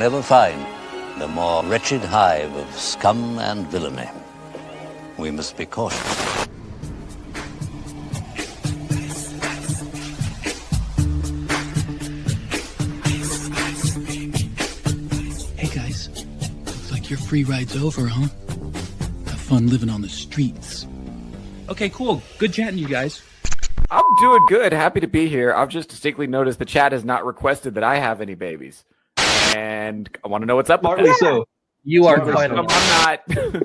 never find a more wretched hive of scum and villainy. We must be cautious. Hey guys, looks like your free ride's over, huh? Have fun living on the streets. Okay, cool. Good chatting, you guys. I'm doing good. Happy to be here. I've just distinctly noticed the chat has not requested that I have any babies. And I want to know what's up with that. So You are quite a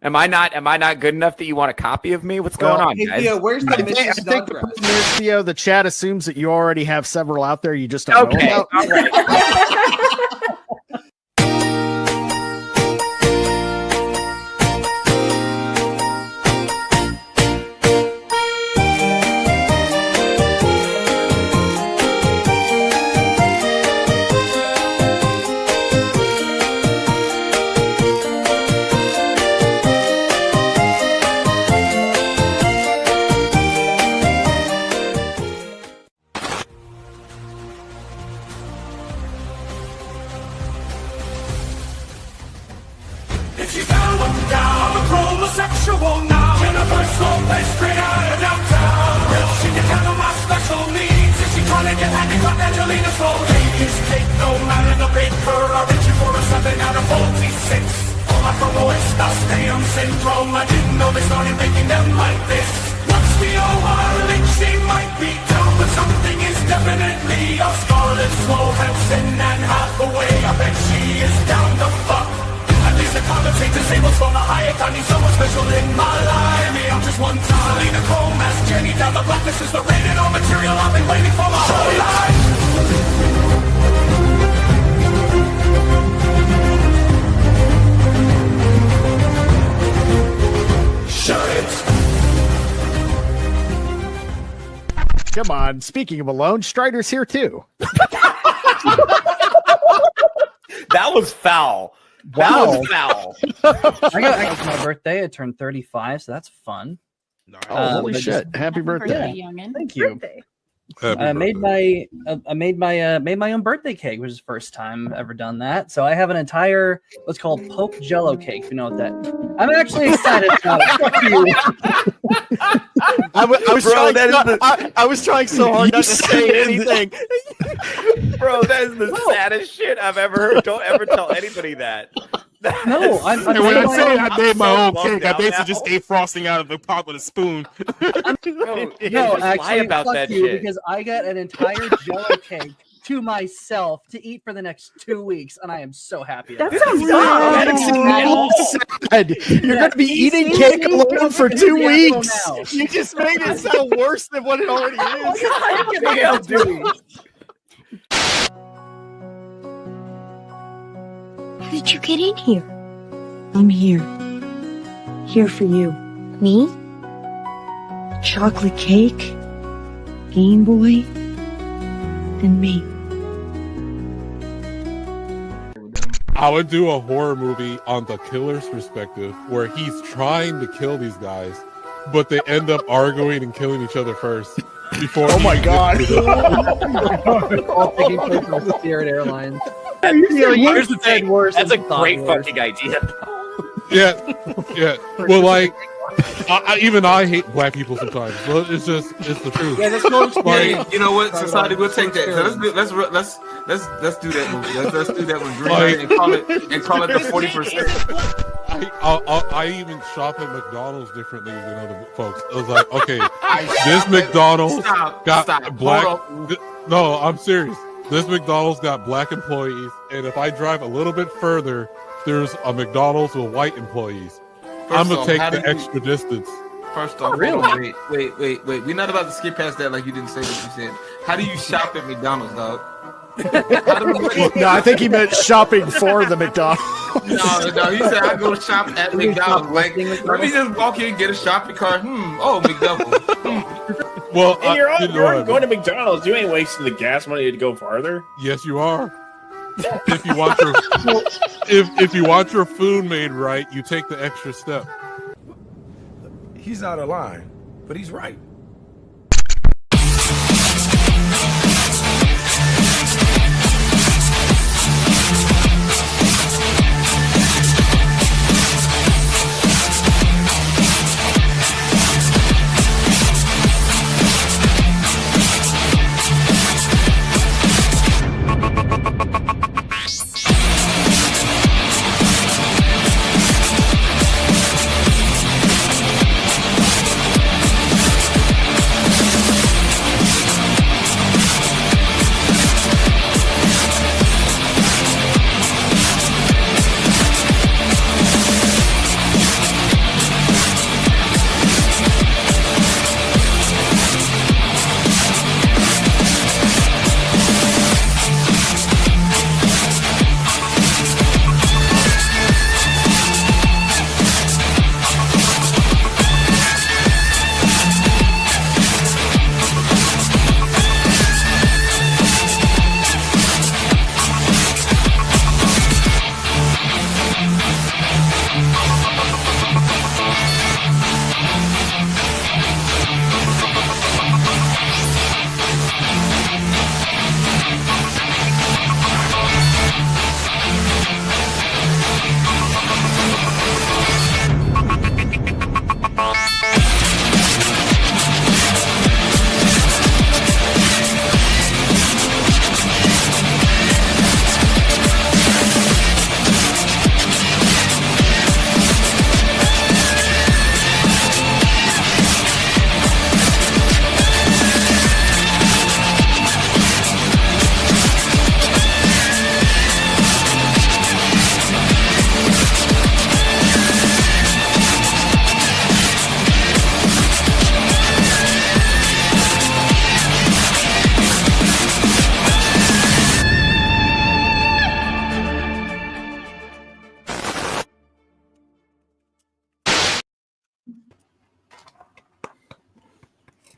Am I not good enough that you want a copy of me? What's going on, hey, guys? Theo, where's the I think the Snodgrass? problem is, Theo, the chat assumes that you already have several out there. You just don't know Okay. about. All right. If you found them down, a homosexual now, Jennifer's Lopez straight out of downtown. Well, she can handle my special needs. If she trying to get happy, got Angelina Soul. Ladies take no matter the baker. I reach for a 7 out of 46. All I from West Stockholm syndrome. I didn't know they started making them like this. Once we all are linked, she might be down, but something is definitely off. Scarlet, Johansson, and Hathaway. I bet she is down to fuck. At least the commentators say what's from the Hayek. I need someone special in my life. Me, I'm just one time. Selena Gomez, Jenny down the block. This is the rated R material I've been waiting for my whole life. Shut it. Come on. Speaking of alone, Strider's here too. That was foul. That was foul. I got my birthday. I turned 35, so that's fun. Oh, holy but shit! Happy birthday! youngin. Thank you. I made my own birthday cake, which is the first time I've ever done that. So I have an entire what's called Pope Jello cake. You know what that? I'm actually excited about it. Fuck you. I was trying so hard not to say anything. Bro, that is the saddest shit I've ever heard. Don't ever tell anybody that. No, I'm And when I say I made my own so cake, I bummed out basically now. just ate frosting out of the pot with a spoon. No, no, lie actually, about fuck that you, shit. because I got an entire Jello cake to myself to eat for the next 2 weeks, and I am so happy. That about sounds it. Sad. You're going to be eating cake alone for 2 weeks. Now. You just made it sound worse than what it already is. Damn, dude. How did you get in here? I'm here. Here for you. Me? Chocolate cake? Game Boy? And me. I would do a horror movie on the killer's perspective where he's trying to kill these guys, but they end up arguing and killing each other first. Before Oh my god! All taking place on Spirit Airlines. Here's the thing. Worse That's a than Star great Wars. fucking idea. Yeah. Well, like, even I hate black people sometimes. But it's the truth. Yeah, that's no Like, You know what? Society will take that. So let's do that movie. Let's do that with Green Light and call it the 40%. I even shop at McDonald's differently than other folks. I was like, okay, this McDonald's got black. No, I'm serious. This McDonald's got black employees, and if I drive a little bit further, there's a McDonald's with white employees. I'm gonna take the extra distance. First off, Really? wait. We're not about to skip past that like you didn't say what you said. How do you shop at McDonald's, dog? No, I think he meant shopping for the McDonald's. No, he said I go shop at McDonald's. Like, let me just walk in and get a shopping cart. McDouble. Well, And you're you know what? going to McDonald's. You ain't wasting the gas money to go farther. Yes, you are. If you want your if you want your food made right, you take the extra step. He's out of line, but he's right.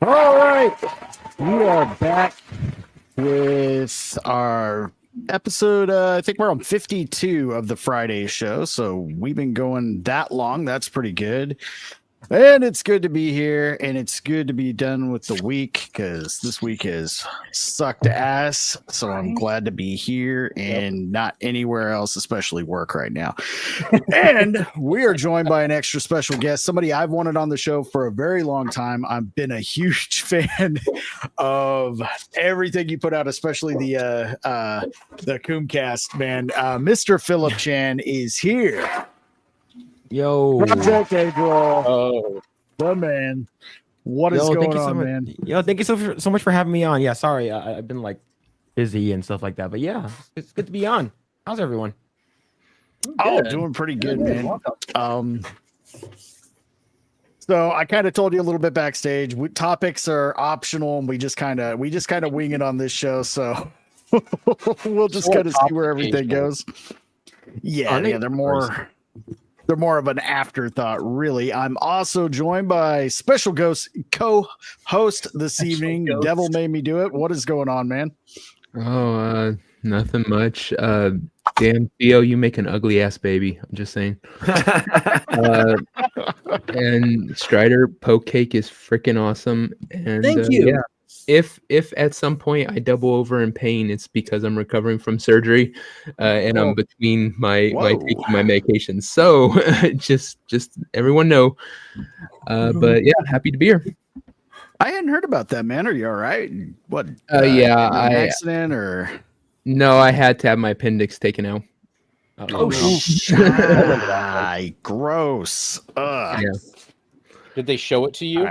All right, we are back with our episode. I think we're on 52 of the Friday show, so we've been going that long. That's pretty good. And it's good to be here, and it's good to be done with the week because this week has sucked ass. So I'm glad to be here and not anywhere else, especially work right now. And we are joined by an extra special guest, somebody I've wanted on the show for a very long time. I've been a huge fan of everything you put out, especially the Coomcast, man. Mr. Phillip Chan is here. Yo, Project April. Oh, the man. What is going on, man? Yo, thank you so much for having me on. Yeah, sorry, I've been like busy and stuff like that, but yeah, it's good to be on. How's everyone? Oh, doing pretty good, man. So I kind of told you a little bit backstage. Topics are optional, and we just kind of wing it on this show. So we'll just kind of see where everything goes. Yeah, they're more of an afterthought, really. I'm also joined by special ghost co-host this evening. Devil made me do it. What is going on, man? Oh, nothing much. Damn, Theo, you make an ugly ass baby. I'm just saying. And Strider poke cake is freaking awesome. And thank you. Yeah, if at some point I double over in pain, it's because I'm recovering from surgery, and I'm between my taking my medication. So just everyone know. But yeah, happy to be here. I hadn't heard about that, man. Are you all right? What? Yeah, an accident or? No, I had to have my appendix taken out. Gross. Yeah. Did they show it to you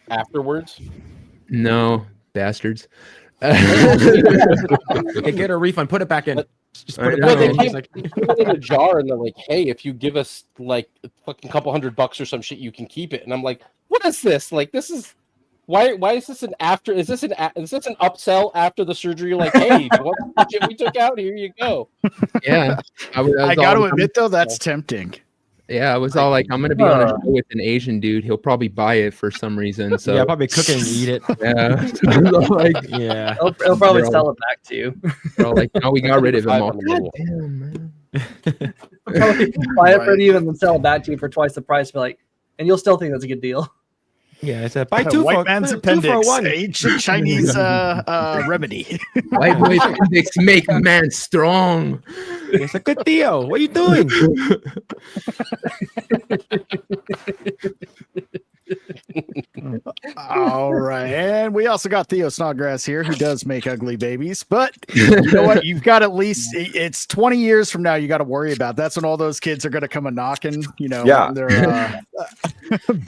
afterwards? No, bastards. Hey, get a refund. Put it back in. Just put it No, back they in. put it in a jar and they're like, "Hey, if you give us like a fucking couple $100 or some shit, you can keep it." And I'm like, "What is this? Like, this is why is this an after? Is this an upsell after the surgery? Like, hey, what shit we took out? Here you go." Yeah, I got to admit though, that's tempting. Yeah, I was all like, I'm gonna be on a show with an Asian dude. He'll probably buy it for some reason. So yeah, probably cook it and eat it. Yeah, like yeah, he'll probably sell it back to you. They're all like, no, we got rid of him. All. Buy it for you and then sell it back to you for twice the price. Be like, and you'll still think that's a good deal. Yeah, I said buy two white for man's two appendix, for one. ancient Chinese remedy. White boy appendix make man strong. It's a good Theo. What are you doing? All right, and we also got Theo Snodgrass here, who does make ugly babies. But you know what? You've got at least it's 20 years from now. You got to worry about. That's when all those kids are going to come a knocking. You know, they're,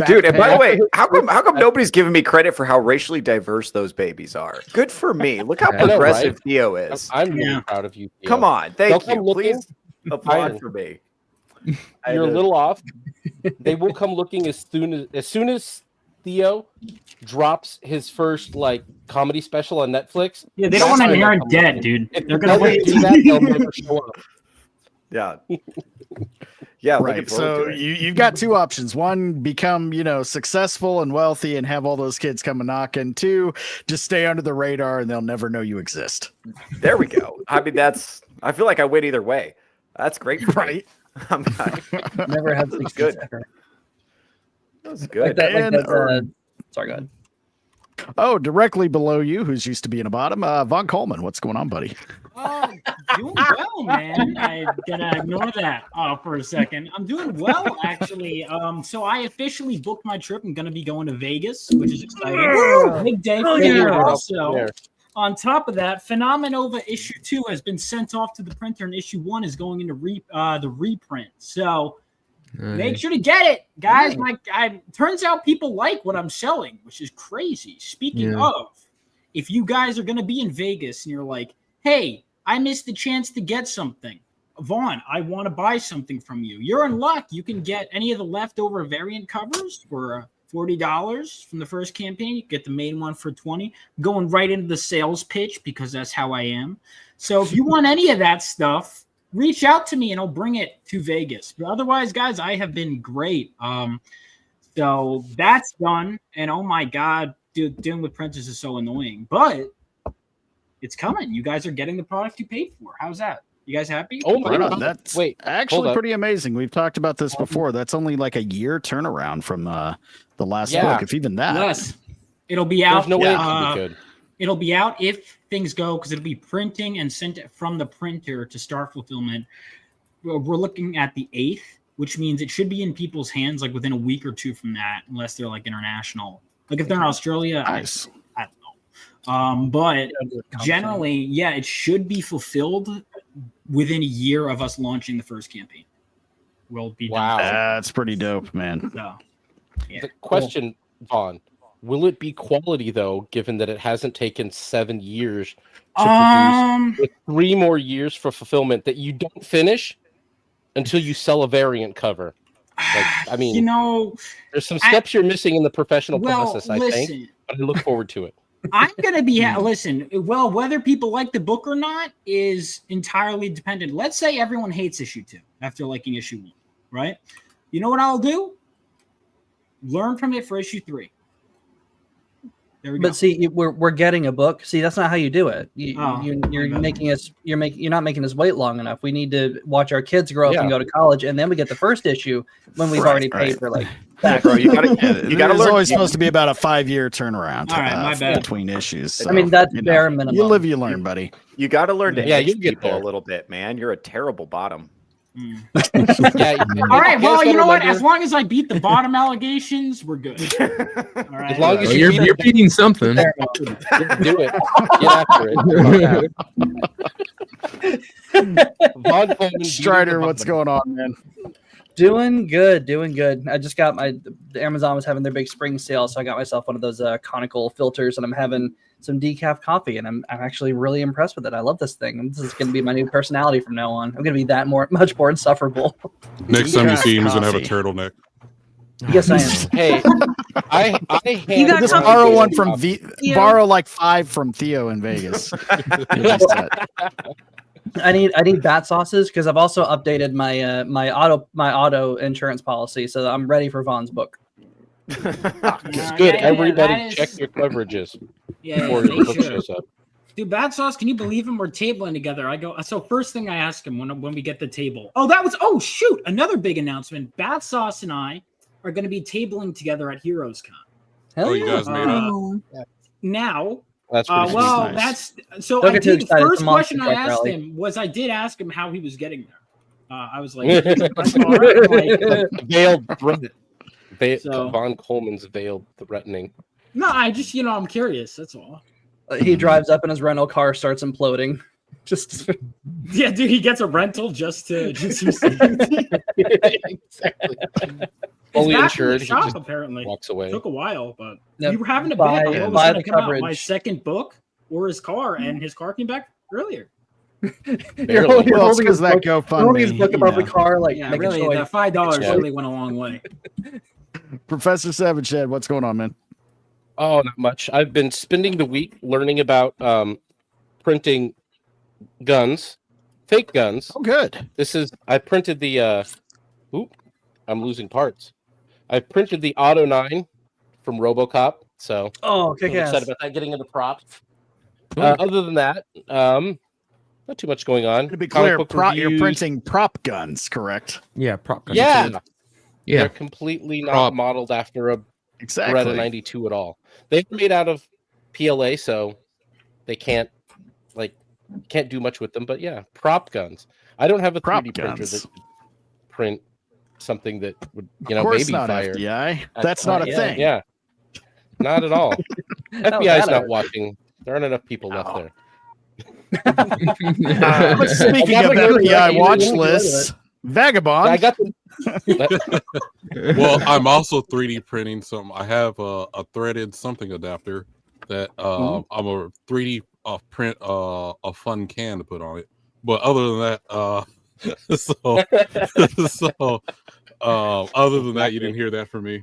dude. And by the way, how come nobody's giving me credit for how racially diverse those babies are? Good for me. Look how progressive Theo is. I'm really proud of you, Theo. Come on, thank you. Looking, Please applaud for me. You're a little off. They will come looking as soon as Theo drops his first like comedy special on Netflix. Yeah, they don't want to Aaron dead, dude. They're gonna wait. Do that, they'll never show up. Yeah. Yeah, right. So you've got two options. One, become, successful and wealthy and have all those kids come and knocking. Two, just stay under the radar and they'll never know you exist. There we go. I mean, I feel like I win either way. That's great. Right. Never had success good. ever. That's good. Sorry, go ahead. Oh, directly below you, who's used to be in a bottom, Vaughn Coleman. What's going on, buddy? Doing well, man. I'm gonna ignore that for a second. I'm doing well, actually. So I officially booked my trip. I'm gonna be going to Vegas, which is exciting. Big day for me. Also, on top of that, Phenomenova issue 2 has been sent off to the printer, and issue 1 is going into the reprint. So make sure to get it, guys. Turns out people like what I'm selling, which is crazy. Speaking of, if you guys are going to be in Vegas and you're like, hey, I missed the chance to get something. Vaughn, I want to buy something from you. You're in luck. You can get any of the leftover variant covers for $40 from the first campaign. You get the main one for $20. Going right into the sales pitch because that's how I am. So if you want any of that stuff, reach out to me and I'll bring it to Vegas. But otherwise, guys, I have been great. So that's done. And oh my God, dealing with printers is so annoying, but it's coming. You guys are getting the product you paid for. How's that? You guys happy? Oh my God, that's actually pretty amazing. We've talked about this before. That's only like a year turnaround from the last book, if even that. Less. It'll be out. There's no way it can be good. It'll be out if things go, because it'll be printing and sent from the printer to start fulfillment. We're looking at the 8th, which means it should be in people's hands like within a week or two from that, unless they're like international. Like if they're in Australia, nice. I don't know. But generally, yeah, it should be fulfilled within a year of us launching the first campaign. We'll be done. That's pretty dope, man. So, yeah. The question, Vaughn, will it be quality though, given that it hasn't taken 7 years to produce, with 3 more years for fulfillment that you don't finish until you sell a variant cover? Like, I mean, you know, there's some steps you're missing in the professional process, I think, but I look forward to it. I'm going to be, listen, well, whether people like the book or not is entirely dependent. Let's say everyone hates issue 2 after liking issue 1, right? You know what I'll do? Learn from it for issue 3. There we go. But see, we're getting a book. See, that's not how you do it. You're not making us wait long enough. We need to watch our kids grow up and go to college, and then we get the first issue when we've already paid for like. Bro, you gotta learn. It's always supposed to be about a 5-year turnaround. All right, my bad. Between issues. So, I mean, that's bare minimum. You live, you learn, buddy. You got to learn to you edge get people there a little bit, man. You're a terrible bottom. All right, well, you know what? As long as I beat the bottom allegations, we're good. All right. As long as you're beating something. Do it. Get after it. Vaughn Coleman, Strider, what's going on, man? Doing good. I just got the Amazon was having their big spring sale, so I got myself one of those conical filters, and I'm having some decaf coffee, and I'm actually really impressed with it. I love this thing. This is going to be my new personality from now on. I'm going to be much more insufferable. Next time you see him, he's going to have a turtleneck. Yes, I am. Hey, I just borrow one from borrow like 5 from Theo in Vegas. I need Battsauces because I've also updated my auto insurance policy, so I'm ready for Vaughn's book. It's good. Everybody check your coverages before your book shows up. Dude, Battsauce, can you believe him? We're tabling together. So first thing I ask him when we get the table. Oh, shoot. Another big announcement. Battsauce and I are going to be tabling together at Heroes Con. You guys made up. Now, that's nice. The first question I asked him was I did ask him how he was getting there. I was like, veiled threat. Vaughn Coleman's veiled threatening. No, I just, I'm curious. That's all. He drives up in his rental car, starts imploding. Yeah, dude, he gets a rental just to exactly. Fully insured. He just apparently walks away. Took a while, but we were having a bet on what was going to come out, my second book or his car, and his car came back earlier. You're holding his book above the car, like really, that $5 really went a long way. Professor Savage Head, what's going on, man? Oh, not much. I've been spending the week learning about printing guns, fake guns. Oh, good. I printed the. I'm losing parts. I printed the Auto 9 from RoboCop, so I'm excited about that. Getting into props. Other than that, not too much going on. To be clear, you're printing prop guns, correct? Yeah, prop guns. Yeah. They're completely not modeled after a Beretta 92 at all. They're made out of PLA, so they can't do much with them. But yeah, prop guns. I don't have a 3D printer that could print something that would, maybe not fire. FBI. That's not a thing. Yeah, not at all. FBI's not watching. There aren't enough people left there. Speaking of FBI watch lists, Vagabond. I got Well, I'm also 3D printing some. I have a threaded something adapter that I'm a 3D print a fun can to put on it. But other than that, other than that, you didn't hear that from me.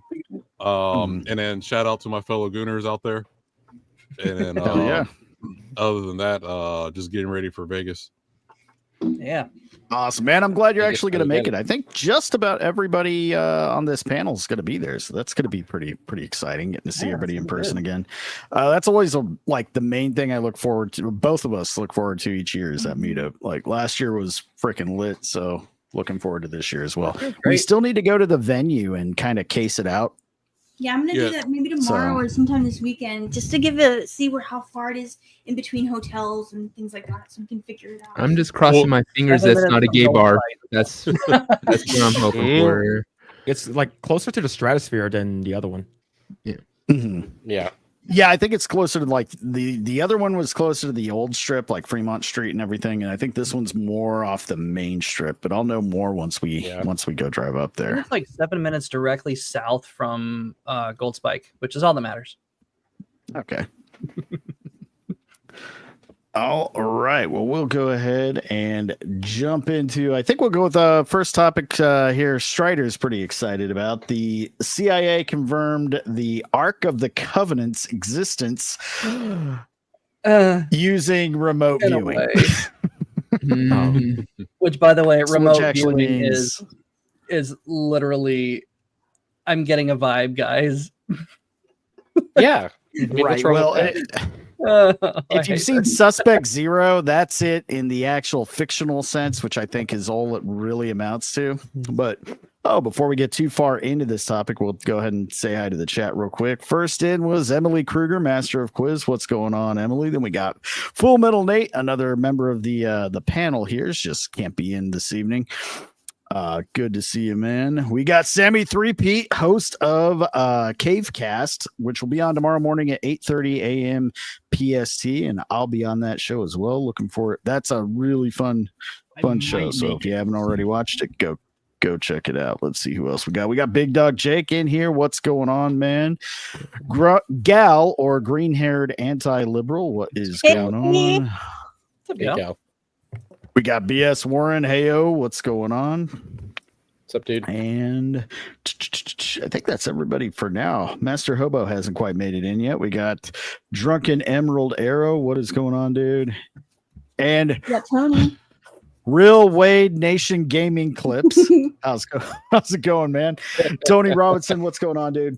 And then shout out to my fellow Gooners out there. And then other than that, just getting ready for Vegas. Yeah. Awesome, man. I'm glad you're actually going to make it. I think just about everybody on this panel is going to be there. So that's going to be pretty exciting, getting to see everybody in person again. That's always like the main thing I look forward to. Both of us look forward to each year is that meetup. Like last year was freaking lit. So looking forward to this year as well. We still need to go to the venue and kind of case it out. Yeah, I'm gonna do that maybe tomorrow or sometime this weekend, just to see how far it is in between hotels and things like that, so we can figure it out. I'm just crossing my fingers. That's not a gay bar. That's what I'm hoping for. It's like closer to the Stratosphere than the other one. Yeah. Yeah. Yeah, I think it's closer to like the other one was closer to the old strip, like Fremont Street and everything, and I think this one's more off the main strip. But I'll know more once we go drive up there. It's like 7 minutes directly south from Gold Spike, which is all that matters. Okay. All right. Well, we'll go ahead and jump into. I think we'll go with the first topic here. Strider's pretty excited about. The CIA confirmed the Ark of the Covenant's existence using remote viewing. Which, by the way, So remote which actually viewing means- is literally. I'm getting a vibe, guys. Yeah. Right. Well, if you've seen Suspect Zero, that's it in the actual fictional sense, which I think is all it really amounts to. But before we get too far into this topic, we'll go ahead and say hi to the chat real quick. First in was Emily Kruger, Master of Quiz. What's going on, Emily? Then we got Full Metal Nate, another member of the panel here. Just can't be in this evening. Good to see you, man. We got Sammy 3Pete, host of Cavecast, which will be on tomorrow morning at 8:30 a.m. PST, and I'll be on that show as well. Looking for it. That's a really fun show. So if you haven't already watched it, go check it out. Let's see who else we got. We got Big Dog Jake in here. What's going on, man? Gal or green-haired anti-liberal. What is going on? What's up, Gal? We got BS Warren. Heyo, what's going on? What's up, dude? And I think that's everybody for now. Master Hobo hasn't quite made it in yet. We got Drunken Emerald Arrow. What is going on, dude? And Tony. Real Wade Nation Gaming Clips. How's it going, man? Tony Robinson, what's going on, dude?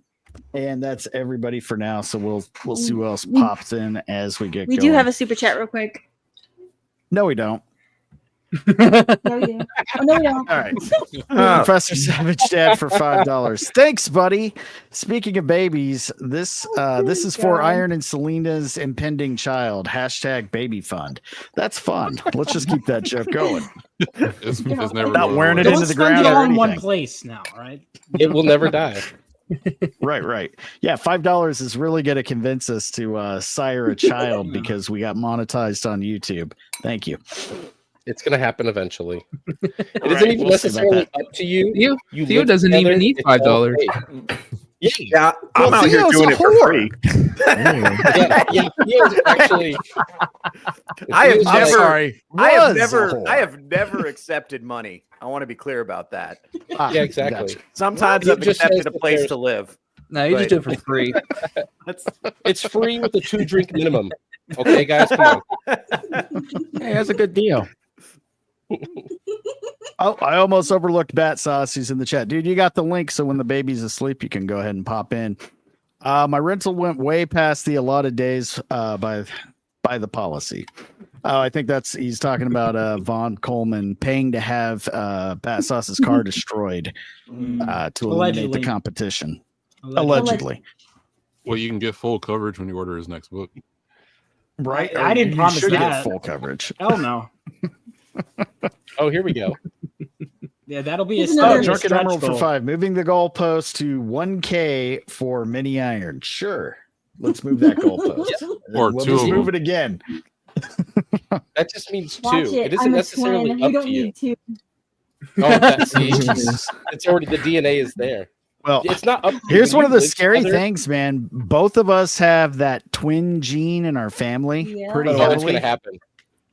And that's everybody for now. So we'll see who else pops in as we get We going. do have a super chat real quick. No, we don't. No, we do. Oh, no, we don't. All right. Professor Savage Dad for $5. Thanks, buddy. Speaking of babies, this is for Iron and Selena's impending child. #baby fund. That's fun. Let's just keep that joke going. It's never Not going wearing it away. into the ground. All Or in one anything. place now, right? It will never die. Right. Yeah, $5 is really going to convince us to sire a child because we got monetized on YouTube. Thank you. It's going to happen eventually. It isn't even necessarily up to you. Theo doesn't even need $5. Yeah, I'm out here doing it for free. yeah, Theo's actually. I have Theo's never accepted money. I want to be clear about that. Yeah, exactly. Sometimes He I've just accepted says a place that to live. No, you just do it for free. It's free with a 2-drink minimum. Okay, guys, come on. Hey, that's a good deal. Oh, I almost overlooked Battsauce. He's in the chat. Dude, you got the link, so when the baby's asleep, you can go ahead and pop in. My rental went way past the allotted days by the policy. I think he's talking about Vaughn Coleman paying to have Battsauce's car destroyed to eliminate the competition. Allegedly. Well, you can get full coverage when you order his next book. Right? I didn't You promise should that. get full coverage. Hell no. Oh, here we go. Yeah, that'll be a Drunken stretch Emerald for goal. 5. Moving the goalpost to 1K for mini iron. Sure. Let's move that goalpost. Or We'll two just of move them. it again. That just means 2. Watch It it. isn't I'm a necessarily twin. You up don't to you. need to. Oh, that's it's already the DNA is there. Well, it's not up. Here's when one of you the live scary together- things, man. Both of us have that twin gene in our family pretty Oh, it's heavily. gonna happen.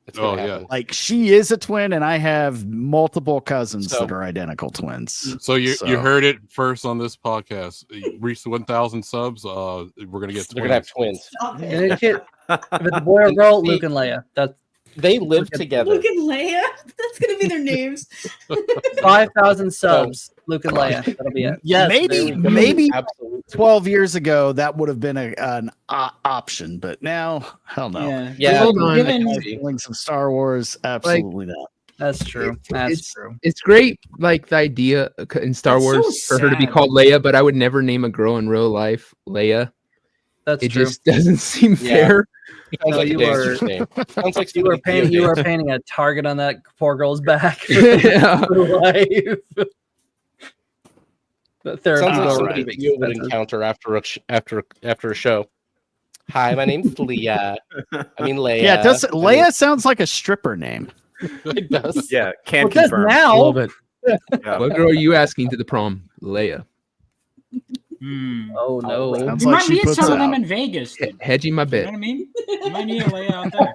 It's gonna happen. Like she is a twin, and I have multiple cousins So- that are identical twins. So you heard it first on this podcast. You reached 1,000 subs. We're gonna get. They're gonna have twins. And if it's a boy or girl, Luke and Leia. They live together. Luke and Leia? That's going to me their names. 5,000 subs. Luke and Leia. That'll be it. Yes, maybe Absolutely. 12 years ago that would have been an option, but now, hell no. Yeah. Hold on. Feeling some Star Wars, absolutely not. That's true. That's true. It's great, like the idea in Star It's so Wars for her to be sad. called Leia, but I would never name a girl in real life Leia. That's It true. just doesn't seem Yeah. fair. Sounds like a you dancer's name. Sounds like You are somebody's painting. name. You are painting a target on that poor girl's back. Yeah. For life. But therapy Sounds like will somebody be Theo would expensive. encounter after a show. Hi, my name's Leah. I mean Leia. Yeah, does I mean, Leia sounds like a stripper name? it does. Yeah, can Well, it does confirm. A now. little bit. Yeah. What girl are you asking to the prom? Leia. Oh no. Sounds You like might she meet puts some it of them out. in Vegas. Dude. Hedging my You know bet. what I mean? You might need a Leia out there.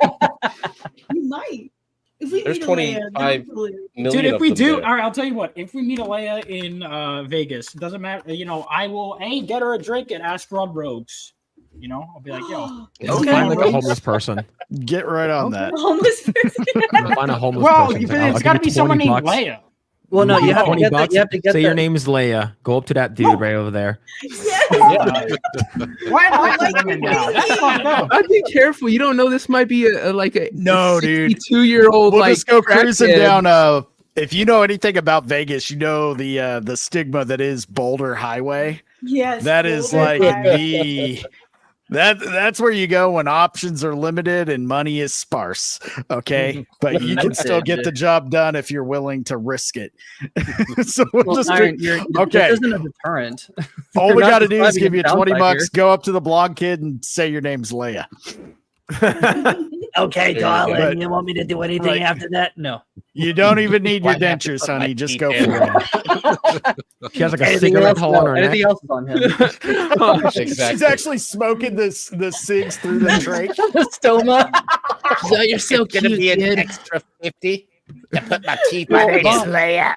You might. If we There's meet a Leia, 25 definitely. million Dude, if of we them do, there. all right, I'll tell you what. If we meet a Leia in Vegas, it doesn't matter. You know, I will get her a drink at Astron Rogues. You know, I'll be like, yo. Okay. Find like a homeless person. Get right on that. Homeless person. Find a homeless Well, person. but I'll it's give got to you be someone 20 named bucks. Leia. Well, no, you have to 20 get that. bucks. You have to get Say that. your name is Leia. Go up to that dude right over there. Why am I women now? That's fucked up. I'd be careful. You don't know this might be like a No, dude. 62-year-old We'll like just go cruising crackhead. down. If you know anything about Vegas, you know the stigma that is Boulder Highway. Yes. That is Boulder like High. that's where you go when options are limited and money is sparse. Okay, but you can still get the job done if you're willing to risk it. So we'll Well, just Iron, okay. This isn't a deterrent. All You're we not got to do is describing give a you 20 downside bucks. here. Go up to the blog kid and say your name's Leia. Okay, There you darling. go. You want me to do anything Right. after that? No. You don't even need your Why have to dentures, put my honey. Just teeth go in? for it. She has like a Anything cigarette else? hole No, on her anything neck. else is on him. She's Exactly. actually smoking the cigs through the trach. Stoma. So you're so gonna cute, be an kid. extra 50 to put my teeth Well, in. Vaughn- Leia.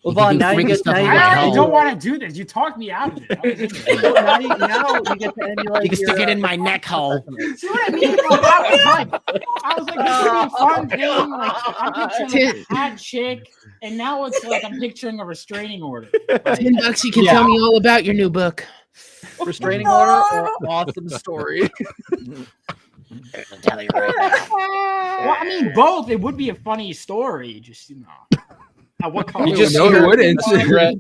Well, Vaughn, now you get I don't want to do this. You talked me out of it. now you get to emulate. You can stick it in my neck hole. See what I mean? I was like, this is a fun thing. Like, I'm picturing like a hot chick, and now it's like I'm picturing a restraining order. $10 you can tell me all about your new book. Restraining order or awesome story. Tell you right now. Well, I mean, both. It would be a funny story. Just what color? You just No, see it her wouldn't. cigarette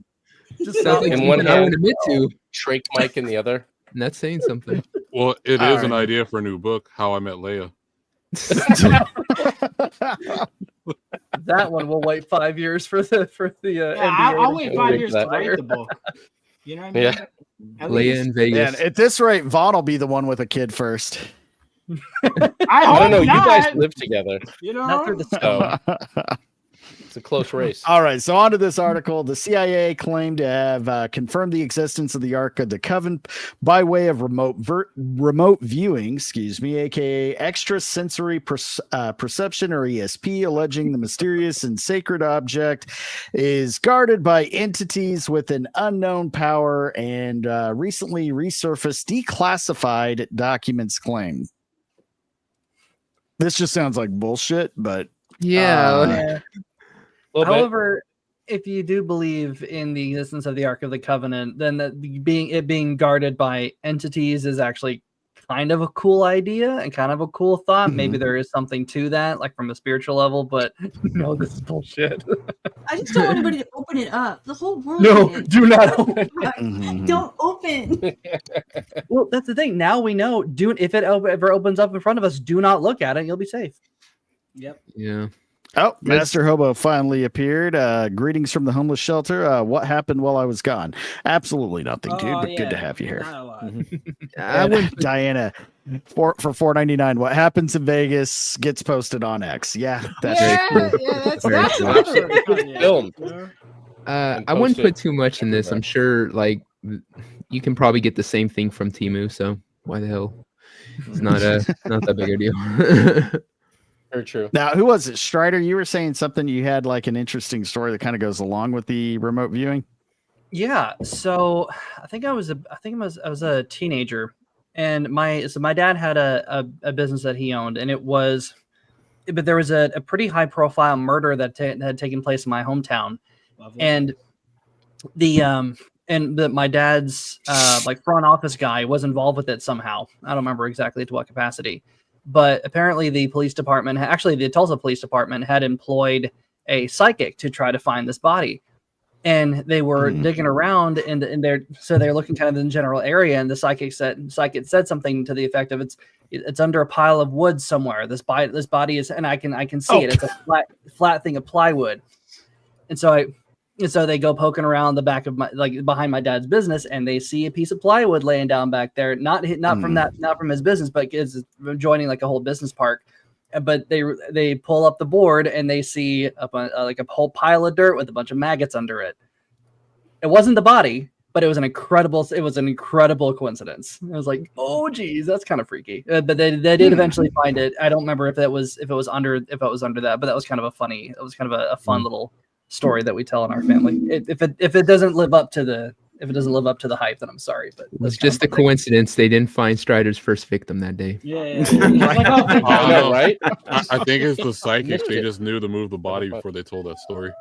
Just Sounds like in one something I hand, would admit to. Drake mic in the other. And that's saying something. Well, it All is an right. idea for a new book, How I Met Leia. That one will wait 5 years for the Yeah, NBA I'll to wait go. 5 years to that. write the book. You know what I mean? Yeah. At Leia least. in Vegas. Man, at this rate, Vaughn will be the one with a kid first. I I hope don't know. You guys not. live together, You know? Not through the so it's a close race. All right, so on to this article. The CIA claimed to have confirmed the existence of the Ark of the Covenant by way of remote viewing, aka extrasensory perception, or ESP, alleging the mysterious and sacred object is guarded by entities with an unknown power and recently resurfaced declassified documents claim. This just sounds like bullshit, but Yeah. Little bit. However, if you do believe in the existence of the Ark of the Covenant, then that being guarded by entities is actually kind of a cool idea and kind of a cool thought. Maybe there is something to that, like from a spiritual level, but no, this is bullshit. I just don't want anybody to open it up. The whole world. No, is. do not open. Don't open. Well, that's the thing. Now we know. If it ever opens up in front of us, do not look at it. You'll be safe. Yep. Yeah. Oh, Master Hobo finally appeared. Greetings from the homeless shelter. What happened while I was gone? Absolutely nothing, dude. But good to have you here. I wouldn't Diana for $4.99. What happens in Vegas gets posted on X. Yeah, that's Very cool. Film. I wouldn't put too much in this. I'm sure like you can probably get the same thing from Temu, so why the hell? It's not that big a deal. Very true. Now, who was it? Strider, you were saying something. You had like an interesting story that kind of goes along with the remote viewing. Yeah. So I was a teenager, and my dad had a business that he owned, and it was there was a pretty high profile murder that had taken place in my hometown, and my dad's like front office guy was involved with it somehow. I don't remember exactly to what capacity, but apparently the police department, actually the Tulsa Police Department, had employed a psychic to try to find this body. And they were digging around, and they're looking kind of in the general area, and the psychic said something to the effect of it's under a pile of wood somewhere. This body is, and I can see it. It's a flat thing of plywood. And so they go poking around the back of behind my dad's business, and they see a piece of plywood laying down back there. Not from his business, but it's joining like a whole business park. But they pull up the board and they see like a whole pile of dirt with a bunch of maggots under it. It wasn't the body, but it was an incredible coincidence. I was like, oh geez, that's kind of freaky. But they did eventually find it. I don't remember if it was under that, but that was kind of a fun little story that we tell in our family. If it doesn't live up to the hype, then I'm sorry, but it's just a coincidence they didn't find Strider's first victim that day. Yeah. Right? I think it's the psychic. They just knew to move the body before they told that story.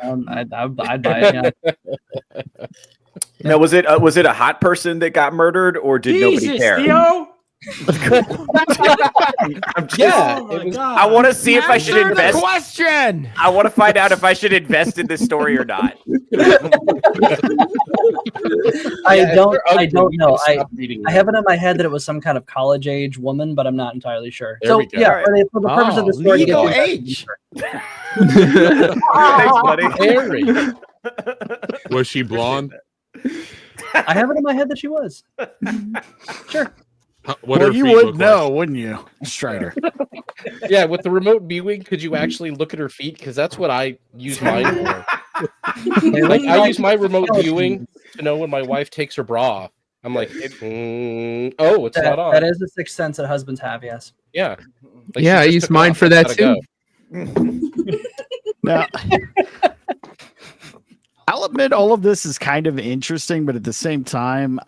I'd buy it. Yeah. Now, was it a hot person that got murdered, or did nobody care? Theo? I want to see if I should invest. Question. I want to find out if I should invest in this story or not. I don't know. I have it in my head that it was some kind of college age woman, but I'm not entirely sure. There we go. Yeah, for the purpose of the story, legal age. Thanks, buddy. Was she blonde? I have it in my head that she was. Sure. What you would know, wouldn't you, Strider? Yeah, with the remote viewing, could you actually look at her feet? Because that's what I use mine for. I use my remote viewing to know when my wife takes her bra off. I'm like, it's not on. That is the sixth sense that husbands have, yes. Yeah. I use mine for that too. Now, I'll admit all of this is kind of interesting, but at the same time,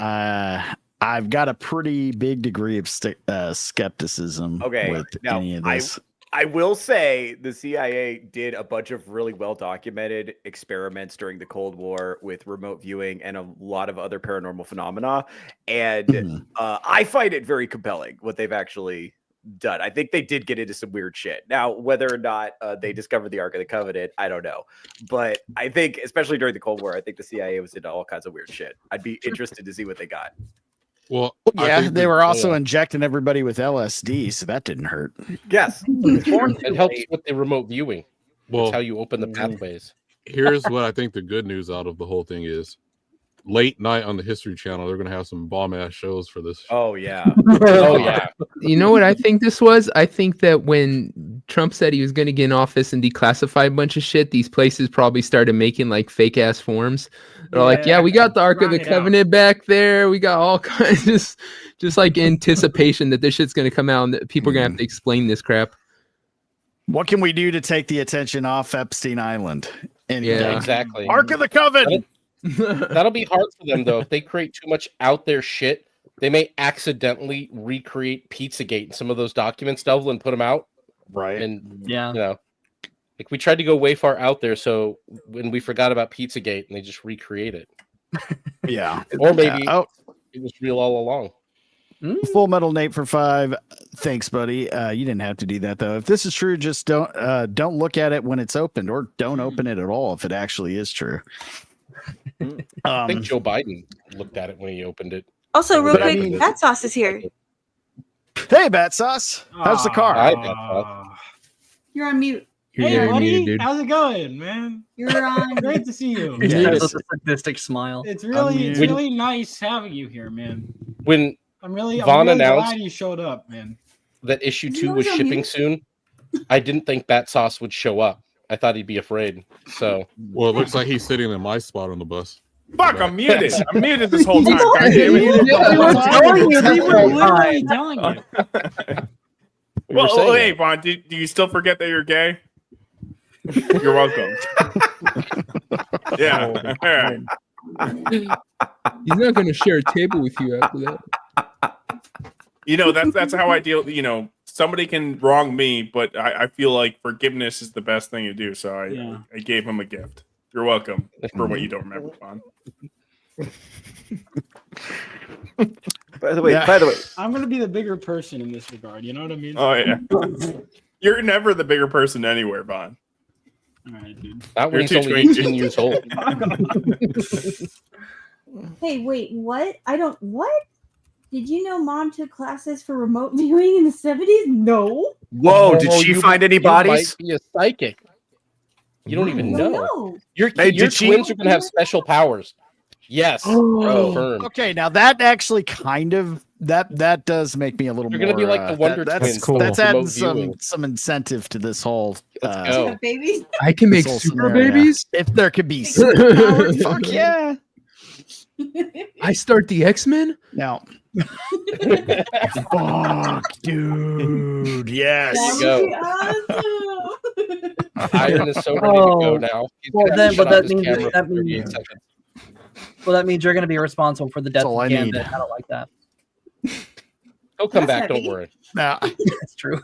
I've got a pretty big degree of skepticism with any of this. I will say the CIA did a bunch of really well-documented experiments during the Cold War with remote viewing and a lot of other paranormal phenomena. And I find it very compelling what they've actually done. I think they did get into some weird shit. Now, whether or not they discovered the Ark of the Covenant, I don't know. But I think, especially during the Cold War, I think the CIA was into all kinds of weird shit. I'd be interested to see what they got. Well, yeah, they were also injecting everybody with LSD, so that didn't hurt. Yes. It helps with the remote viewing. Well, that's how you open the pathways. Here's what I think the good news out of the whole thing is. Late night on the History Channel, they're going to have some bomb-ass shows for this. Oh, yeah. Oh, yeah. You know what I think this was? I think that when Trump said he was going to get in office and declassify a bunch of shit, these places probably started making like fake-ass forms. They're like, yeah, we got the Ark of the Covenant back there. We got all kinds, just like anticipation that this shit's going to come out and that people are going to have to explain this crap. What can we do to take the attention off Epstein Island? Yeah, exactly. Ark of the Covenant. That'll be hard for them, though. If they create too much out there shit, they may accidentally recreate Pizzagate in some of those documents, Devil, and put them out. Right. And, yeah, you know, like we tried to go way far out there, so when we forgot about Pizzagate and they just recreate it. Yeah. Or maybe it was real all along. Full Metal Nate for 5. Thanks, buddy. You didn't have to do that though. If this is true, just don't look at it when it's opened, or don't open it at all if it actually is true. I think Joe Biden looked at it when he opened it. Also, real quick, Battsauce is here. Hey, Battsauce. How's the car? Hi, Battsauce. You're on mute. Hey, buddy. How's it going, man? You're on. Great to see you. That's a sadistic smile. It's really nice having you here, man. When I'm really announced glad you showed up, man. That issue 2 was shipping soon, I didn't think Battsauce would show up. I thought he'd be afraid. So, well, it looks like he's sitting in my spot on the bus. Fuck, I'm muted. I'm muted this whole time. We were literally telling you. Well, hey, Vaughn, do you still forget that you're gay? You're welcome. Yeah. He's not going to share a table with you after that. You know, that's how I deal. You know, somebody can wrong me, but I feel like forgiveness is the best thing to do. So I gave him a gift. You're welcome for what you don't remember, Vaughn. By the way, I'm gonna be the bigger person in this regard. You know what I mean? Oh yeah. You're never the bigger person anywhere, Vaughn. All right, dude. That one's only 18 years old. Hey, wait, what? What? Did you know Mom took classes for remote viewing in the 70s? No. Whoa, did she find any bodies? You might be a psychic. You don't even know. No. Your twins are going to have special powers. Yes. Confirmed. Okay, now that actually kind of that does make me a little You're more. You're going to be like the Wonder that's Twins. cool. That's adding viewing. some incentive to this whole. Go. Babies. I can make this whole super scenario. babies. If there could be superpowers, fuck yeah. I start the X-Men. Now. Fuck, dude. Yes. There you go. Ivan is so ready to go now. Well, that means you're going to be responsible for the death of Gambit. I don't like that. He'll come back. Don't worry. Now, that's true.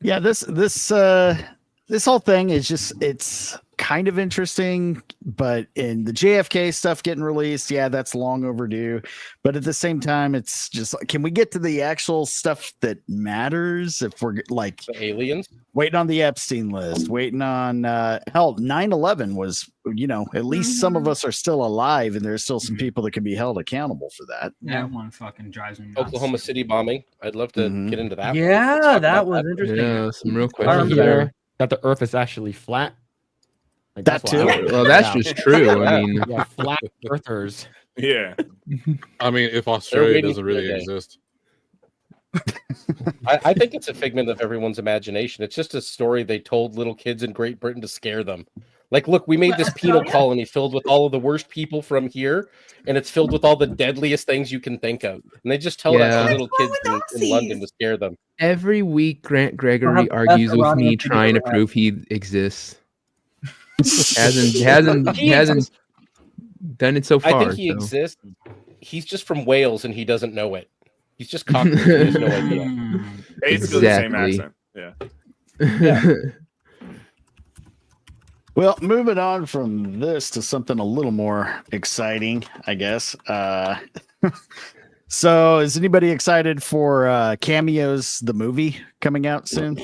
Yeah, this whole thing is it's kind of interesting, but in the JFK stuff getting released, yeah, that's long overdue. But at the same time, it's just like, can we get to the actual stuff that matters? If we're like the aliens, waiting on the Epstein list, waiting on hell, 9/11 was, at least some of us are still alive, and there's still some people that can be held accountable for that. That one fucking drives me nuts. Oklahoma City bombing. I'd love to get into that. Yeah, that was interesting. Yeah, some real questions there. That the Earth is actually flat. Like, that too. Well, that's just true. I mean, yeah, flat earthers. Yeah. I mean, if Australia doesn't really exist. I think it's a figment of everyone's imagination. It's just a story they told little kids in Great Britain to scare them. Like, look, we made this penal colony filled with all of the worst people from here, and it's filled with all the deadliest things you can think of. And they just tell that to little kids in London to scare them. Every week, Grant Gregory argues with me trying to prove he exists. hasn't done it so far. I think he exists. He's just from Wales and he doesn't know it. He's just cockney. He has no idea. Basically the same accent. Yeah. Well, moving on from this to something a little more exciting, I guess. So, is anybody excited for Cameos, the movie coming out soon?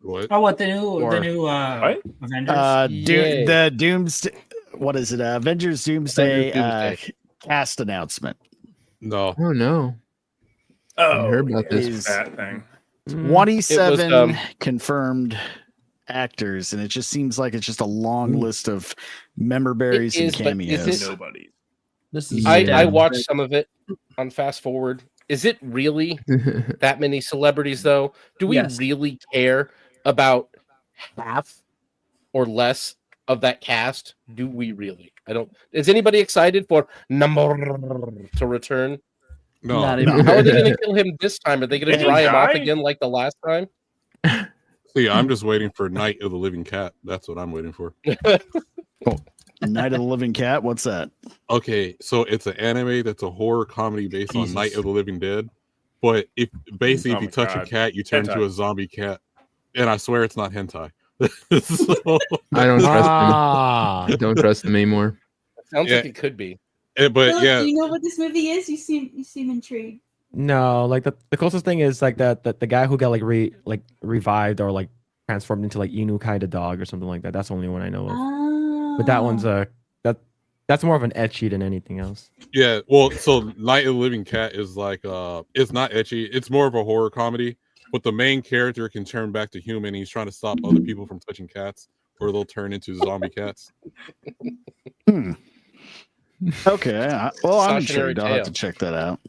What? Oh, what the new Avengers? The Doomsday. What is it? Avengers Doomsday cast announcement. No. Oh no. Oh, I heard about this. That thing. 27 confirmed actors, and it just seems like it's just a long list of member berries and cameos. Nobody. This is I watched some of it on Fast Forward. Is it really that many celebrities though? Do we really care about half or less of that cast? Do we really? I don't. Is anybody excited for Namor to return? No. How are they going to kill him this time? Are they going to dry him off again like the last time? See, I'm just waiting for Night of the Living Cat. That's what I'm waiting for. Night of the Living Cat? What's that? Okay, so it's an anime that's a horror comedy based on Night of the Living Dead. But if you touch a cat, you turn into a zombie cat. And I swear it's not hentai. So, I don't trust him. Don't trust him anymore. Sounds like it could be. But Phillip, do you know what this movie is? You seem intrigued. No, like the closest thing is like that the guy who got revived or like transformed into like Inu kind of dog or something like that. That's the only one I know of. But that one's that's more of an ecchi than anything else. Yeah, well, so Night of the Living Cat is like it's not ecchi. It's more of a horror comedy. But the main character can turn back to human. He's trying to stop other people from touching cats, or they'll turn into zombie cats. Okay. Well, I'm intrigued. I'll have to check that out.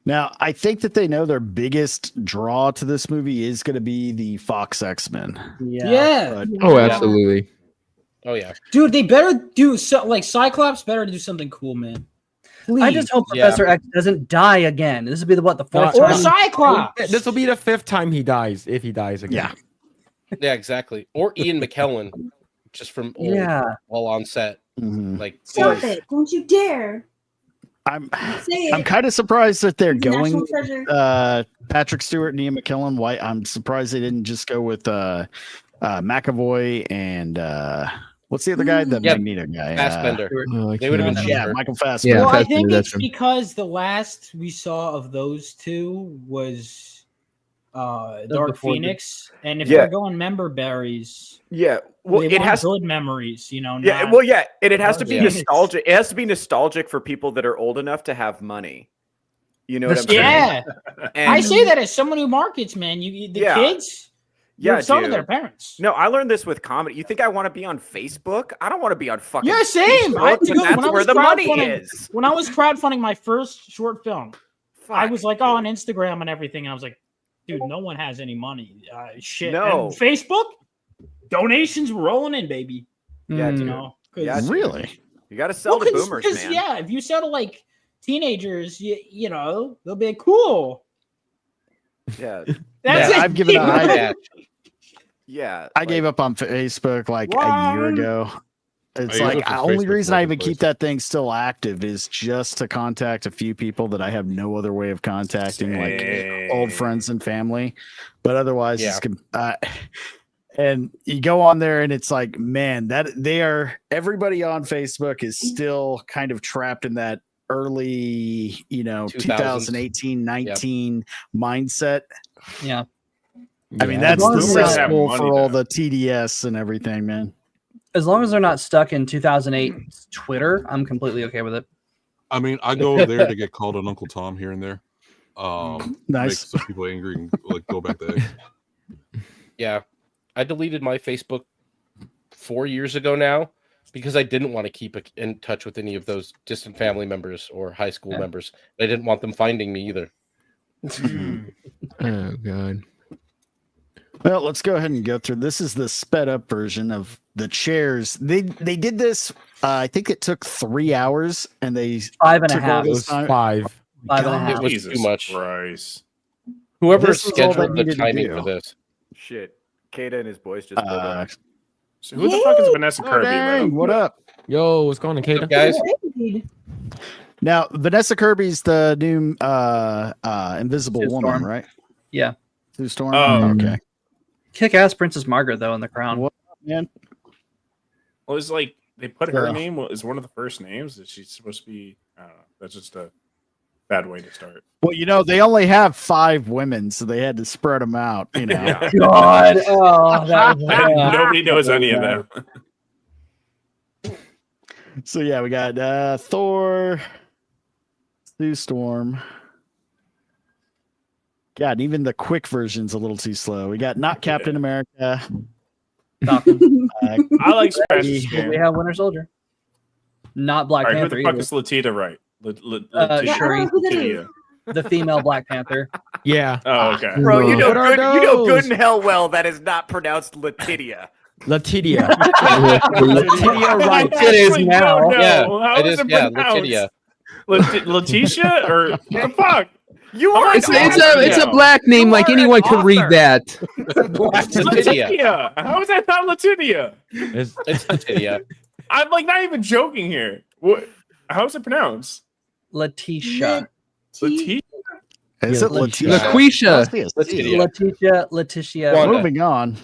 Now, I think that they know their biggest draw to this movie is going to be the Fox X-Men. Yeah. Oh, absolutely. Oh, yeah. Dude, they better do like Cyclops better do something cool, man. Please. I just hope Professor X doesn't die again. This will be the fourth or time? Cyclops. This will be the 5th time he dies, if he dies again. Yeah, exactly. Or Ian McKellen, just from old, while on set. Mm-hmm. Like, stop it! Don't you dare! I'm kind of surprised that they're going Patrick Stewart and Ian McKellen. Why? I'm surprised they didn't just go with McAvoy and what's the other guy? The Magneto guy. Fassbender. They would have been Michael Fassbender. Well, I think it's because the last we saw of those two was Dark Phoenix, and if they're going member berries, well, it has good memories, you know. And it has to be nostalgic. It has to be nostalgic for people that are old enough to have money. You know what I'm saying? Yeah, And I say that as someone who markets, man. The kids. Some of their parents. No, I learned this with comedy. You think I want to be on Facebook? I don't want to be on fucking same. Facebook, that's where the money is. When I was crowdfunding my first short film, I was like, on Instagram and everything. And I was like, dude, no one has any money. Shit. No. And Facebook, donations rolling in, baby. Yeah, you dude. know. Really? You got to sell to boomers, man. Yeah, if you sell to like teenagers, you know, they'll be cool. Yeah. I've given up. Yeah, I gave up on Facebook like a year ago. It's like the only reason I even keep that thing still active is just to contact a few people that I have no other way of contacting, like old friends and family. But otherwise, and you go on there and it's like, man, everybody on Facebook is still kind of trapped in that early, 2018, 19 mindset. Yeah. I mean, that's the cesspool for all the TDS and everything, man. As long as they're not stuck in 2008 Twitter, I'm completely okay with it. I mean, I go there to get called an Uncle Tom here and there. Nice. Make some people angry and like go back to egg. Yeah. I deleted my Facebook 4 years ago now because I didn't want to keep in touch with any of those distant family members or high school members. I didn't want them finding me either. Oh, God. Well, let's go ahead and go through. This is the sped up version of the chairs. They did this. I think it took 3 hours, and they 5.5. It was 5. 5.5. It was Jesus too much. Christ. Whoever scheduled the timing for this. Shit. Kada and his boys just pulled up. So who the fuck is Vanessa Kirby? Dang, what up? Yo, what's going on, Kata? Guys, Now, Vanessa Kirby's the new Invisible Sue Woman, Storm. right? Yeah. Sue Storm? Oh, okay. Kick-ass Princess Margaret, though, in The Crown. What up, man? Well, it's like they put her Yeah. name as one of the first names. Is she supposed to be? I don't know. That's just a bad way to start. Well, they only have 5 women, so they had to spread them out. Yeah. God. Oh, that was, Nobody knows any of them. So yeah, we got Thor, Sue Storm. God, even the quick version's a little too slow. We got not Captain America. I like Spider-Man. We have Winter Soldier. Not Black All right, Panther. who the fuck either. is Latita right? Shuri, Latita. the female Black Panther. Yeah. Oh, okay. Bro, you know What are good those? and hell well that is not pronounced Latitia. Latitia. Latitia Wright. It is now. No, Yeah, how it is is. it Yeah, pronounced? Latitia. Letitia or what the fuck? You are It's a black name, like anyone could read that. Letitia. How is that not Letitia? It's Latitia. I'm like not even joking here. What? How is it pronounced? Letitia. Letitia. Is it Letitia. LaQuisha. Letitia. Wanda. Moving on.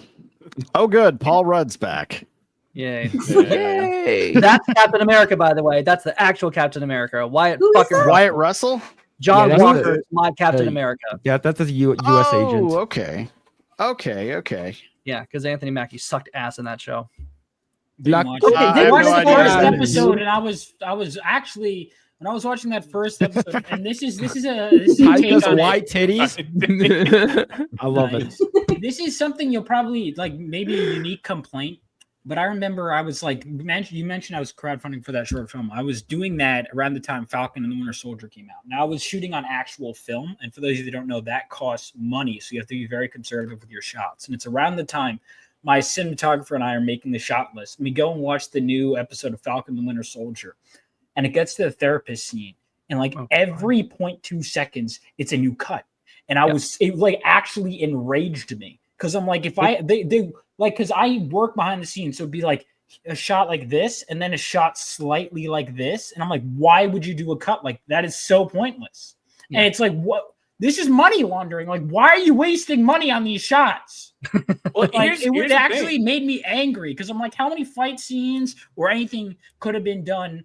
Oh, good. Paul Rudd's back. Yay. Yay. That's Captain America, by the way. That's the actual Captain America. Wyatt Who is fucking that? Wyatt Russell? John Yeah, that's Walker the- is my Captain America. Yeah, that's a U.S. agent. Oh, okay. Okay. Yeah, because Anthony Mackie sucked ass in that show. Black- I I have watched no the idea. first episode, and I was actually when I was watching that first episode, and this is a take Just on it. white titties. I love it. This is something you'll probably like, maybe a unique complaint. But I remember I was like, you mentioned I was crowdfunding for that short film. I was doing that around the time Falcon and the Winter Soldier came out. Now I was shooting on actual film, and for those of you that don't know, that costs money, so you have to be very conservative with your shots. And it's around the time my cinematographer and I are making the shot list. And we go and watch the new episode of Falcon and the Winter Soldier, and it gets to the therapist scene, and like every 0.2 seconds, it's a new cut. And it like actually enraged me because I'm like, if they like, because I work behind the scenes, so it'd be like a shot like this and then a shot slightly like this, and I'm like, why would you do a cut like that? Is so pointless. And it's like, what? This is money laundering. Like, why are you wasting money on these shots? Well, Like, it would here's the actually thing. made me angry because I'm like, how many fight scenes or anything could have been done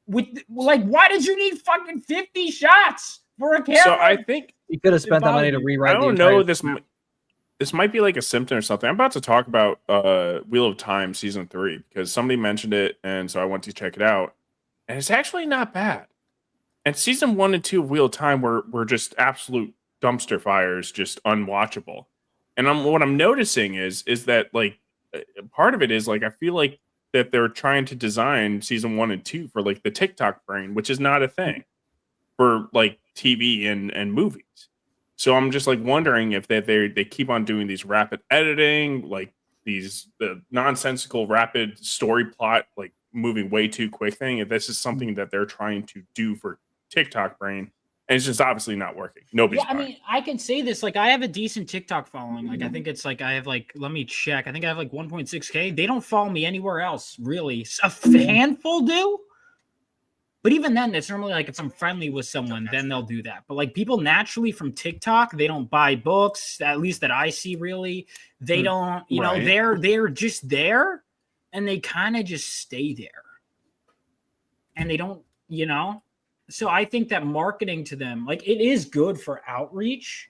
with, like, why did you need fucking 50 shots for a camera? So I think You could have spent that money to rewrite. I don't know. This might be like a symptom or something. I'm about to talk about Wheel of Time season 3 because somebody mentioned it, and so I went to check it out, and it's actually not bad. And season 1 and 2 of Wheel of Time were just absolute dumpster fires, just unwatchable. And what I'm noticing is that like part of it is like I feel like that they're trying to design season 1 and 2 for like the TikTok brain, which is not a thing for like TV and movies. So I'm just like wondering if they keep on doing these rapid editing, like the nonsensical rapid story plot, like moving way too quick thing. If this is something that they're trying to do for TikTok brain, and it's just obviously not working. Nobody's Yeah, I mean, I can say this. Like, I have a decent TikTok following. Like, I think it's like I have like, let me check. I think I have like 1.6K. They don't follow me anywhere else, really. A handful do. But even then, it's normally like if I'm friendly with someone, then they'll do that. But like people naturally from TikTok, they don't buy books, at least that I see really. They don't, you know, they're just there and they kind of just stay there. And they don't, you know. So I think that marketing to them, like it is good for outreach,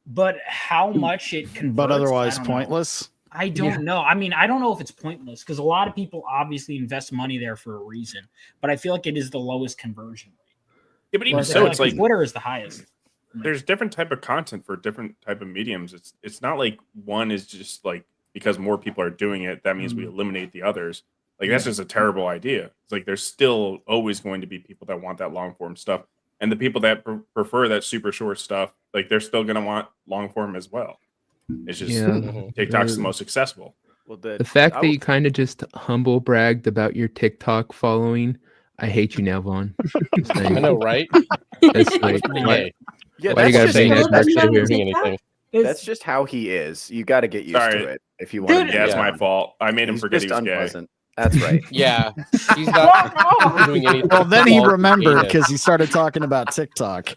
but how much it converts, but otherwise I don't know. pointless. I don't know. I mean, I don't know if it's pointless because a lot of people obviously invest money there for a reason, but I feel like it is the lowest conversion rate. Yeah, but even Whereas I so, feel it's like Twitter is the highest. there's different type of content for different type of mediums. It's not like one is just like because more people are doing it, that means we eliminate the others. Like that's just a terrible idea. It's like there's still always going to be people that want that long form stuff, and the people that prefer that super short stuff, like they're still going to want long form as well. It's just TikTok's the most accessible. Well, the fact that you kind of just humble bragged about your TikTok following, I hate you now, Vaughn. I know, right? That's like, why you that's gotta just, bring that back to here? that's just how he is. You got to get used to it if you want. Yeah, it's my fault. I made him forget he was gay. That's right. Yeah, he's not doing anything. Well, then he remembered because he started talking about TikTok.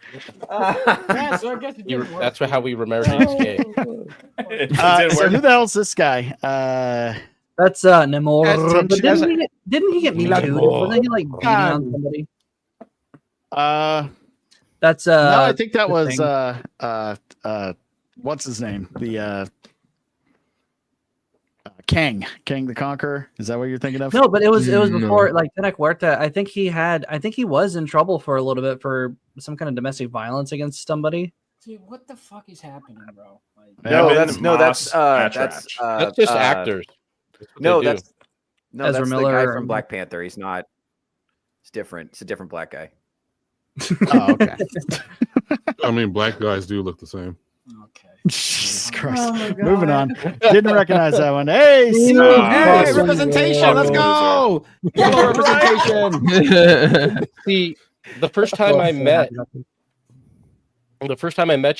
Yeah, so I guess it didn't work. That's how we remember he's gay. So who the hell's this guy? That's Namor. But That's didn't he get me too? Wasn't he like beating on somebody? That's no, I think that the was what's his name? The Kang the Conqueror. Is that what you're thinking of? No, but it was before like Tenek Huerta. I think he was in trouble for a little bit for some kind of domestic violence against somebody. Dude, what the fuck is happening, bro? Like, that's just actors. That's Ezra the Miller guy from Black Panther. He's not. It's different. It's a different black guy. Oh, okay. I mean, black guys do look the same. Jesus Christ. Moving on. Didn't recognize that one. Hey, hey, representation. Let's go. Yellow representation. See, the first time I met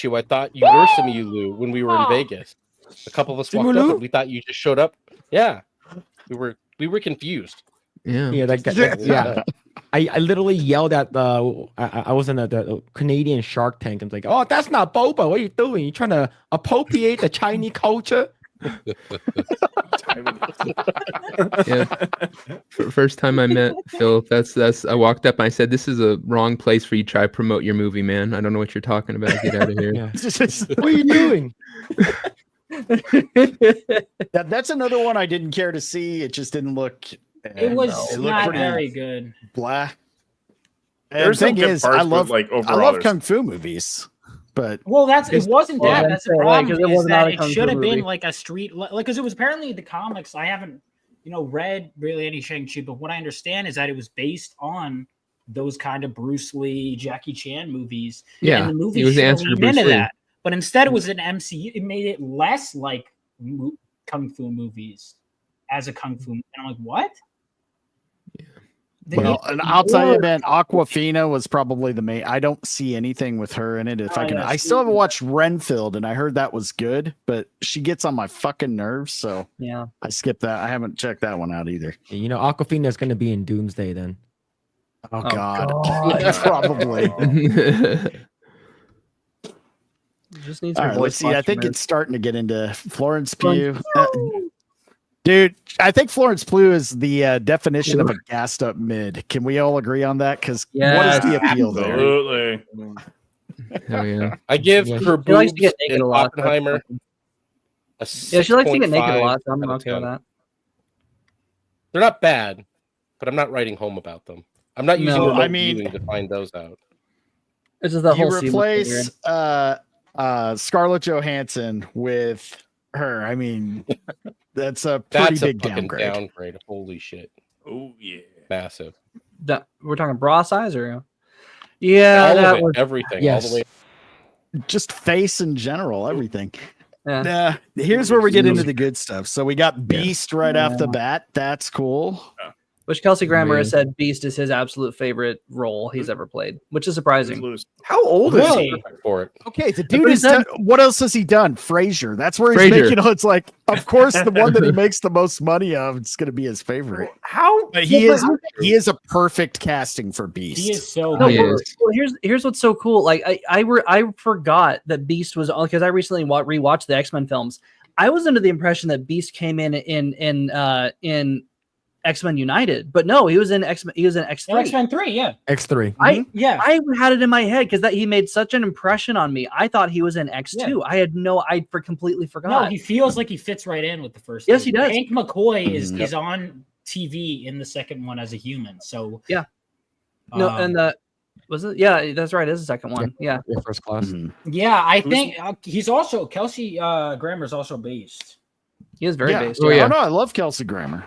you, I thought you were Simu when we were in Vegas. A couple of us walked up and we thought you just showed up. Yeah. We were confused. Yeah, that guy, yeah. I literally yelled at I was in the Canadian Shark Tank and was like, oh, that's not boba. What are you doing? You trying to appropriate the Chinese culture? Yeah. First time I met Phil, that's I walked up and I said, this is a wrong place for you to try to promote your movie, man. I don't know what you're talking about. Get out of here. Yeah. What are you doing? That's another one I didn't care to see. It just didn't look. It was not very good. Black. There's the thing some good is, parts, I love but, like, I overall, love there's- kung fu movies, but Well, it wasn't that. That's the problem. it Is was that not a it kung fu should have been movie. like a street, like because it was apparently the comics. I haven't, read really any Shang-Chi, but what I understand is that it was based on those kind of Bruce Lee, Jackie Chan movies. Yeah, and the movie it was the should have answer to leaned Bruce into Lee. that, but instead it was an MCU. It made it less like kung fu movies as a kung fu. And I'm like, what? Well, and I'll tell you, man, Aquafina was probably the main. I don't see anything with her in it. If I can, I still haven't watched Renfield, and I heard that was good, but she gets on my fucking nerves. So yeah, I skipped that. I haven't checked that one out either. You know, Aquafina is going to be in Doomsday then. Oh God. Probably. Just needs All her right, voice. let's see. I think it's starting to get into Florence Pugh. Dude, I think Florence Pugh is the definition of a gassed up mid. Can we all agree on that? Because what is the appeal there? Absolutely. Hell yeah. I give Yeah. her She likes boobs to get naked in a lot. Oppenheimer. Yeah, she likes to get naked a lot, so I'm 6.5 okay with that. They're not bad, but I'm not writing home about them. I'm not using No, remote I mean- viewing to find those out. It's just the You whole scene was replace Scarlett Johansson with her. I mean, that's a pretty That's a big fucking downgrade. downgrade. Holy shit. Oh yeah. Massive. We're talking bra size or yeah, All that of it, was everything, all the way. Just face in general, everything. Yeah. Here's where we get into the good stuff. So we got Beast right off the bat. That's cool. Which Kelsey Grammer has said Beast is his absolute favorite role he's ever played, which is surprising. How old is he? For it. Okay, the dude is done. What else has he done? Frasier. That's where he's Frasier. making. It's like, of course, the one that he makes the most money of. It's going to be his favorite. How? But he is a perfect casting for Beast. He is so No, good. well, here's what's so cool. Like I forgot that Beast was on because I recently rewatched the X-Men films. I was under the impression that Beast came in X-Men United, but no, he was in X-Men. He was in X3. X-Men 3, yeah. X3. I had it in my head because he made such an impression on me. I thought he was in X2. Yeah. I completely forgot. No, he feels like he fits right in with the first. Yes, two. he does. Hank McCoy is on TV in the second one as a human. So yeah. No, and was it? Yeah, that's right. It's the second one. Yeah. First Class. Yeah, I think he's also Kelsey Grammer's also Beast. He is very based. Oh, no, I love Kelsey Grammer.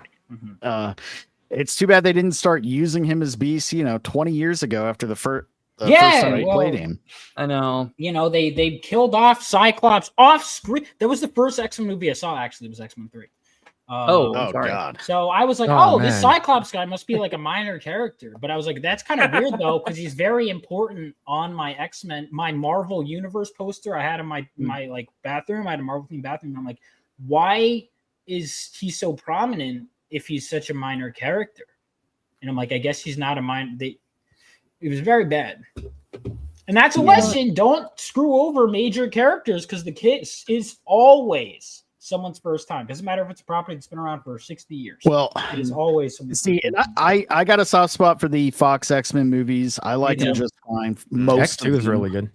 It's too bad they didn't start using him as Beast, 20 years ago after the first time they played him. I know. They killed off Cyclops off screen. That was the first X-Men movie I saw. Actually, it was X-Men 3. Sorry. God. So I was like, this Cyclops guy must be like a minor character. But I was like, that's kind of weird though, because he's very important on my X-Men, my Marvel Universe poster I had in my like bathroom. I had a Marvel themed bathroom. I'm like, why is he so prominent if he's such a minor character? And I'm like, I guess he's not a minor. It was very bad. And that's a lesson. Don't screw over major characters because the kiss is always someone's first time. Doesn't matter if it's a property that's been around for 60 years. Well, it is always see, and I got a soft spot for the Fox X-Men movies. I like them just fine. Most X2 is really good.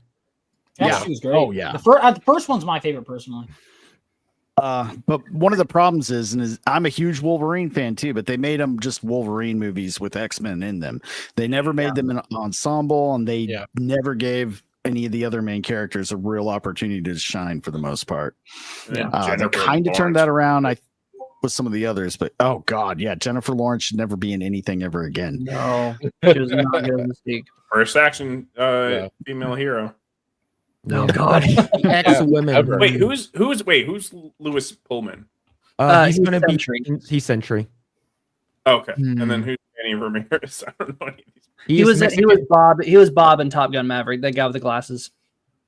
X2 is great. Oh yeah. The first one's my favorite personally. But one of the problems is I'm a huge Wolverine fan too, but they made them just Wolverine movies with X-Men in them. They never made them an ensemble, and they never gave any of the other main characters a real opportunity to shine for the most part. They kind of turned that around with some of the others, but oh god, yeah, Jennifer Lawrence should never be in anything ever again. No, she was not good in Mystique. First action female hero. Oh god. Ex-women. Wait, who's Lewis Pullman? He's gonna be he's Sentry. Okay. And then who's Danny Ramirez? I don't know any of these. He was Bob in Top Gun Maverick, that guy with the glasses.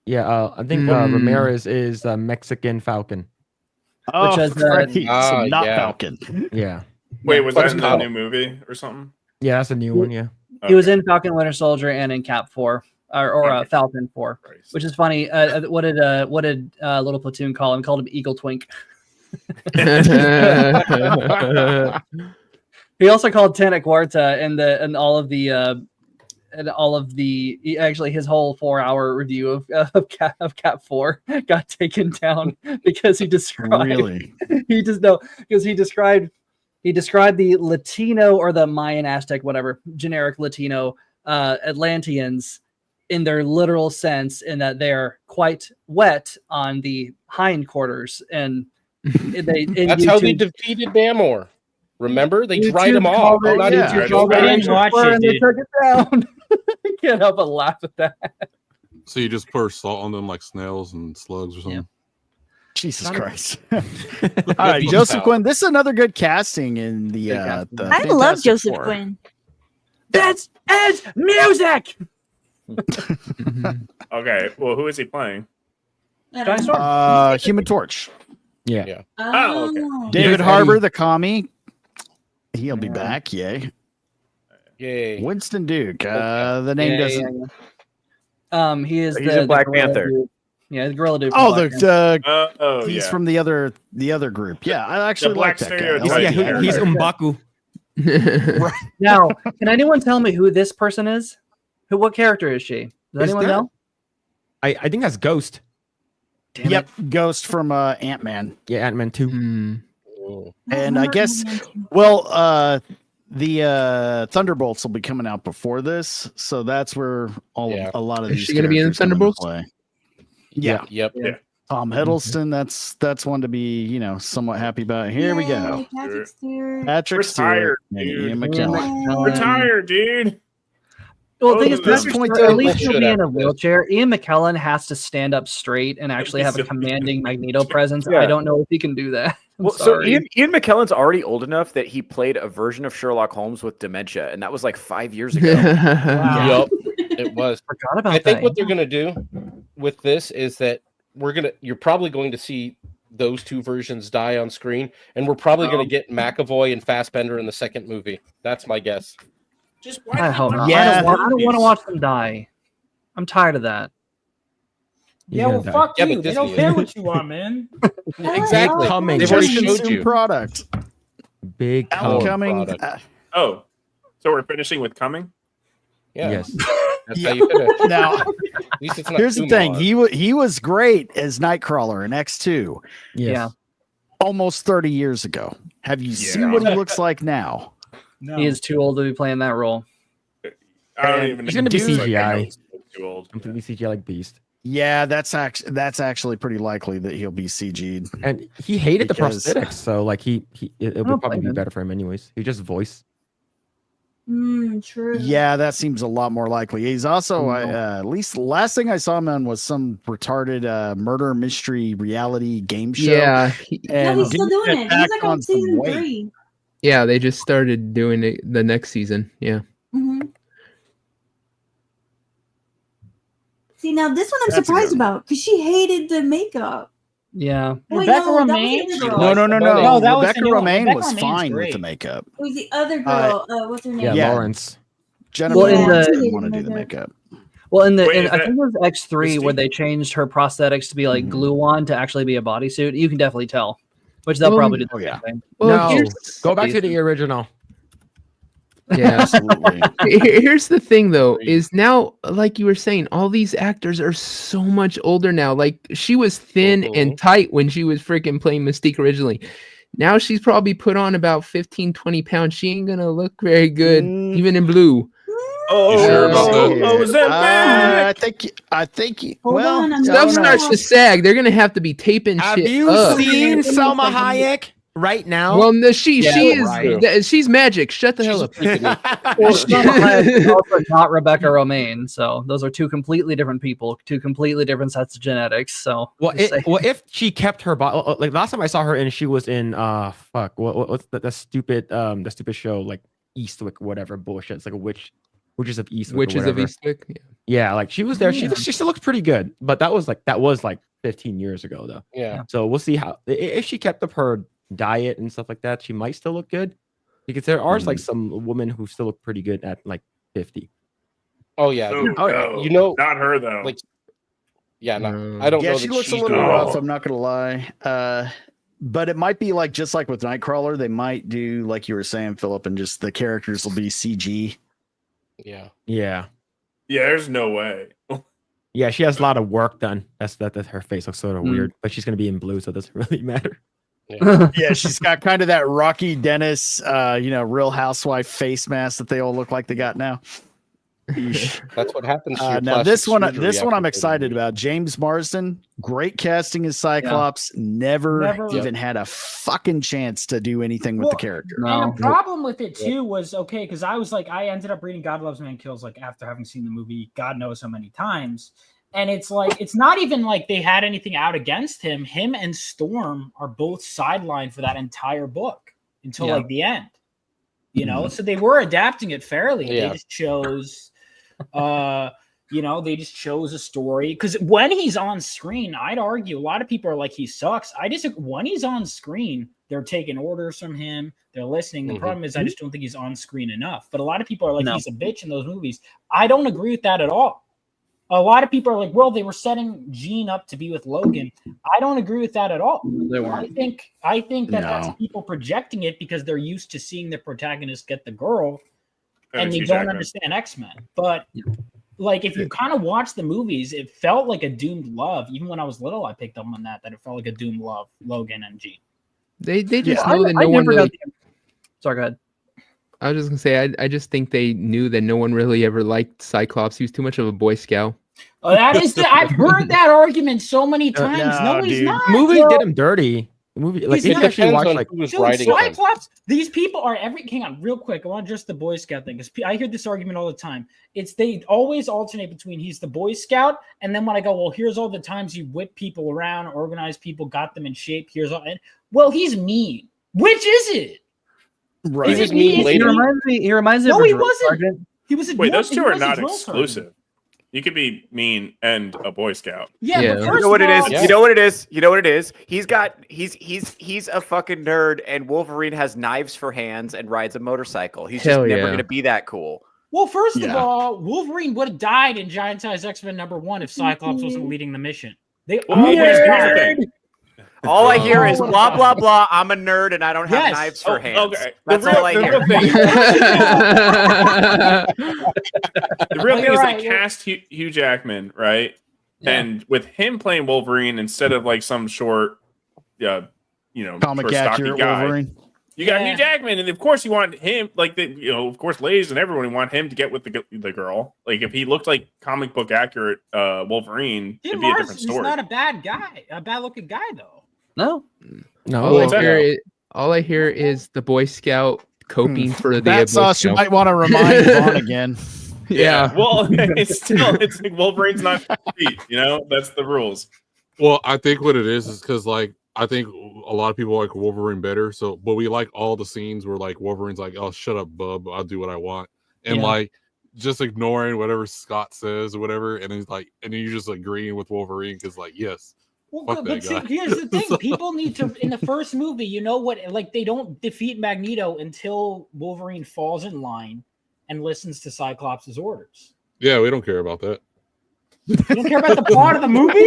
Yeah, I think Ramirez is Mexican Falcon. Oh, which has not Falcon. Yeah. Wait, was that in the new movie or something? Yeah, that's a new one. Yeah. He was in Falcon Winter Soldier and in Cap 4 or Falcon 4, which is funny. What did Little Platoon call him? Called him Eagle Twink. He also called Tana Cuarta and all of the actually his whole 4-hour review of Cap 4 got taken down because he described he described the Latino or the Mayan Aztec whatever generic Latino Atlanteans in their literal sense, in that they're quite wet on the hindquarters, and that's how they defeated Namor. Remember, they dried him off. And they took it down. I can't help but laugh at that. So you just pour salt on them like snails and slugs or something? Jesus Christ. All right, Joseph Quinn. This is another good casting in the I love Joseph Quinn. This is music. Okay, well, who is he playing? Human Torch. Yeah. Oh, okay. David Harbour, the commie. He'll be back. Yay. Yay. Winston Duke. The name doesn't. He is He's the in Black gorilla Panther. dude. Yeah, the gorilla dude. Oh, from Black Panther. he's Yeah. from the other group. Yeah, I actually The like black that guy. I stereotype. like Yeah, he's M'Baku. Now, can anyone tell me who this person is? What character is she? Does Is anyone that- know? I think that's Ghost. Damn Yep, Ghost from Ant-Man. Yeah, Ant-Man 2. And I guess, well, the Thunderbolts will be coming out before this, so that's where a lot of Is these. she gonna be in characters come into Thunderbolts? play. Yeah. Yep. Yeah. Tom Hiddleston. That's one to be somewhat happy about. Here we go. Patrick Stewart. Patrick Retired, Stewart and dude. Ian McKellen. Retire, dude. Well, the thing is, At this Patrick point, Stewart, though, at least they he'll should be have in a this. wheelchair. Ian McKellen has to stand up straight and actually have a commanding Magneto presence. Yeah. I don't know if he can do that. I'm Well, so sorry. Ian McKellen's already old enough that he played a version of Sherlock Holmes with dementia, and that was like 5 years ago. Yep. It was. Forgot about I think that. what they're gonna do with this is that you're probably going to see those two versions die on screen, and we're probably going to get McAvoy and Fassbender in the second movie. That's my guess. Just I hope not. Yeah. I don't want to watch them die. I'm tired of that. Yeah, well, fuck Yeah, you. but They don't Disney care is. what you want, man. Exactly. Coming. They've already showed you. product. Big Outcoming. product. Oh, so we're finishing with coming? Yeah. Yes. That's how you finish. Now, At least it's not here's the too thing. long. He was great as Nightcrawler in X2 Yes. Yeah. almost 30 years ago. Have you seen what he looks like now? No. He is too old to be playing that role. I don't even He's gonna be Dude, like, I know CGI. he's too old. Completely CGI like Beast. Yeah, that's actually pretty likely that he'll be CG'd. And he hated Because- the prosthetics, so like it would don't probably blame be him. better for him anyways. He just voice. True. Yeah, that seems a lot more likely. He's also, at least the last thing I saw him on was some retarded murder mystery reality game show. Yeah, No, and he's still didn't doing get it. He's back like on some season weight. 3. yeah, they just started doing it the next season. Yeah. hmm See, now this one I'm That's a surprised good about because she hated the makeup. Yeah. Wait, Rebecca no, that was the Romaine? other girl. No, no, no, no. No, that was Rebecca the new one. Romaine Rebecca was Romaine's fine with great. the makeup. It was the other girl. What's her name? Yeah, Yeah. Lawrence. Jennifer Well, in Lawrence the- didn't want to do the makeup. Well, in Wait, is I that think it was X3 where Christine? they changed her prosthetics to be like glue on to actually be a bodysuit. You can definitely tell, which they'll Well, probably do the oh, yeah. same thing. Well, No, here's, go back to the original. yeah. Absolutely. Here's the thing, though, is now, like you were saying, all these actors are so much older now. Like, she was thin and tight when she was freaking playing Mystique originally. Now she's probably put on about 15, 20 pounds. She ain't going to look very good, even in blue. Oh, sure about that? I think. Hold Well, on, I'm I Stuff don't know. starts to sag. They're going to have to be taping Have shit you up. seen Selma Hayek right now? Well, no, she is right. she's magic. Shut the hell up. Well, Selma Hayek is also not Rebecca Romaine, so ththose are two completely different people, two completely different sets of genetics. So, Well, just saying. if she kept her body, like last time I saw her, and she was in what's the stupid show like Eastwick, whatever bullshit. It's like a Witches of Eastwick. Witches or of whatever. Eastwick. Yeah, like she was there. She still looks pretty good, but that was like 15 years ago though. Yeah. So we'll see how if she kept up her diet and stuff like that, she might still look good. Because there are like some women who still look pretty good at like 50. Oh yeah. Oh, no. You know, Not her though. like, yeah, no, I don't Yeah, know. she that looks a she's little doing rough. well. I'm not gonna lie. But it might be like just like with Nightcrawler, they might do like you were saying, Philip, and just the characters will be CG. Yeah. Yeah. Yeah, there's no way. Yeah, she has a lot of work done. That's her face looks sort of weird, but she's gonna be in blue, so it doesn't really matter. Yeah, she's got kind of that Rocky Dennis, Real Housewife face mask that they all look like they got now. That's what happens. To your Now plastic this one surgery I'm after excited about. James Marsden, great casting as Cyclops. Never even had a fucking chance to do anything with the character. And the problem with it too was okay because I ended up reading God Loves Man Kills like after having seen the movie God knows how many times, and it's like it's not even like they had anything out against him. Him and Storm are both sidelined for that entire book until like the end. You know, so they were adapting it fairly. Yeah. They just chose, they just chose a story. Because when he's on screen, I'd argue a lot of people are like, he sucks. When he's on screen, they're taking orders from him. They're listening. The problem is I just don't think he's on screen enough. But a lot of people are like, he's a bitch in those movies. I don't agree with that at all. A lot of people are like, well, they were setting Gene up to be with Logan. I don't agree with that at all. They weren't. I think that's people projecting it because they're used to seeing the protagonist get the girl, and they don't understand X-Men. But like, if you kind of watch the movies, it felt like a doomed love. Even when I was little, I picked up on that it felt like a doomed love, Logan and Gene. They just know that no one really. Sorry, go ahead. I was just gonna say, I just think they knew that no one really ever liked Cyclops. He was too much of a Boy Scout. Oh, I've heard that argument so many times. No, he's not. The movie did him dirty. The movie, like, He's if you actually watch, like, Cyclops. These people are hang on, real quick. I want just the Boy Scout thing because I hear this argument all the time. They always alternate between he's the Boy Scout, and then when I go, well, here's all the times you whip people around, organize people, got them in shape. Here's all, and well, he's mean. Which is it? Right. Is it mean later? He reminds me. No, he wasn't. Sergeant. He was. Wait, those two are not exclusive. You could be mean and a Boy Scout. Yeah, but you know what it is. You know what it is. You know what it is. He's a fucking nerd, and Wolverine has knives for hands and rides a motorcycle. He's just never gonna be that cool. Well, first of all, Wolverine would have died in Giant Size X-Men #1 if Cyclops wasn't leading the mission. They always died. All I hear is blah blah blah. I'm a nerd and I don't have knives for hands. Okay. That's all I hear. The real thing is they cast Hugh Jackman, right? Yeah. And with him playing Wolverine instead of like some short, comic short, accurate guy, Wolverine. You got Hugh Jackman, and of course you want him, of course, ladies and everyone want him to get with the girl. Like if he looked like comic book accurate Wolverine, it'd be a different story. He's not a bad guy, a bad looking guy though. No. All I hear is the Boy Scout coping for the Battsauce. You might want to remind Vaughn again. Yeah. Well, it's like Wolverine's not complete, that's the rules. Well, I think what it is because like I think a lot of people like Wolverine better. So, but we like all the scenes where like Wolverine's like, "Oh, shut up, bub. I'll do what I want," and like just ignoring whatever Scott says or whatever, and he's like, and then you're just agreeing with Wolverine because like, yes. Well, but see, here's the thing: people need to. In the first movie, you know what? Like they don't defeat Magneto until Wolverine falls in line and listens to Cyclops' orders. Yeah, we don't care about that. You don't care about the plot of the movie?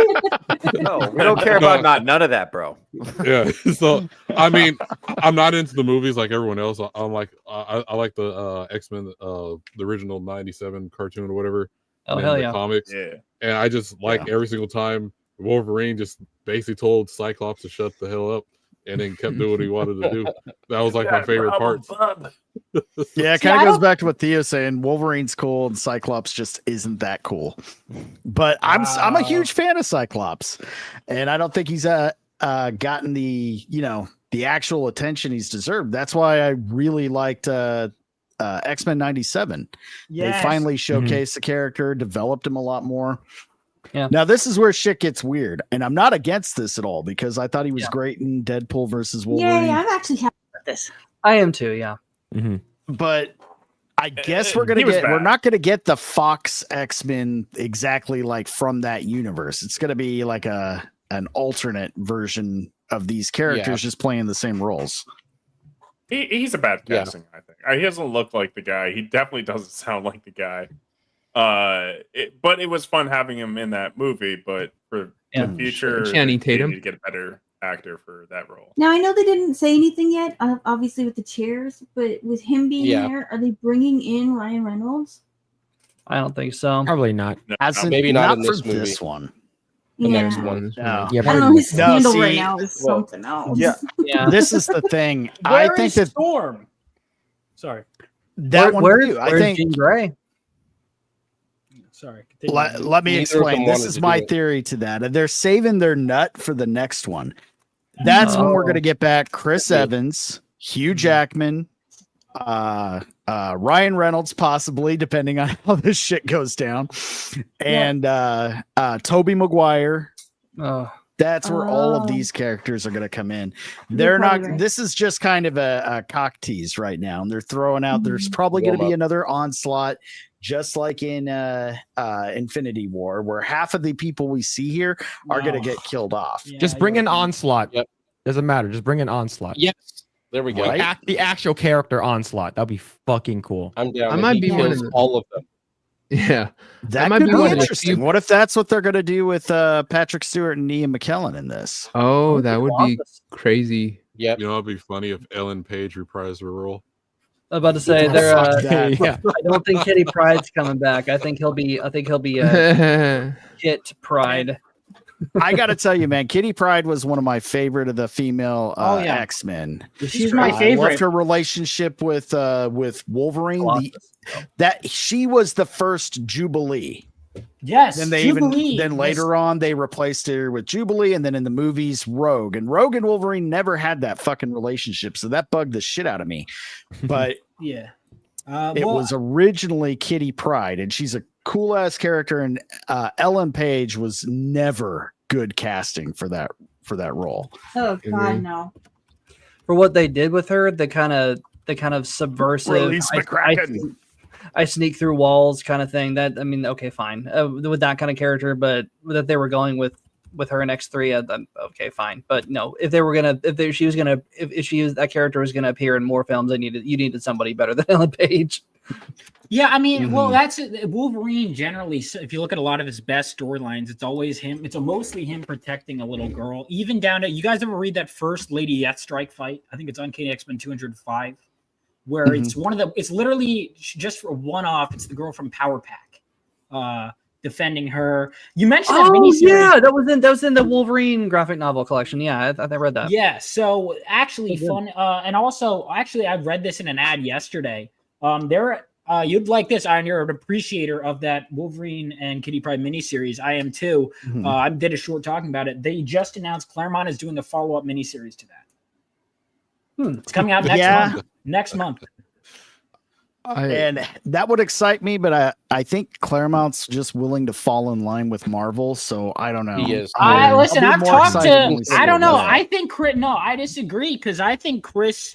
No, we don't care about none of that, bro. Yeah. So I mean, I'm not into the movies like everyone else. I'm like, I like the X-Men, the original '97 cartoon or whatever. Oh hell yeah! Comics. Yeah. And I just like every single time Wolverine just basically told Cyclops to shut the hell up and then kept doing what he wanted to do. That was like my favorite part. Yeah, it kind of goes back to what Theo's saying. Wolverine's cool and Cyclops just isn't that cool. But I'm a huge fan of Cyclops. And I don't think he's gotten the actual attention he's deserved. That's why I really liked X-Men '97. Yes. They finally showcased the character, developed him a lot more. Yeah. Now this is where shit gets weird, and I'm not against this at all because I thought he was great in Deadpool versus Wolverine. Yeah, I'm actually happy with this. I am too. Yeah. Mm-hmm. But I guess we're not gonna get the Fox X-Men exactly like from that universe. It's gonna be like an alternate version of these characters just playing the same roles. He's a bad casting, I think. He doesn't look like the guy. He definitely doesn't sound like the guy. But it was fun having him in that movie. But for the future, Channing Tatum, they need to get a better actor for that role. Now I know they didn't say anything yet, obviously with the chairs, but with him being there, are they bringing in Ryan Reynolds? I don't think so. Probably not. Maybe not in this movie. This one. The next one. No. Yeah, I don't know. His scandal right now is something else. Yeah. This is the thing. I think that Storm. Sorry. That one. I think Jean Grey. Sorry. Let me explain. This is my theory to that. They're saving their nut for the next one. That's when we're going to get back Chris Evans, Hugh Jackman, Ryan Reynolds, possibly, depending on how this shit goes down, and Tobey Maguire, That's where all of these characters are going to come in. They're not. Right. This is just kind of a cock tease right now, and they're throwing out. There's probably going to be another onslaught, just like in Infinity War, where half of the people we see here are going to get killed off. Yeah, just bring an onslaught. Yep. Doesn't matter. Just bring an onslaught. Yes. There we go. Right? The actual character onslaught. That'd be fucking cool. I'm down. I might be one of all of them. Yeah, that might be interesting. What if that's what they're going to do with Patrick Stewart and Ian McKellen in this? Oh, that would be crazy. Yeah, you know, it'd be funny if Ellen Page reprised her role. I was about to say they're. I don't think Kitty Pryde's coming back. I think he'll be. Kit Pride. I got to tell you, man, Kitty Pryde was one of my favorite of the female X-Men. She's my favorite. I loved her relationship with Wolverine. That she was the first Jubilee. Yes. Then they then later on they replaced her with Jubilee, and then in the movies Rogue and Wolverine never had that fucking relationship, so that bugged the shit out of me. But yeah, it was originally Kitty Pryde, and she's a cool ass character, and Ellen Page was never good casting for that role. Oh God, no. For what they did with her, the kind of subversive. I sneak through walls kind of thing. That, I mean, okay, fine with that kind of character, but that they were going with her in X3, okay, fine. But no, if that character was gonna appear in more films, you needed somebody better than Ellen Page. Yeah, I mean, well, that's Wolverine generally. If you look at a lot of his best storylines, it's always him. It's mostly him protecting a little girl, even down to, you guys ever read that first Lady Deathstrike fight? I think it's Uncanny X-Men 205, where it's it's literally just for one-off. It's the girl from Power Pack defending her. You mentioned that miniseries. Yeah, that was in the Wolverine graphic novel collection. Yeah, I read that. Yeah, so actually fun, and also actually I read this in an ad yesterday. You'd like this, Iron. You're an appreciator of that Wolverine and Kitty Pryde miniseries. I am too. I did a short talking about it. They just announced Claremont is doing a follow-up miniseries to that. It's coming out next month. And that would excite me, but I think Claremont's just willing to fall in line with Marvel, so I don't know. He is. Listen, I've talked to. I don't know. I think Chris. No, I disagree because I think Chris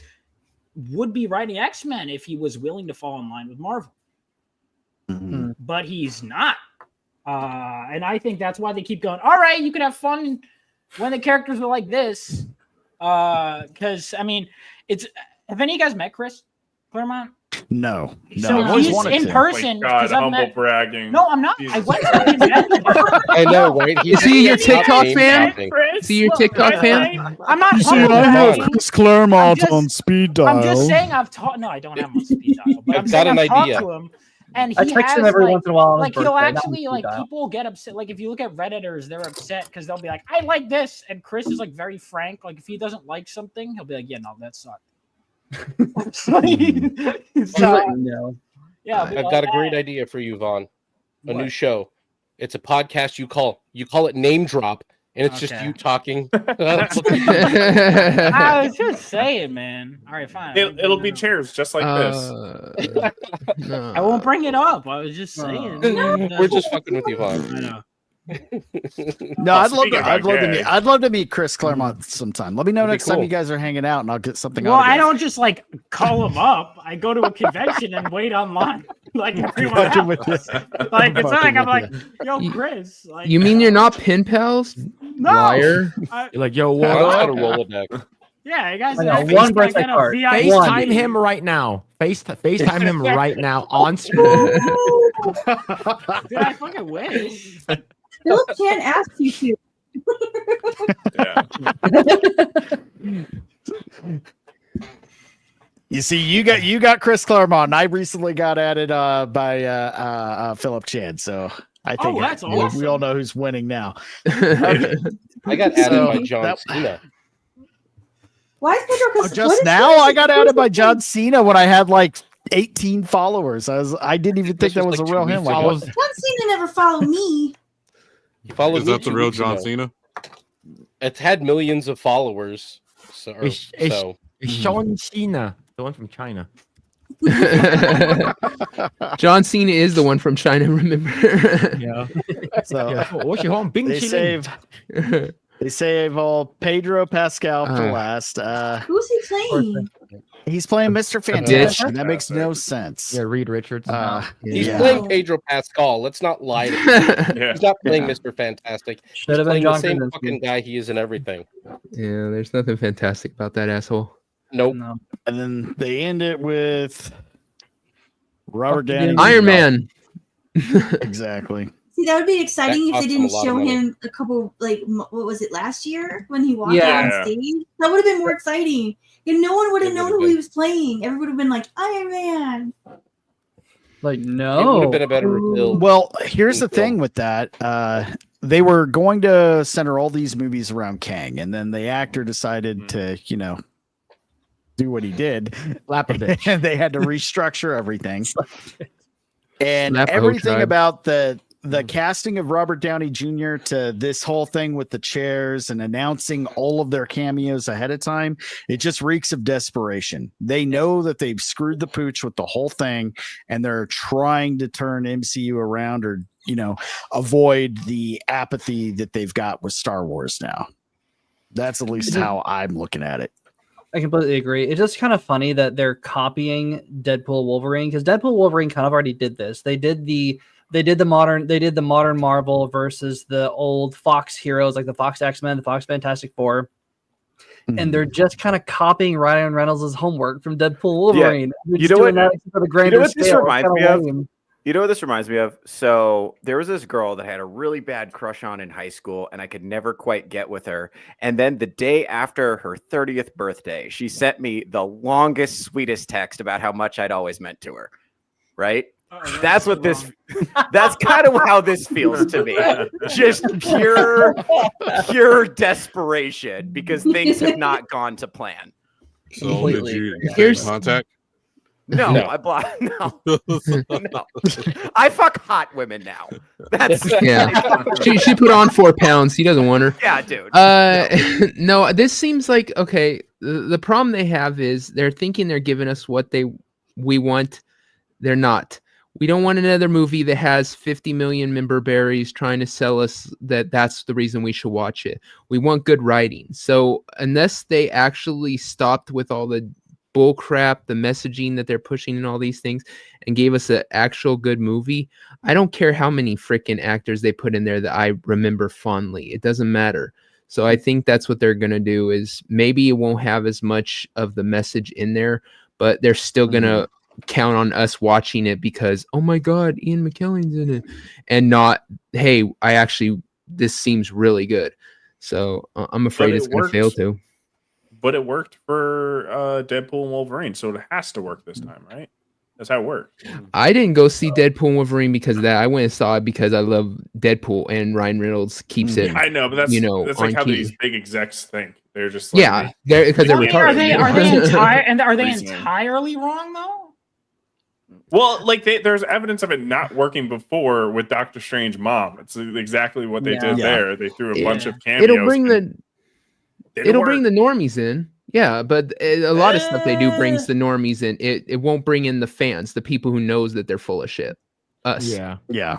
would be writing X-Men if he was willing to fall in line with Marvel. But he's not. And I think that's why they keep going, all right, you can have fun when the characters are like this. Because, I mean, have any of you guys met Chris Claremont? No. So he's in person. God, humble bragging. No, I'm not. I went to him. I know, right? Is he your TikTok fan? Is he your TikTok fan? I'm not. I have Chris Claremont on speed dial. I'm just saying I've taught. No, I don't have him on speed dial. But I've got an idea. To him, and I text him every once in a while. Like he'll actually people get upset. Like if you look at Redditors, they're upset because they'll be like, "I like this," and Chris is like very frank. Like if he doesn't like something, he'll be like, "Yeah, no, that sucked." No. Yeah, I've got a great idea for you, Vaughn. New show. It's a podcast you call it Name Drop, and it's just you talking. I was just saying, man. All right, fine. It'll be chairs just like this. No. I won't bring it up. I was just saying. We're just fucking with you, Vaughn. I know. No, I'd love to meet Chris Claremont sometime. Let me know next time you guys are hanging out, and I'll get something. Well, I don't just like call him up. I go to a convention and wait online, like everyone else. Like it's not like I'm like, yo, Chris. Like, you mean you're not pen pals? No. You're like, yo, what? Got a Rolodex. Yeah, you guys. One birthday card. FaceTime him right now. FaceTime him right now on screen. Dude, I fucking wish. Phillip Chan asked you to. You see, you got Chris Claremont. And I recently got added by Phillip Chan, so I think that's awesome. We all know who's winning now. I got added by John Cena. Why is Pedro? Just now, I got added by John Cena when I had like 18 followers. I didn't even think that was a real him. John Cena never followed me. Is that the real John Cena? It's had millions of followers. It's Sean Cena, the one from China. John Cena is the one from China, remember? Yeah. So, what's your home? Bing they save They save all Pedro Pascal for last. Who's he playing? He's playing Mr. Fantastic. That makes no sense. Yeah, Reed Richards. He's playing Pedro Pascal. Let's not lie to him. He's not playing Mr. Fantastic. Should have He's been playing the John same Krasinski. fucking guy he is in everything. Yeah, there's nothing fantastic about that asshole. Nope. No. And then they end it with Robert Downey. Iron Man. Exactly. See, that would be exciting That if they cost him didn't a lot of show money. him a couple, like, what was it, last year when he walked Yeah. out on stage? That would have been more exciting. And no one would have It known would've who he been. was playing. Everyone would have been like, Iron Man. Like, It no. would have been a better reveal. Well, here's the thing with that. They were going to center all these movies around Kang, and then the actor decided to, do what he did. And they had to restructure everything. And Slap the whole everything tribe. about the casting of Robert Downey Jr. to this whole thing with the chairs and announcing all of their cameos ahead of time, it just reeks of desperation. They know that they've screwed the pooch with the whole thing, and they're trying to turn MCU around or, avoid the apathy that they've got with Star Wars now. That's at least how I'm looking at it. I completely agree. It's just kind of funny that they're copying Deadpool Wolverine, because Deadpool Wolverine kind of already did this. They did the modern Marvel versus the old Fox heroes, like the Fox X-Men, the Fox Fantastic Four. And they're just kind of copying Ryan Reynolds' homework from Deadpool Wolverine. They're You just know doing what? that for the grander This scale. It's reminds me kinda of? lame. You know what this reminds me of? So there was this girl that I had a really bad crush on in high school, and I could never quite get with her. And then the day after her 30th birthday, she sent me the longest, sweetest text about how much I'd always meant to her. Right? That's what this. That's kind of how this feels to me. Just pure desperation because things have not gone to plan. So did you get in Here's- contact? No, No. I block. No. No. I fuck hot women now. That's Yeah. She put on 4 pounds. He doesn't want her. Yeah, dude. No, this seems like okay. The problem they have is they're thinking they're giving us what we want. They're not. We don't want another movie that has 50 million member berries trying to sell us that's the reason we should watch it. We want good writing. So unless they actually stopped with all the bull crap, the messaging that they're pushing and all these things, and gave us an actual good movie, I don't care how many freaking actors they put in there that I remember fondly. It doesn't matter. So I think that's what they're going to do is maybe it won't have as much of the message in there, but they're still going to count on us watching it because, oh my God, Ian McKellen's in it, and not, hey, this seems really good. So I'm afraid it's going to fail too. But it worked for Deadpool and Wolverine, so it has to work this time, right? That's how it worked. I didn't go see Deadpool and Wolverine because of that. I went and saw it because I love Deadpool, and Ryan Reynolds keeps it. I know, but that's that's like on how key. these big execs think. They're just like, Yeah, because they're retarded. Are they Reasoning. entirely wrong though? Well, like there's evidence of it not working before with Doctor Strange mom. It's exactly what they did there. They threw a bunch of cameos. It'll bring the normies in. Yeah, but a lot of stuff they do brings the normies in. It won't bring in the fans, the people who knows that they're full of shit. Us. Yeah.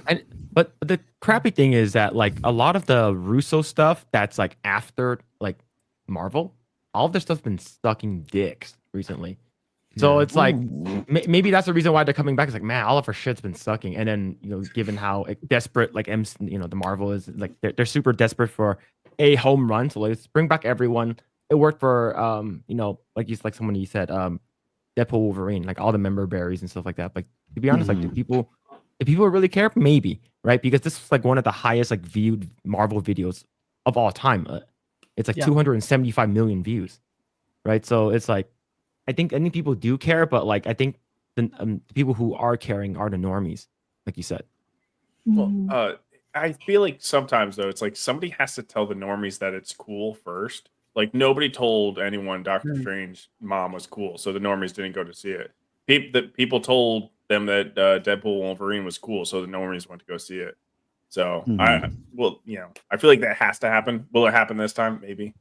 But the crappy thing is that like a lot of the Russo stuff that's like after like Marvel, all of their stuff's been sucking dicks recently. So it's like maybe that's the reason why they're coming back. It's like, man, all of our shit's been sucking. And then given how desperate like the Marvel is, like they're super desperate for a home run. So let's bring back everyone. It worked for like someone you said, Deadpool Wolverine, like all the member berries and stuff like that. Like to be honest, like if people really care, maybe, right? Because this was like one of the highest like viewed Marvel videos of all time. It's like 275 million views, right? So it's like I think people do care, but like I think the people who are caring are the normies, like you said. Well, I feel like sometimes though, it's like somebody has to tell the normies that it's cool first. Like nobody told anyone Doctor Strange mom was cool, so the normies didn't go to see it. People told them that Deadpool Wolverine was cool, so the normies went to go see it. So I feel like that has to happen. Will it happen this time? Maybe.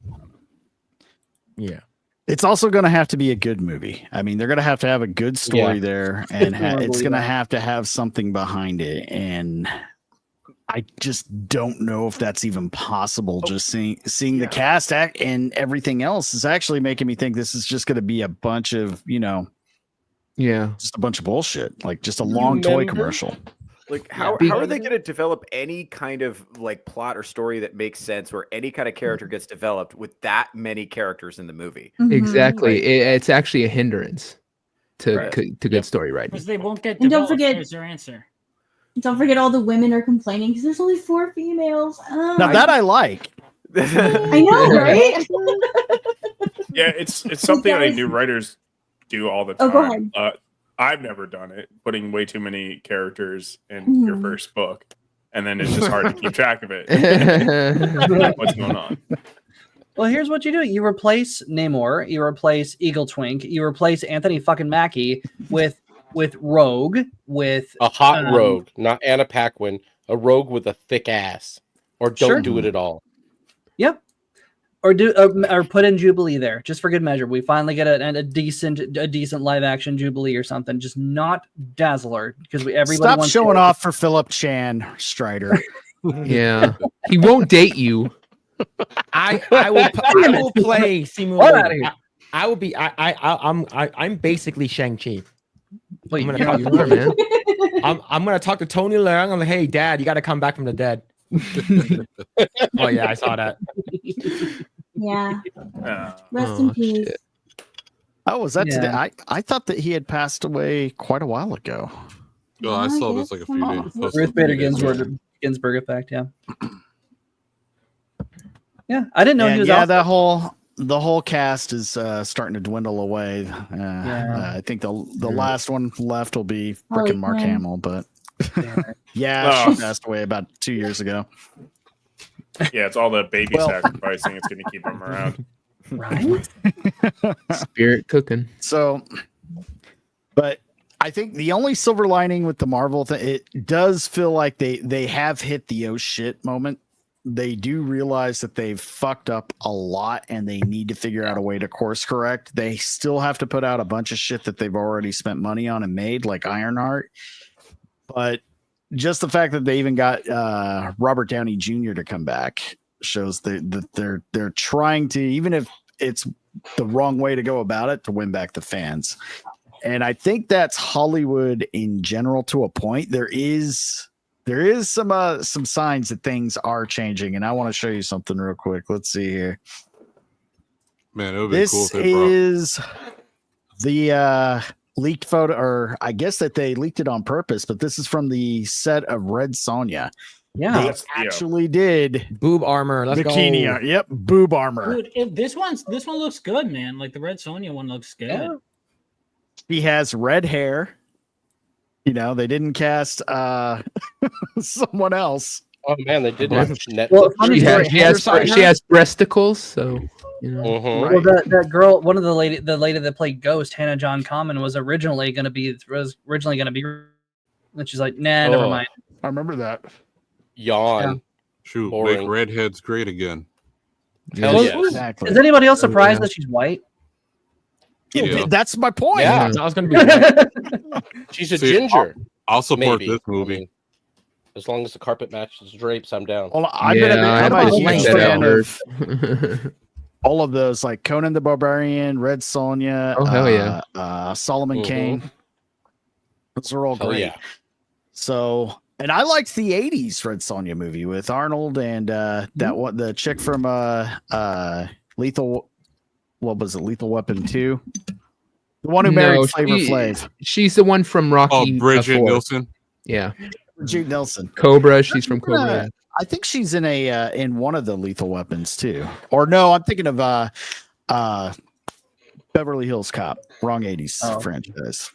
Yeah. It's also going to have to be a good movie. I mean, they're going to have a good story there, and it's going to have something behind it. And I just don't know if that's even possible. Just seeing the cast act and everything else is actually making me think this is just going to be a bunch of, just a bunch of bullshit, like just a long toy commercial. Like how are they going to develop any kind of like plot or story that makes sense where any kind of character gets developed with that many characters in the movie? Exactly. It's actually a hindrance to good story writing. Because they won't get And don't developed. forget- There's their answer. Don't forget all the women are complaining because there's only 4 females. Now that I like. I know, right? Yeah, it's something that new writers do all the Oh, go time. I've never done it, putting way too many characters in Mhm. your first book, and then it's just hard to keep track of it. What's going on? Well, here's what you do: you replace Namor, you replace Eagle Twink, you replace Anthony fucking Mackie with Rogue, with A hot rogue, not Anna Paquin. A rogue with a thick ass, or don't Sure. do it at all. Yep. Or put in Jubilee there, just for good measure. We finally get a decent live action Jubilee or something. Just not Dazzler, because everybody Stop wants showing to- off for Phillip Chan, Strider. Yeah, he won't date you. I will play Simu. What outta here? I will be. I'm basically Shang-Chi. Wait, I'm gonna you're talk not- to her, man. I'm gonna talk to Tony Leung. I'm like, hey, Dad, you got to come back from the dead. Oh yeah, I saw that. Yeah. Rest in peace. Oh, was that Yeah. today? I thought that he had passed away quite a while ago. Oh, I saw this like a few days. Ruth Bader Ginsburg effect, yeah. Yeah, I didn't know he And was yeah, out. the whole cast is starting to dwindle away. I think the last one left will be frickin' Mark Quinn. Hamill, but Oh. she passed away about 2 years ago. Yeah, it's all the baby Well- sacrificing. It's going to keep them around. Right? Spirit cooking. So, but I think the only silver lining with the Marvel thing, it does feel like they have hit the oh shit moment. They do realize that they've fucked up a lot and they need to figure out a way to course correct. They still have to put out a bunch of shit that they've already spent money on and made, like Ironheart. But just the fact that they even got Robert Downey Jr. to come back shows that they're trying to, even if it's the wrong way to go about it, to win back the fans. And I think that's Hollywood in general to a point. There is some signs that things are changing, and I want to show you something real quick. Let's see here. Man, it would be This cool if they brought. is the leaked photo, or I guess that they leaked it on purpose, but this is from the set of Red Sonja. Yeah, They That's Theo. actually did Boob armor. Let's bikini. go. Yep, boob armor. Dude, this one looks good, man. Like the Red Sonja one looks good. Yeah. She has red hair. You know, they didn't cast someone else. Oh man, they did have net. Well, funny story, She has breasticles, so you know. Mhm. Well, that girl, one of the lady that played Ghost, Hannah John Common, was originally going to be, and she's like, nah, never Oh. mind. I remember that. Yawn. Shoot, Boring. make redheads great again. Hell Well, yes. Exactly. Is anybody else surprised that she's white? Yeah. That's my point. Yeah. I was gonna be. She's a See, ginger. I'll support Maybe. this I movie. mean, as long as the carpet matches the drapes, I'm down. Well, I'm a I huge check that fan out. of all of those, like Conan the Barbarian, Red Sonja, Oh, hell yeah. Solomon Mhm. Kane. Those are all Hell great. yeah. So, and I liked the '80s Red Sonja movie with Arnold and that one, the chick from Lethal. What was it? Lethal Weapon 2. The one who married Flavor Flav. She's the one from Rocky. Oh, Bridget 4. Nielsen. Yeah. Bridget Nielsen. Cobra. She's from Cobra. I think she's in in one of the Lethal Weapons too. Or no, I'm thinking of Beverly Hills Cop. Wrong '80s franchise.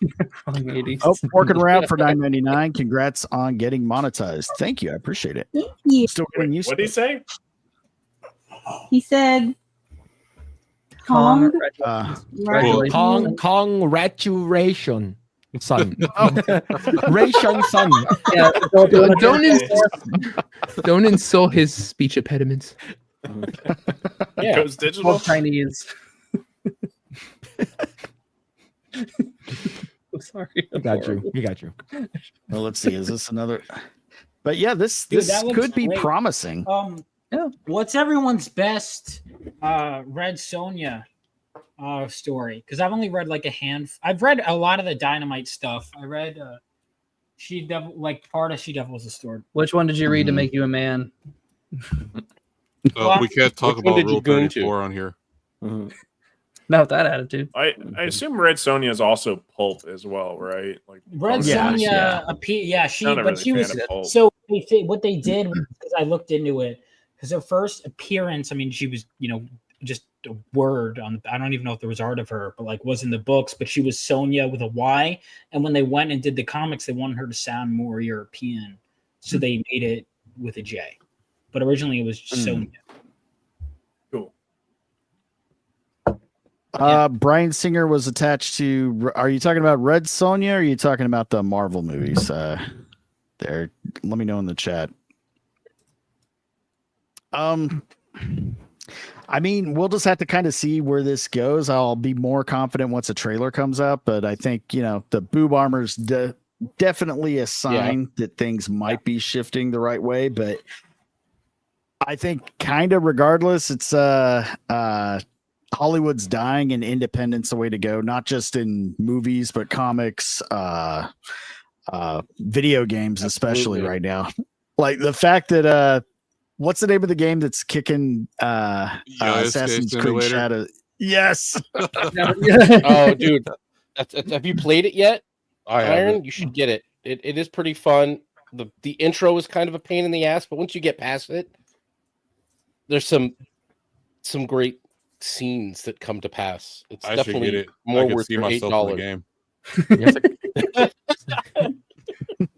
Wrong 80s. Oh, working around for $9.99. Congrats on getting monetized. Thank you. I appreciate it. Thank you. Still getting used What to did he say? He said, Kong. Congratulations, son. Ration son. Yeah, Don't insult his speech impediments. Yeah. Goes digital. Both Chinese. I'm sorry. He got you. He got you. Well, let's see. Is this another? But yeah, this Dude, that looks could be great. promising. What's everyone's best Red Sonja story? Because I've only read like a handful. I've read a lot of the Dynamite stuff. I read She Devil, like part of She Devil was a story. Which one did you read to make you a man? We can't talk about Rule 34 on here. Not with that attitude. I assume Red Sonja is also pulp as well, right? Like Red Sonja appeared. Yeah, she was. So what they did was, because I looked into it, because her first appearance, I mean, she was, just a word on. I don't even know if there was art of her, but like was in the books. But she was Sonia with a Y. And when they went and did the comics, they wanted her to sound more European, so they made it with a J. But originally it was just Sonia. Cool. Bryan Singer was attached to. Are you talking about Red Sonja or are you talking about the Marvel movies? There, let me know in the chat. I mean, we'll just have to kind of see where this goes. I'll be more confident once a trailer comes out, but I think, the boob armor's definitely a sign that things might be shifting the right way, but I think kind of regardless, it's Hollywood's dying and independent's the way to go, not just in movies, but comics, video games, especially right now. Like the fact that what's the name of the game that's kicking Assassin's Creed Shadow? Yes. Oh, dude. Have you played it yet? Iron? You should get it. It is pretty fun. The intro is kind of a pain in the ass, but once you get past it, there's some great scenes that come to pass. It's definitely more worth your $8.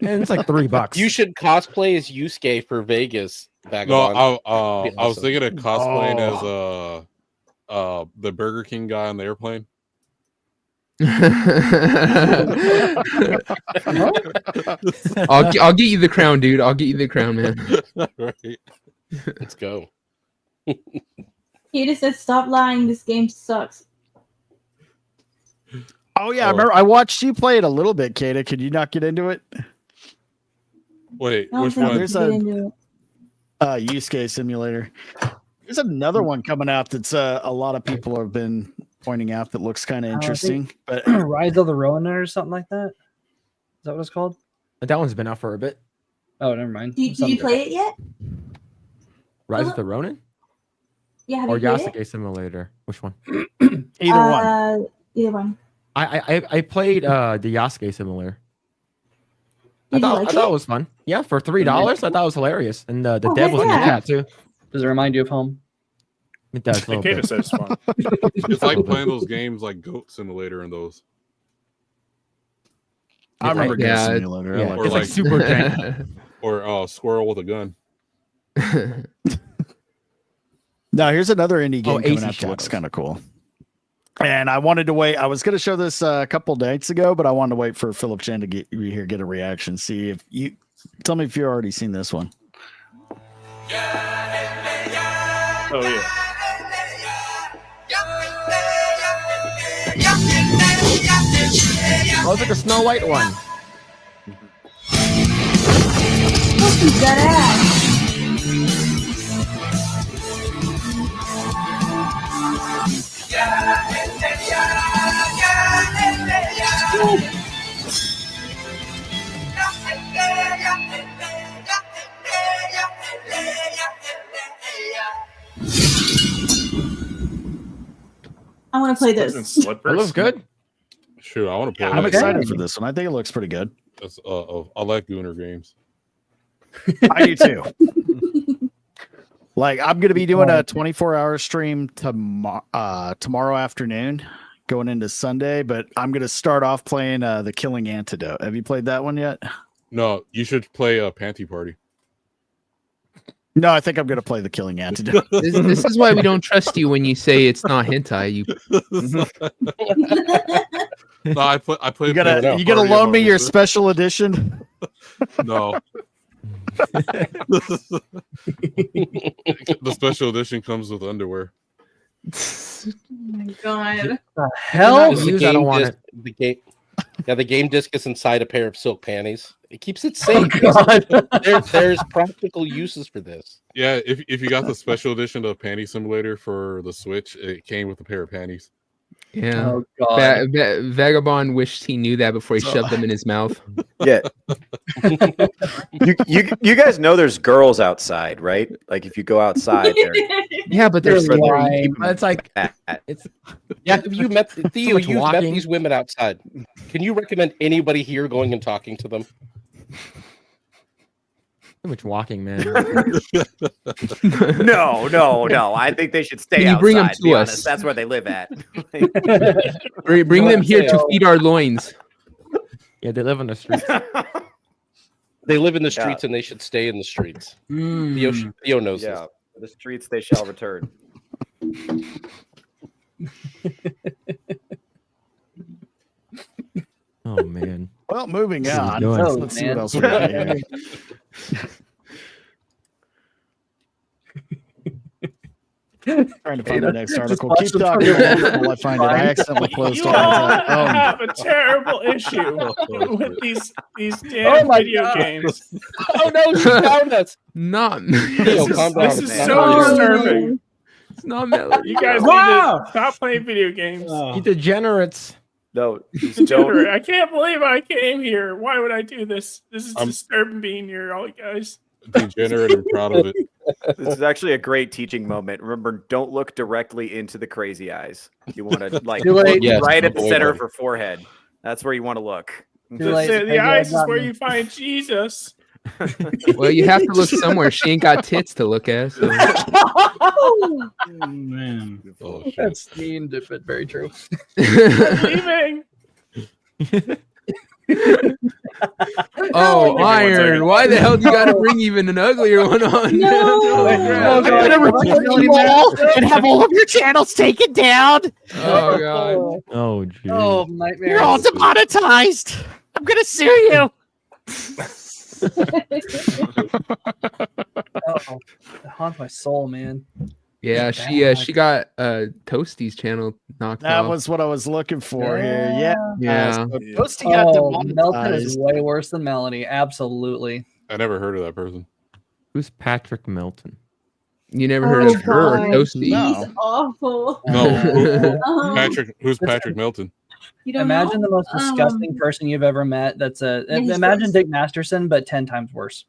And it's like $3. You should cosplay as Yusuke for Vegas. Vagabond. No, I was thinking of cosplaying as the Burger King guy on the airplane. I'll get you the crown, dude. I'll get you the crown, man. Right. Let's go. He just said, "Stop lying. This game sucks." Oh yeah, I remember. I watched you play it a little bit, Kata. Could you not get into it? Wait, which one? There's a Yusuke simulator. There's another one coming out that's a lot of people have been pointing out that looks kind of interesting. But Rise of the Ronin or something like that. Is that what it's called? That one's been out for a bit. Oh, never mind. Did you play it yet? Rise of the Ronin? Yeah, have or you played Yasuke Simulator? Which one? Either one. Either one. I played the Yasuke Simulator. I Did you thought like it was fun. Yeah, for $3, I thought it was hilarious, and the dev was in the chat too. Does it remind you of home? It does. Kata said it's fun. It's like playing those games like Goat Simulator and those. I remember Goat Simulator. Yeah, it's like super jank. Or Squirrel with a gun. Now here's another indie game coming AC out that looks kind of cool. And I wanted to wait. I was going to show this a couple nights ago, but I wanted to wait for Phillip Chan to get a reaction. See if you tell me if you've already seen this one. Oh yeah. Oh, it's like a Snow White one. Who's that ass? I want to play this. It looks good. Sure, I want to play. I'm excited for this one. I think it looks pretty good. That's, I like Gooner games. I do too. Like I'm going to be doing a 24-hour stream tomorrow afternoon, going into Sunday. But I'm going to start off playing The Killing Antidote. Have you played that one yet? No, you should play a Panty Party. No, I think I'm going to play The Killing Antidote. This is why we don't trust you when you say it's not hentai. You. No, I play. You gotta loan me your special edition. No. The special edition comes with underwear. Oh my god! The hell? I don't want it. The game. Yeah, the game disc is inside a pair of silk panties. It keeps it safe. There's practical uses for this. Yeah, if you got the special edition of Panty Simulator for the Switch, it came with a pair of panties. Yeah. Oh, God. Vagabond wished he knew that before he shoved them in his mouth. Yeah. you guys know there's girls outside, right? Like if you go outside there. Yeah, but they're lying. It's like it's Yeah, you met Theo. much You met walking. these women outside. Can you recommend anybody here going and talking to them? too much walking, man. No. I think they should stay Can you outside. bring 'em to to be us? honest. That's where they live at. Bring them here to feed our loins. Yeah, they live on the streets. They live in the streets and they should stay in the streets. Theo knows this. Yeah, the streets they shall return. Oh man. Well, moving What are you on. doing? Let's see what else we got here. Trying to find the next article. Keep talking while I find it. I accidentally closed You it. all have a terrible issue with these damn video games. Oh no, she found us. Not Theo, calm down. This is so disturbing. It's not Melody. You guys need to stop playing video games. You degenerates. No, Degenerate. I can't believe I came here. Why would I do this? This is disturbing being here, all you guys. Degenerate and proud of it. This is actually a great teaching moment. Remember, don't look directly into the crazy eyes. You want to like look right at the center of her forehead. That's where you want to look. The eyes is where you find Jesus. Well, you have to look somewhere. She ain't got tits to look at. So. Oh, man. That's mean, but very true. Leaving. Oh, Iron! Why the hell do you got to bring even an uglier one on? No. I'm gonna report you all and have all of your channels taken down. Oh god! Oh geez. Oh, nightmare! You're all demonetized. I'm gonna sue you. Oh, it haunts my soul, man. Yeah, she got Toasty's channel knocked That off. was what I was looking for here. Yeah. Yeah. So Toasty got Melton demonetized. is way worse than Melanie. Absolutely. I never heard of that person. Who's Patrick Melton? You never heard of her or Toasty? He's awful. No. Patrick. Who's Patrick Melton? You don't Imagine know? the most disgusting person you've ever met. That's he's imagine gross. Dick Masterson, but 10 times worse.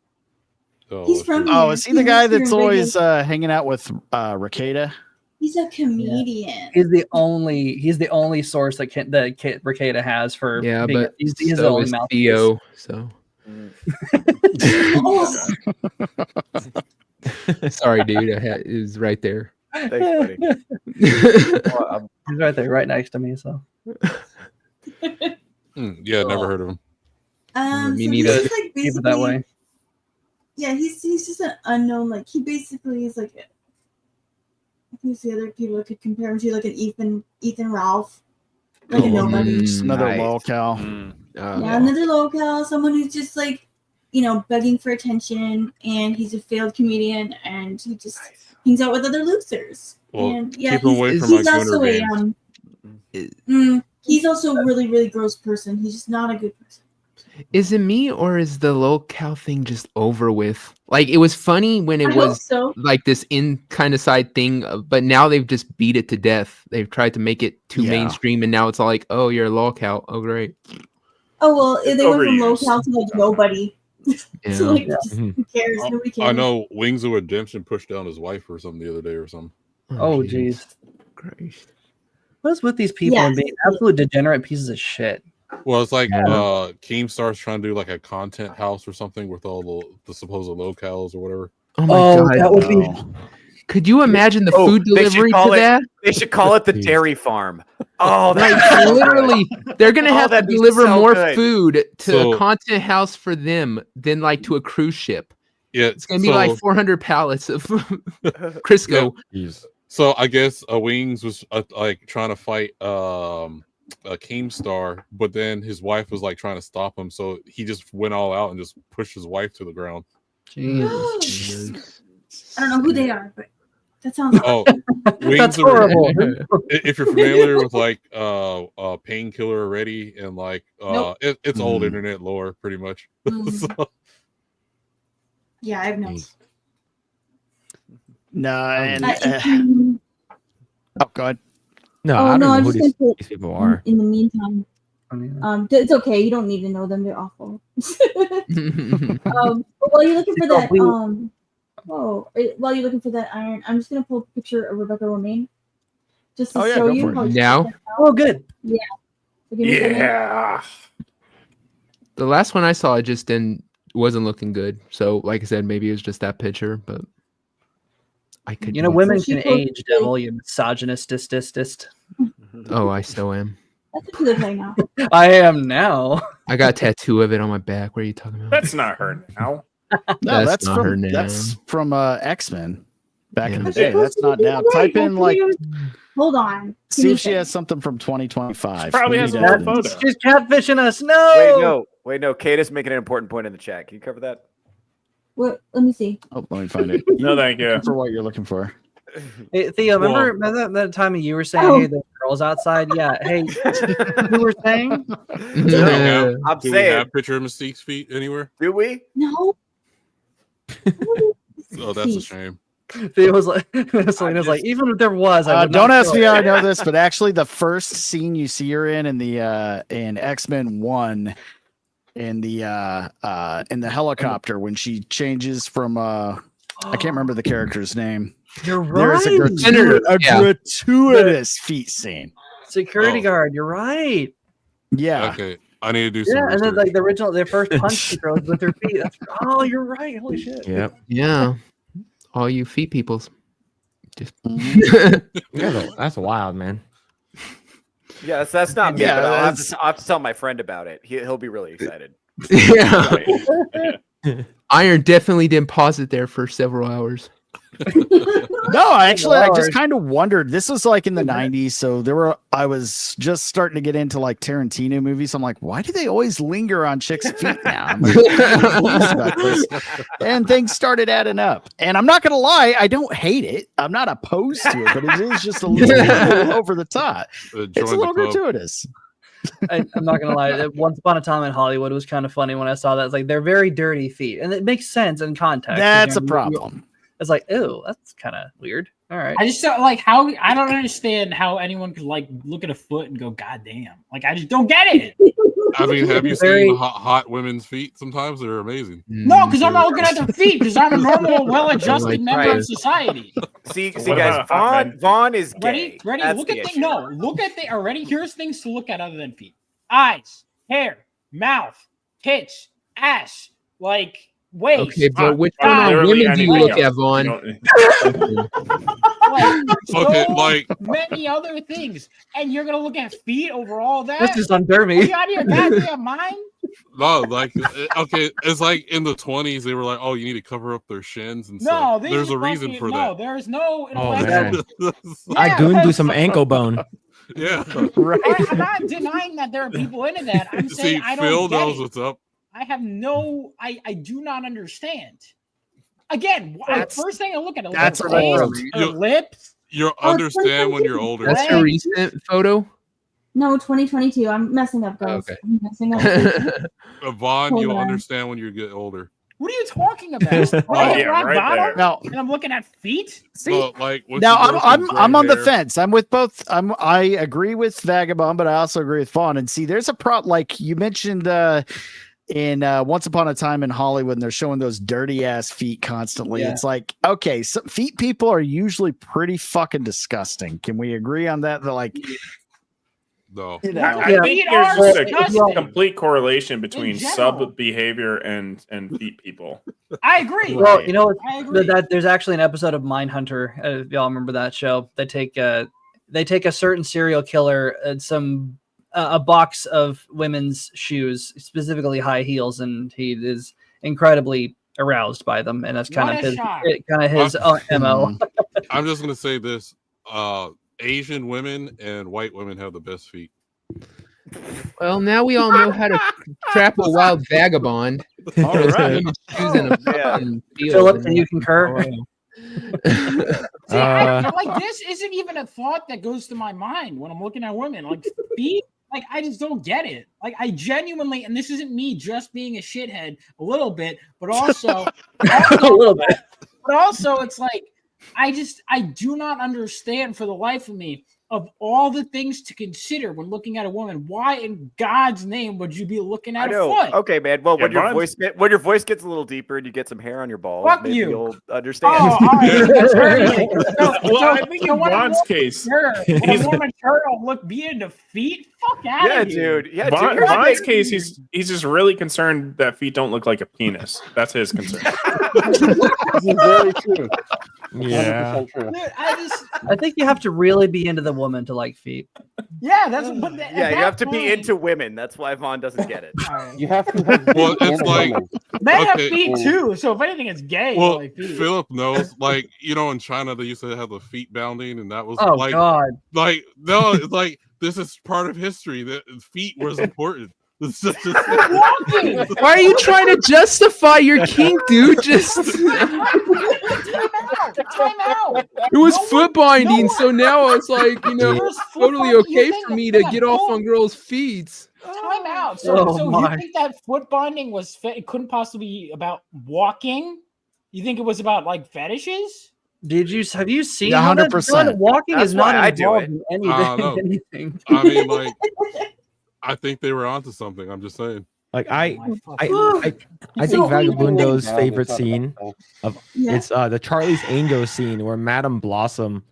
He's from Oh, here. is he the guy lives here that's in always Vegas. hanging out with Rakeda? He's a comedian. He's the only source that Rakeda has for Yeah, being, but he's the so only is mouthpiece. Theo. So sorry, dude. It was right there. Thanks, buddy. He's right there, right next to me. So Yeah, never heard of him. Me So neither. he's like keep it that way. Yeah, he's just an unknown. Like he basically is like who's the other people I could compare him to? Like an Ethan Ralph, like a nobody. Just another Nice. lolcow. Yeah, another local, someone who's just like, begging for attention, and he's a failed comedian, and he just hangs out with other losers. Well, And yeah, keep him away from he's my also Gooner a he's also a really, really gross person. He's just not a good person. Is it me or is the lolcow thing just over with? Like it was funny when it I hope was so. like this in kind of side thing, but now they've just beat it to death. They've tried to make it too Yeah. mainstream, and now it's all like, oh, you're a lolcow. Oh, great. Oh well, they went from overused. local to like nobody. So, like, Yeah. just, who cares? Nobody cares. I know Wings of Redemption pushed down his wife or something the other day or something. Oh jeez, Christ. what's with these people and being absolute degenerate pieces of shit? Well, it's like Keemstar's trying to do like a content house or something with all the supposed locales or whatever. Oh my god, that would be. Could you imagine the food delivery to that? They should call it the dairy farm. Oh, Like literally, they're gonna have to that'd be deliver so more good. food to So- a content house for them than like to a cruise ship. Yeah, It's gonna be like 400 pallets of Crisco. So I guess Wings was like trying to fight Keemstar, but then his wife was like trying to stop him, so he just went all out and just pushed his wife to the ground. Jesus. I don't know who they are, but That sounds. Oh, wings That's are- horrible. If you're familiar with like Painkiller already and like Nope. it's old internet lore pretty much. So, Yeah, I have no. No, and oh god. No, Oh, I don't no, know I'm who just these, gonna put these people are. In the meantime, it's okay. You don't need to know them. They're awful. But while you're looking for that, while you're looking for that iron, I'm just gonna pull a picture of Rebecca Romaine, just to show you how. Now? Oh, good. Yeah. So give me a second. Yeah. The last one I saw just wasn't looking good. So, like I said, maybe it was just that picture, but I could. You know, women can age, devil. You misogynist. Oh, I still am. That's what you look like now. I am now. I got a tattoo of it on my back. What are you talking about? That's not her now. No, that's not her from now. X-Men back in the Okay, day. That's not now. wait, Type in like Hold on. see if she has something from 2025. Probably has We a need little evidence. photo. She's catfishing us. No. Wait, no. Kate is making an important point in the chat. Can you cover that? What? Let me see. Oh, let me find it. No, thank you. For what you're looking for. Hey, Theo, remember that time you were saying, "Hey, the girls outside"? Yeah. Hey, you were saying? do we have, I'm do we saying. have picture of Mystique's feet anywhere? Do we? No. Oh, that's a shame. Theo was like, Selena's like, even if there was, I would Don't not ask show me it. how I know this, but actually, the first scene you see her in the in X-Men 1, in the helicopter when she changes from I can't remember the character's name. You're There's right. a gratuitous feet scene. Security guard. You're right. Yeah. Okay, I need to do some. Yeah, and then research. like their first punch she throws with her feet. Oh, you're right. Holy shit. Yep. Yeah. All you feet peoples. Just That's wild, man. Yes, that's not me. Yeah, but I'll have, that's- to, I'll have to tell my friend about it. He'll be really excited. Yeah. Iron definitely didn't pause it there for several hours. No, actually, I just Lord. kind of wondered. This was like in the 90s, so I was just starting to get into like Tarantino movies. I'm like, why do they always linger on chicks' feet now? I'm like, confused about this. And things started adding up. And I'm not gonna lie, I don't hate it. I'm not opposed to it, but it is just a little over the top. It's a join the little club. gratuitous. I'm not gonna lie. Once Upon a Time in Hollywood was kind of funny when I saw that. It's like they're very dirty feet, and it makes sense in context. That's a Again, problem. It's like, ew, that's kind of weird. All right. I just don't like how I don't understand how anyone could like look at a foot and go, "God damn!" Like I just don't get it. I mean, have you Very- seen hot women's feet? Sometimes they're amazing. No, because I'm not looking at their feet because I'm a normal, well-adjusted Like member Brian. of society. See, What guys. about hot men? Vaughn is gay. Ready? That's Look the at issue. look at the already. Here's things to look at other than feet: eyes, hair, mouth, tits, ass, like waist. Okay, but which Ah, one of literally women do you anything look at, else. Vaughn? Like, Okay, so like- many other things, and you're gonna look at feet over all that. This is under Are me. you out of your goddamn mind? No, like okay, it's like in the 20s they were like, oh, you need to cover up their shins and No, stuff. these There's are a reason fucking- for no, that. there's no. Oh like, man, Yeah, I goon do that's- some ankle bone. Yeah. Right. I'm not denying that there are people into that. I'm saying See, I don't Phil get knows it. what's up. I have no. I do not understand. Again, the That's- first thing I look at, that's her old. face, her You- lips. You'll understand when you're older. That's a recent photo. No, 2022. I'm messing up, guys. Okay. I'm messing up. Vaughn, Hold you'll on. understand when you get older. What are you talking about? Oh, Right, yeah, rock right bottom? there. Now, And I'm looking at feet. But, like, once now you go I'm from I'm gray on the hair- fence. I'm with both. I agree with Vagabond, but I also agree with Vaughn. And see, there's a like you mentioned in Once Upon a Time in Hollywood, and they're showing those dirty ass feet constantly. Yeah. It's like, okay, so feet people are usually pretty fucking disgusting. Can we agree on that? They're like, No. you know, I Yeah. think Feet there's are just a disgusting. complete correlation between general. sub behavior and feet people. I agree. Well, you know, I agree. that there's actually an episode of Mindhunter. If y'all remember that show, they take a certain serial killer and a box of women's shoes, specifically high heels, and he is incredibly aroused by them, and that's kind What of a his shock. MO. I'm just gonna say this: Asian women and white women have the best feet. Well, now we all know how to trap a wild vagabond. all right. Shoes in a Yeah. fucking field Philip, and- can you concur? See, I like this isn't even a thought that goes to my mind when I'm looking at women. Like feet, like I just don't get it. Like I genuinely, and this isn't me just being a shithead a little bit, but also a little bit. But also it's like I do not understand for the life of me of all the things to consider when looking at a woman. Why in God's name would you be looking at a foot? Okay, man. Well, when your voice gets a little deeper and you get some hair on your balls, Fuck maybe you. you'll understand. Oh, all right. That's perfect. Well, I think in Vaughn's case, when a woman will be into feet. Fuck out of here. Dude. Yeah, Vaughn's case, he's just really concerned that feet don't look like a penis. That's his concern. This is very true. Yeah. 100% true. Dude, I think you have to really be into the woman to like feet. Yeah, that's what. Yeah, you have to be into women. That's why Vaughn doesn't get it. You have to have Well, it's like Men have okay. feet too, so if anything, it's gay. Well, like feet. Philip knows, like, in China they used to have the feet bounding, and that was Oh like, God. like no, it's like this is part of history that feet was important. It's just- Why are you trying to justify your kink, dude? Just Time out. it was foot binding, so now it's like There's foot totally binding. You okay think for me to that get off on girls' feet. Time out. So, Oh, so my. you think that foot binding was it couldn't possibly be about walking? You think it was about like fetishes? Have you seen Yeah, how that's 100%. done? Walking That's is not why I do involved it. in no. anything. I mean, like, I think they were onto something. I'm just saying. Like I Oh, think So- Vagabundo's Yeah, favorite we talked scene about of Yeah. it's the Charlie's Angel scene where Madame Blossom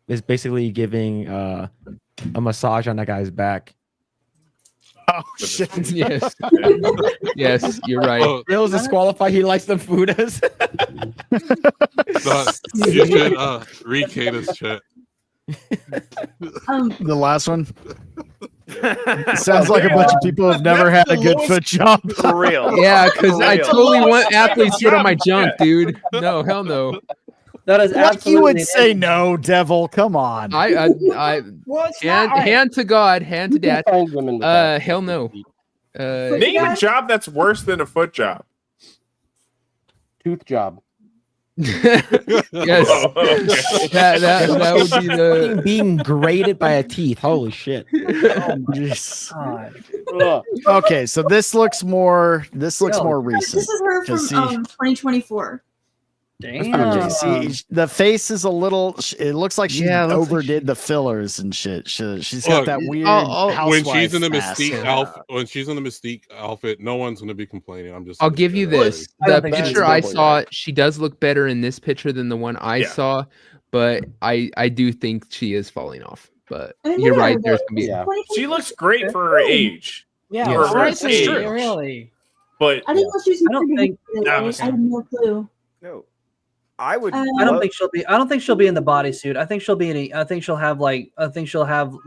is basically giving a massage on that guy's back. Oh shit! Yes, yes, you're right. Oh, Bill's disqualified. He likes the Fudas. you should read Kata's chat. The last one. Sounds like a bunch of people have never had a good foot job. For real. Yeah, because I real. totally want athletes to sit on my junk, dude. No, hell no. That is What you absolutely would say no, devil? Come on. I Well, it's not. hand to God, hand to dad. Find women with that. Hell no. Name a job that's worse than a foot job. Tooth job. Yes, Oh, okay. that would be the. Being graded by a teeth. Holy shit. Jeez. God. Okay, so this looks more recent. This is her from Cause see- 2024. Damn. Okay, see, the face is a little. It looks like she Yeah, it looks like overdid the fillers and shit. She's got Look, that weird. When she's in the housewife Mystique ass. outfit, no one's gonna be complaining. I'm just. I'll give you this. I The don't think picture she's I good. saw, she does look better in this picture than the one I Yeah. saw, but I do think she is falling off. But I mean, you're yeah, right. but There's gonna be. Yeah. She looks great for her age, Yeah, Yeah. well, Right, really, that's true. really. but I think she's I don't think- No, I have no clue. No. I would. I don't love- think she'll be. I don't think she'll be in the bodysuit. I think she'll be in. I think she'll have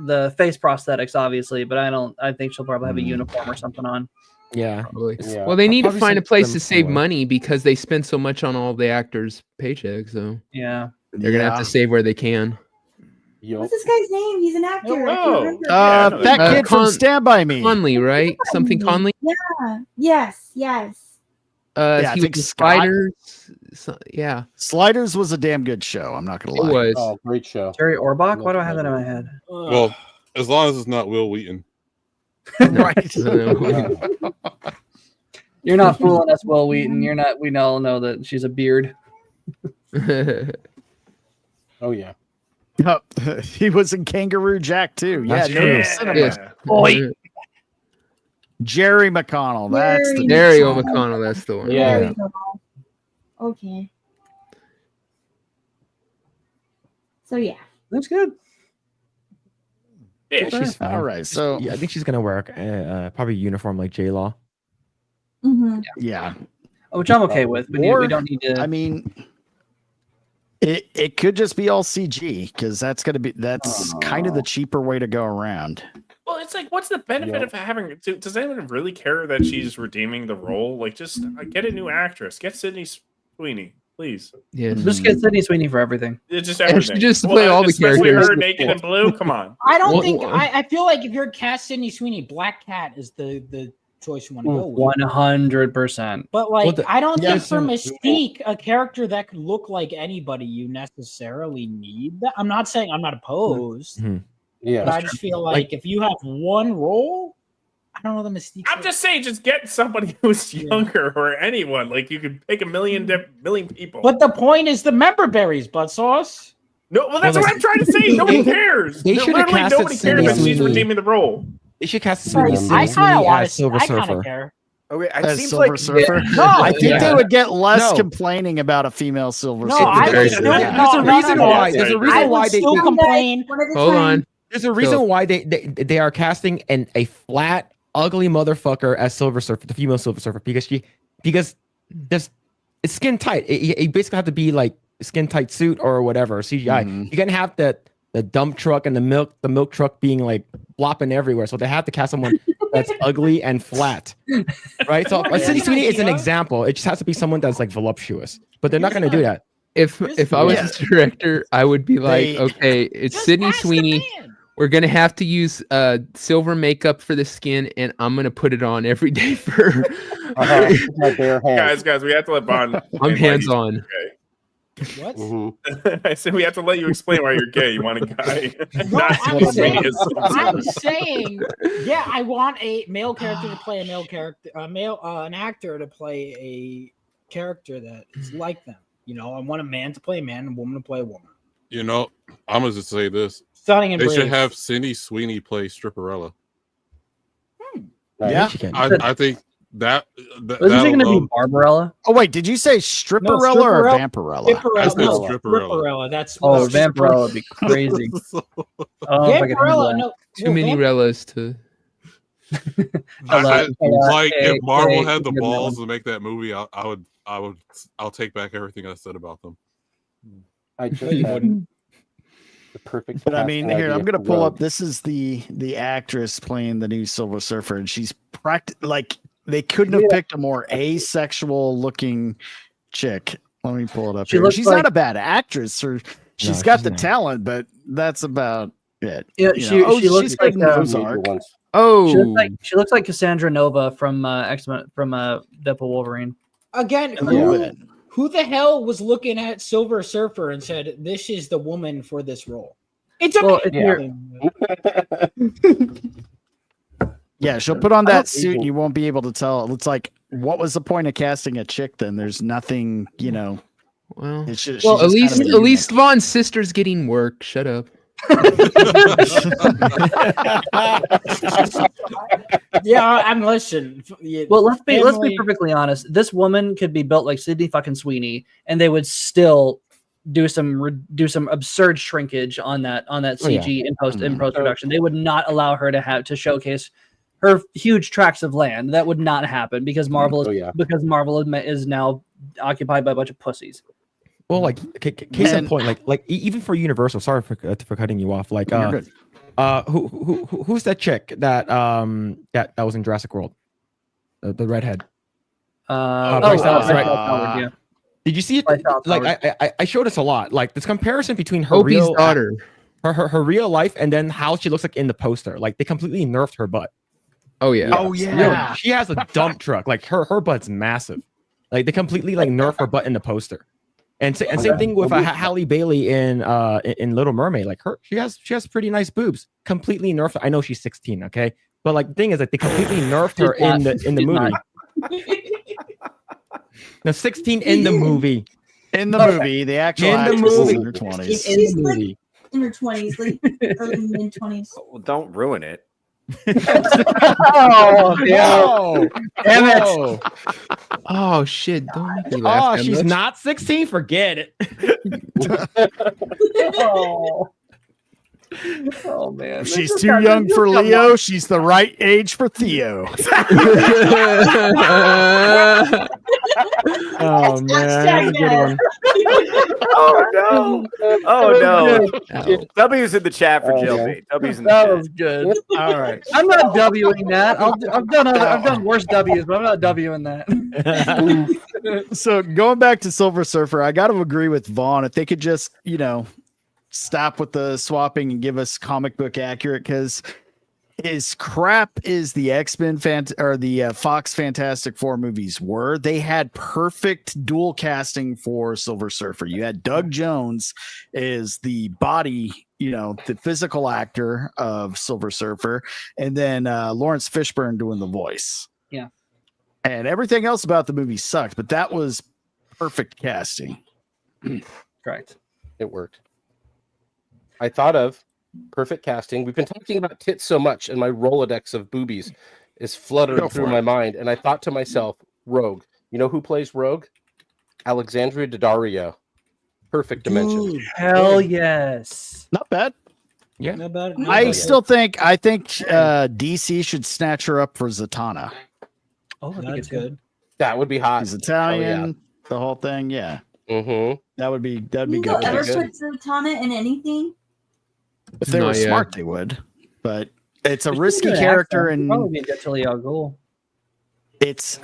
the face prosthetics, obviously. But I think she'll probably have a uniform or something on. Yeah. Probably. Yeah. Well, they need to Probably find a some- place some to save somewhere. money because they spend so much on all the actors' paychecks. So Yeah. they're gonna have to save where they can. Yo. What's this guy's name? He's an actor. I can't Oh. remember. I know That Uh, kid from Con- Stand By Me. Conley, right? Something Conley. Yeah. Yes. Yes. Yeah, I He think was in Scott- Spiders. Yeah, Sliders was a damn good show. I'm not gonna it lie. was. Oh, great show. Jerry Orbach. Why do I have that in my head? Well, as long as it's not Will Wheaton. Right. You're not fooling us, Will Wheaton. You're not. We all know that she's a beard. Oh yeah. Yup. He was in Kangaroo Jack too. Yeah, That's New true. York Cinema. Yes. Oi. Jerry McConnell. That's the Jerry O'McConnell. That's the one. Yeah. There we go. Okay. So yeah. That's good. yeah, She's fine. all right. So Yeah, I think she's gonna wear probably a uniform like J Law. Mm-hmm. yeah, Which I'm okay with. We Or- don't need to. I mean, it could just be all CG because that's kind of the cheaper way to go around. Well, it's like, what's the benefit of having? Does anyone really care that she's redeeming the role? Like, just get a new actress. Get Sydney Sweeney, please. Yeah. Just get Sydney Sweeney for everything. It's just And everything. she just play all the especially characters. her naked and blue. Come on. I don't Well, think. I feel like if you're cast Sydney Sweeney, Black Cat is the choice you want to go with. 100%. But like, I don't think for so- Mystique, a character that could look like anybody, you necessarily need that. I'm not saying I'm not opposed, Yeah, but I just feel like if you have one role, I don't know the Mystique. I'm just saying, just get somebody who's younger or anyone. Like you could pick a million people. But the point is the member berries, Battsauce. No, well, that's what I'm trying to say. Nobody cares. They should have Literally, casted nobody cares if she's Cindy. redeeming the role. They should cast I Cindy kind of want as to. Silver I kind Surfer. of care. Okay, it As seems Silver like Surfer. No, I think they would get less No. complaining about a female Silver No, Surfer. I There's would a still. reason why. There's a reason why they. still complain. Hold on. There's a reason why they are casting a flat, ugly motherfucker as Silver Surfer, the female Silver Surfer, because there's it's skin tight. It basically have to be like skin tight suit or whatever CGI. You're gonna have the dump truck and the milk truck being like flopping everywhere. So they have to cast someone that's ugly and flat, right? So Cindy Sweeney is an example. It just has to be someone that's like voluptuous, but they're not gonna do that. If I was the director, I would be like, okay, it's Sydney Sweeney. We're gonna have to use silver makeup for the skin, and I'm gonna put it on every day for my bare hands. Guys, we have to let Bond. I'm hands on. What? I said we have to let you explain why you're gay. You want a guy? No, not I'm Silver saying, Surfer. I'm saying, yeah, I want a male character to play a male character, an actor to play a character that is like them. You know, I want a man to play a man and a woman to play a woman. You know, I'm gonna just say this. Stunning and they should brave. have Cindy Sweeney play Stripperella. Yeah. I think that. Wasn't it going to be Barbarella? Oh wait, did you say Stripperella or Vampirella? I said No, Stripperella. Stripperella. That's Vampirella would be crazy. Vampirella. No, Too many Rellas to. Like if Marvel had the balls to make that movie, I'll take back everything I said about them. I just had the perfect. But I mean, casting here idea I'm gonna for pull Rogue. up. This is the actress playing the new Silver Surfer, and she's like they couldn't have picked a more asexual looking chick. Let me pull it up. She Here. looks She's like- not a bad actress, or she's got the talent, but that's about it. Yeah, You she know? looks she's like good in Ozark. Oh, she looks like Cassandra Nova from X-Men from Deadpool Wolverine. Again, who the hell was looking at Silver Surfer and said, "This is the woman for this role"? It's a Yeah, she'll put on that suit and you won't be able to tell. It's like, what was the point of casting a chick then? There's nothing, you know. Well, it's just, well, at she's just kind least of a unit. Vaughn's sister's getting work. Shut up. Yeah, I'm listening. Well, let's be perfectly honest. This woman could be built like Sydney fucking Sweeney, and they would still do some absurd shrinkage on that CG in post production. They would not allow her to showcase her huge tracts of land. That would not happen because Marvel is now occupied by a bunch of pussies. Well, like case in point, like even for Universal. Sorry for cutting you off. Like, who's that chick that was in Jurassic World? The redhead. Bryce Dallas, right? Yeah. Did you see it? Like I showed us a lot. Like this comparison between her Opie's real daughter, her real life, and then how she looks like in the poster. Like they completely nerfed her butt. Oh yeah. Oh yeah. She has a dump truck. Like her butt's massive. Like they completely like nerf her butt in the poster. And same thing with Halle Bailey in Little Mermaid. Like she has pretty nice boobs. Completely nerfed. I know she's 16, okay, but like the thing is that they completely nerfed her in the movie. No, 16 in the movie. In the movie, the actual actress is in her 20s. She's like in her 20s, like early mid 20s. Well, don't ruin it. Oh, damn it. Oh shit! Don't make me laugh. Oh, that she's much. not 16. Forget it. Oh man. She's too young for Leo. She's the right age for Theo. Oh man, that's a good one. Oh no! Oh no! W's in the chat for jail bait. W's in the That chat. was good. All right. I'm not Wing that. I've done worse W's, but I'm not Wing that. So going back to Silver Surfer, I got to agree with Vaughn. If they could just, stop with the swapping and give us comic book accurate, because as crap as the X-Men or the Fox Fantastic Four movies were, they had perfect dual casting for Silver Surfer. You had Doug Jones as the body, the physical actor of Silver Surfer, and then Lawrence Fishburne doing the voice. Yeah. And everything else about the movie sucked, but that was perfect casting. Correct. It worked. I thought of perfect casting. We've been talking about tits so much, and my Rolodex of boobies is fluttering through my mind. And I thought to myself, Rogue. You know who plays Rogue? Alexandria Daddario. Perfect dimension. Ooh, hell yes. Not bad. Yeah. Not bad. I think DC should snatch her up for Zatanna. Oh, that's good. That would be hot. He's Italian. The whole thing, yeah. Mm-hmm. That'd be You good. will ever put Zatanna in anything? If they were smart, they would. But it's a risky character, and probably be Talia al Ghul. It's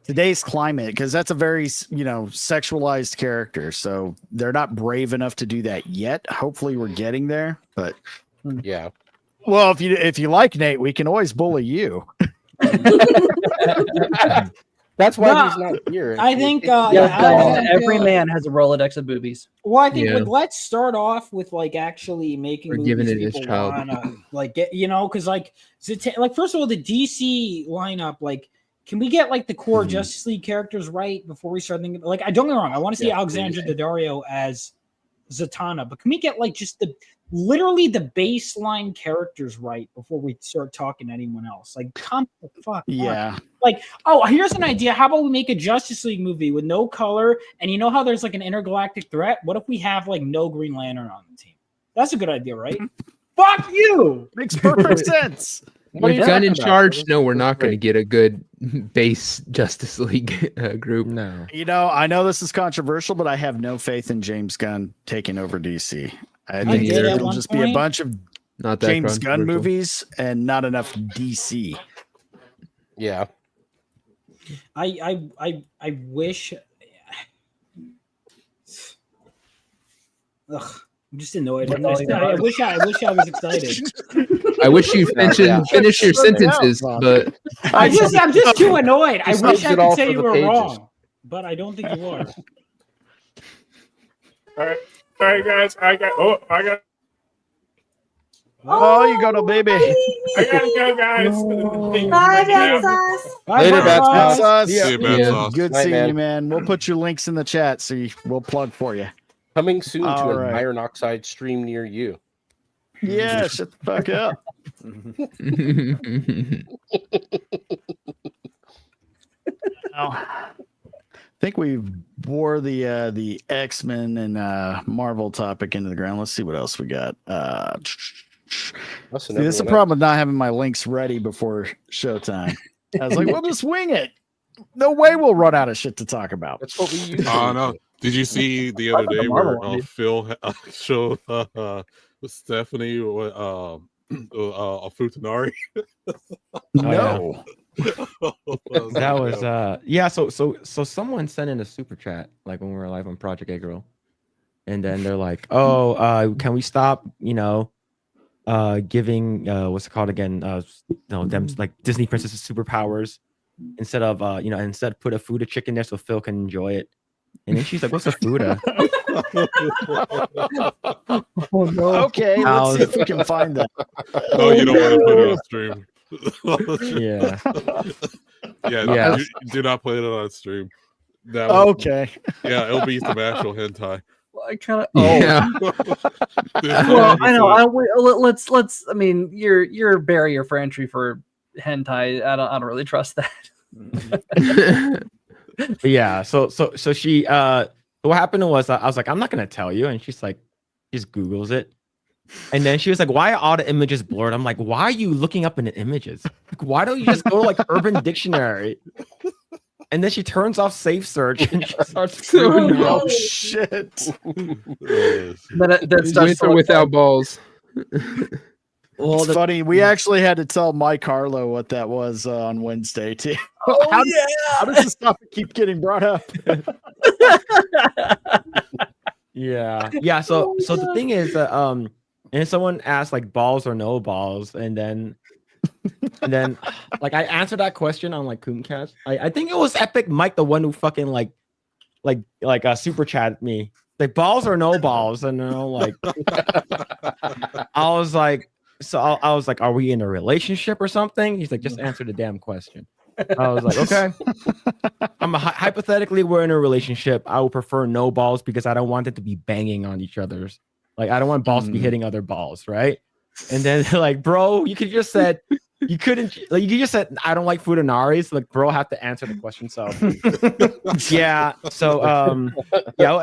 today's climate because that's a very sexualized character. So they're not brave enough to do that yet. Hopefully, we're getting there. But yeah. Well, if you like Nate, we can always bully you. That's why he's not here. I think every man has a Rolodex of boobies. Well, I think let's start off with actually making movies giving it people his child. wanna get because first of all, the DC lineup, can we get the core Justice League characters right before we start thinking? I don't get me wrong, I want to see Alexandra Daddario as Zatanna, but can we get just literally the baseline characters right before we start talking to anyone else? Come the fuck on. Here's an idea. How about we make a Justice League movie with no color, and you know how there's an intergalactic threat? What if we have no Green Lantern on the team? That's a good idea, right? Fuck you! Makes perfect sense. With Gunn in charge, no, we're not going to get a good base Justice League group. No. I know this is controversial, but I have no faith in James Gunn taking over DC. I think it'll just be a bunch of James Gunn movies and not enough DC. Yeah. I wish. Ugh, I'm just annoyed. I wish I was excited. I wish you finish your sentences, but I'm just too annoyed. I wish I could say you were pages. wrong, but I don't think you are. All right, guys. I got. Oh, you got a baby. I gotta go, guys. Bye, Battsauce. Later, Battsauce. See you, Battsauce. Good Night, seeing man. you, man. We'll put your links in the chat, so we'll plug for you. Coming soon to All an right. iron oxide stream near you. Yeah, shut the fuck up. I think we wore the X-Men and Marvel topic into the ground. Let's see what else we got. See, this is the problem with not having my links ready before showtime. I was like, we'll just wing it. No way we'll run out of shit to talk about. That's what we use. Oh no! Did you see the other day where Phil showed Stephanie a futanari? No. That was So someone sent in a super chat when we were live on Project A Girl, and then they're like, "Oh, can we stop? Giving what's it called again? Them Disney princesses superpowers instead of instead put a Fuda chick in there so Phil can enjoy it." And then she's like, "What's a Fuda?" Oh no. Okay, let's see if we can find that. Oh, you don't want to put it on stream. Yeah. Do not play it on stream. That Okay. Yeah, it'll be some actual hentai. I kind of. Yeah. Well, I know. Let's. I mean, you're a barrier for entry for hentai. I don't really trust that. But yeah. So she. What happened was I was like, I'm not gonna tell you, and she's like, just Googles it, and then she was like, why are all the images blurred? I'm like, why are you looking up in the images? Why don't you just go to Urban Dictionary? And then she turns off safe search and she starts screwing up. Oh shit! That's with or without balls. Well, it's funny. We actually had to tell Mike Harlow what that was on Wednesday too. Oh, how does this topic keep getting brought up? Yeah. So the thing is, and someone asked balls or no balls, and then And then, like, I answered that question on like Coomcast. I think it was Epic Mike, the one who fucking like super chat me like balls or no balls, and then I'm like, I was like, I was like, are we in a relationship or something? He's like, just answer the damn question. I was like, okay. Hypothetically, we're in a relationship. I would prefer no balls because I don't want it to be banging on each other's. Like, I don't want balls to be hitting other balls, right? And then they're like, bro, you could just said you couldn't. Like, you just said I don't like Fudonaris. Like, bro, have to answer the question. So yeah. So yeah,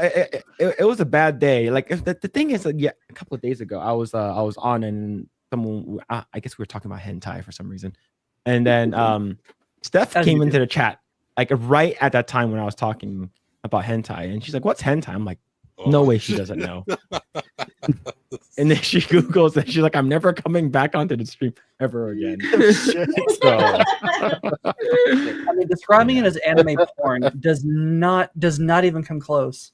it was a bad day. Like, if the thing is, like, yeah, a couple of days ago, I was on and someone, I guess we were talking about hentai for some reason, and then Steph came into the chat like right at that time when I was talking about hentai, and she's like, "What's hentai?" I'm like, "No way, she doesn't know." And then she Googles and she's like, "I'm never coming back onto the stream ever again." So, I mean, describing it as anime porn does not even come close.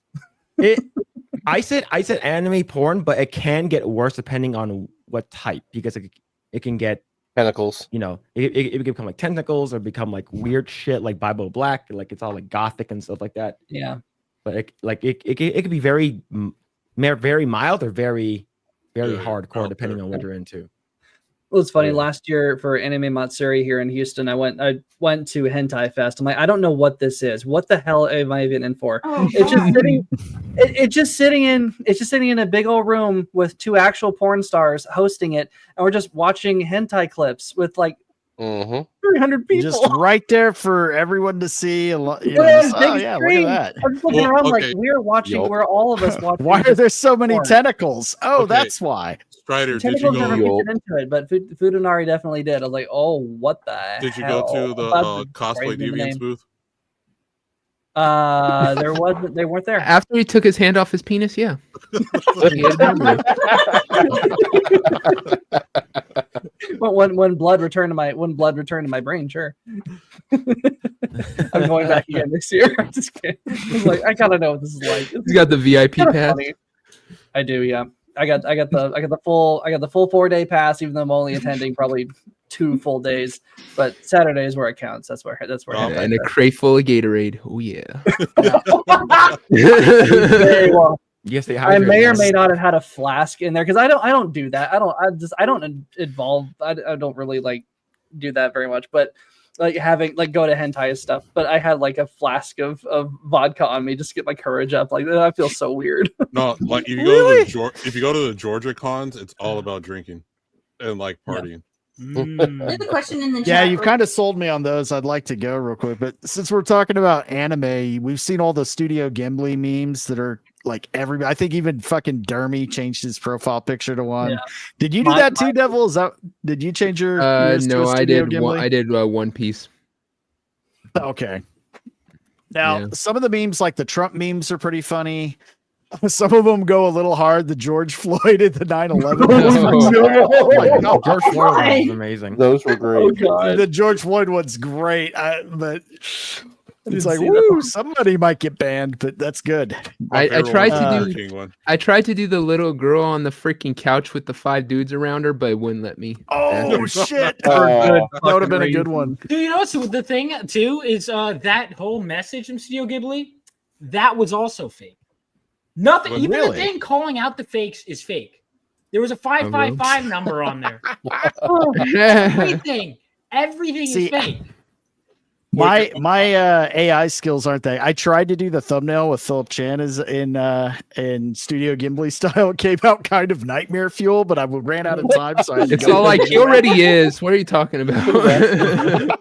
I said anime porn, but it can get worse depending on what type, because it can get tentacles. You know, it can become like tentacles or become like weird shit like Bible Black, like it's all like gothic and stuff like that. Yeah. But it could be very mild or very hardcore depending on what you're into. Well, it's funny. Last year for Anime Matsuri here in Houston, I went to Hentai Fest. I'm like, I don't know what this is. What the hell am I even in for? It's just sitting in a big old room with two actual porn stars hosting it, and we're just watching hentai clips with like 300 people, just right there for everyone to see. Yeah, look at that. I'm just looking around like we're watching. We're all of us watching. Why are there so many tentacles? Oh, that's why. Strider, did you go? Never into it, but Fudanari definitely did. I was like, oh, what the hell? Did you go to the cosplay deviants booth? There wasn't. They weren't there. After he took his hand off his penis, yeah. when blood returned to my brain, sure. I'm going back again this year. I'm just kidding. I'm like, I gotta know what this is like. You got the VIP pass. Funny. I do, yeah. I got the full 4-day pass, even though I'm only attending probably 2 full days. But Saturday is where it counts. That's where. And a crate full of Gatorade. Oh yeah. Very well. Yes, I may or may not have had a flask in there because I don't do that. I don't involve. I don't really like do that very much. But like having like go to hentai stuff. But I had like a flask of vodka on me just to get my courage up. Like I feel so weird. No, like if you go to the Georgia cons, it's all about drinking and like partying. There's a question in the chat. Yeah, you've kind of sold me on those. I'd like to go real quick, but since we're talking about anime, we've seen all the Studio Ghibli memes that are like everybody. I think even fucking Dermy changed his profile picture to one. Yeah. Did you do that too, Devil? Did you change your? No, I did. I did One Piece. Okay. Now, some of the memes, like the Trump memes, are pretty funny. Some of them go a little hard. The George Floyd at the 9/11. Oh, George Floyd was amazing. Those were great. The George Floyd one's great, but it's like, woo, somebody might get banned, but that's good. I tried to do the little girl on the freaking couch with the 5 dudes around her, but it wouldn't let me. Oh shit! That would have been a good one. Do you know? So the thing too is that whole message from Studio Ghibli, that was also fake. Nothing, even the thing calling out the fakes is fake. There was a 555 number on there. Everything is fake. My AI skills aren't they? I tried to do the thumbnail with Phillip Chan in Studio Ghibli style. It came out kind of nightmare fuel, but I ran out of time. So it's all like he already is. What are you talking about?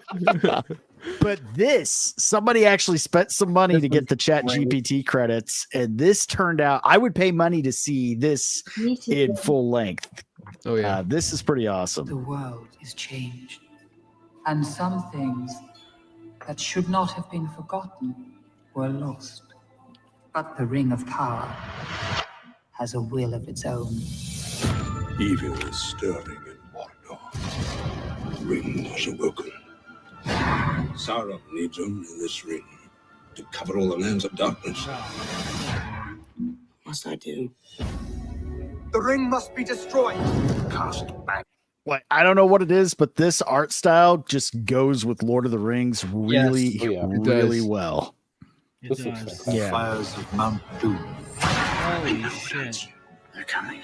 But somebody actually spent some money to get the Chat GPT credits, and this turned out. I would pay money to see this in full length. Oh yeah, this is pretty awesome. The world is changed, and some things that should not have been forgotten were lost. But the Ring of Power has a will of its own. Evil is stirring in Mordor. The ring was awoken. Sauron needs only this ring to cover all the lands of darkness. What must I do? The ring must be destroyed. Cast back Like, I don't know what it is, but this art style just goes with Lord of the Rings really, really well. It does. Yeah. Fires of Mount Doom. Holy shit. They're coming.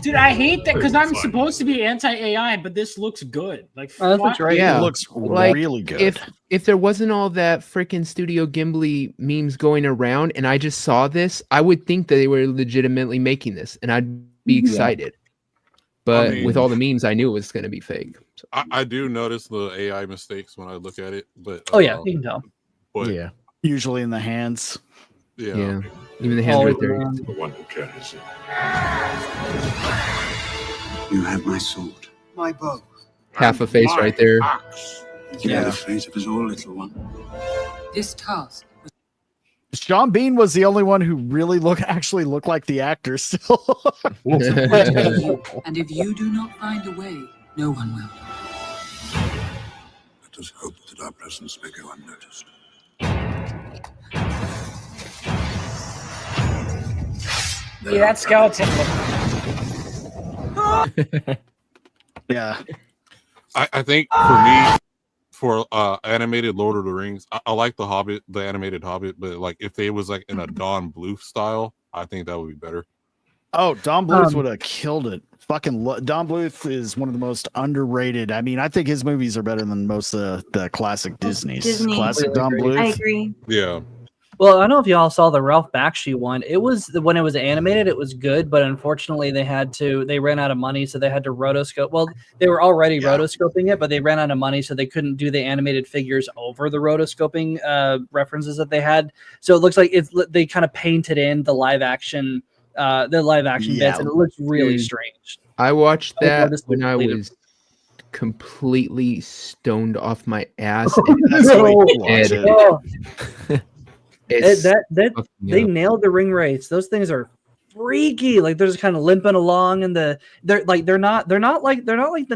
Dude, I hate that because I'm supposed to be anti-AI, but this looks good. Like, Yeah, It looks like, really good. If there wasn't all that freaking Studio Ghibli memes going around, and I just saw this, I would think that they were legitimately making this, and I'd be excited. But I mean- with all the memes, I knew it was going to be fake. I do notice the AI mistakes when I look at it, but Oh yeah, you can tell. but Yeah. Usually in the hands. yeah. Even the hands right there. The one who carries it. You have my sword. My bow. Half a face right there. You know the fate of us all, little one. This task Sean Bean was the only one who really actually looked like the actor still. and if you do not find a way, no one will. Let us hope that our presence may go unnoticed. Yeah, that skeleton. Yeah. I think for me, for animated Lord of the Rings, I like the Hobbit, the animated Hobbit, but like if they was like in a Don Bluth style, I think that would be better. Oh, Don Bluth would have killed it. Fucking Don Bluth is one of the most underrated. I mean, I think his movies are better than most of the classic Disney's. Disney. Classic Don Bluth. I agree. Yeah. Well, I don't know if y'all saw the Ralph Bakshi one. It was when it was animated, it was good, but unfortunately they ran out of money, so they had to rotoscope. Well, they were already rotoscoping it, but they ran out of money, so they couldn't do the animated figures over the rotoscoping references that they had. So it looks like they kind of painted in the live action bits, and it looks really strange. I watched that this when I completed. was completely stoned off my ass. That's the way you watch it. Oh. It's They fucking up. nailed the ring rates. Those things are freaky. Like they're just kind of limping along, and they're not like the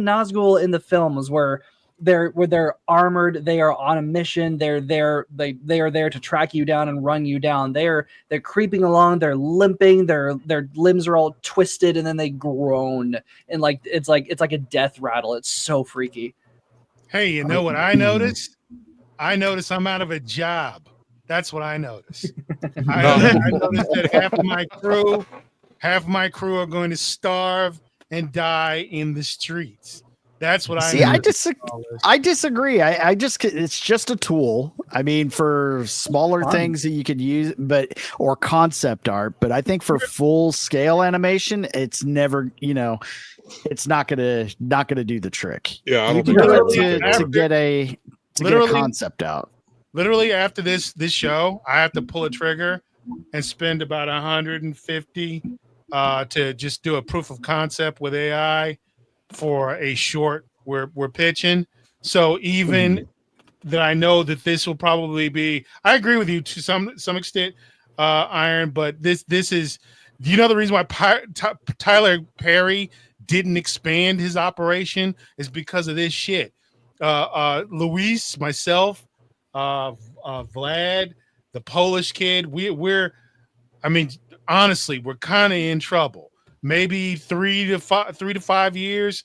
Nazgul in the films where they're armored. They are on a mission. They are there to track you down and run you down. They're creeping along. They're limping. Their limbs are all twisted, and then they groan, and it's like a death rattle. It's so freaky. Hey, you know what I noticed? I noticed I'm out of a job. That's what I noticed. I noticed that half of my crew are going to starve and die in the streets. That's what I noticed. I disagree. It's just a tool. I mean, for smaller things that you could use, or concept art. But I think for full scale animation, it's never, it's not gonna do the trick. Yeah, I you don't can think do it that's to get a concept out. Literally after this show, I have to pull a trigger and spend about 150 to just do a proof of concept with AI for a short we're pitching. So even that I know that this will probably be, I agree with you to some extent, Iron, but this is, do you know the reason why Tyler Perry didn't expand his operation is because of this shit. Luis, myself, Vlad, the Polish kid, we're honestly, we're kind of in trouble. Maybe 3 to 5 years,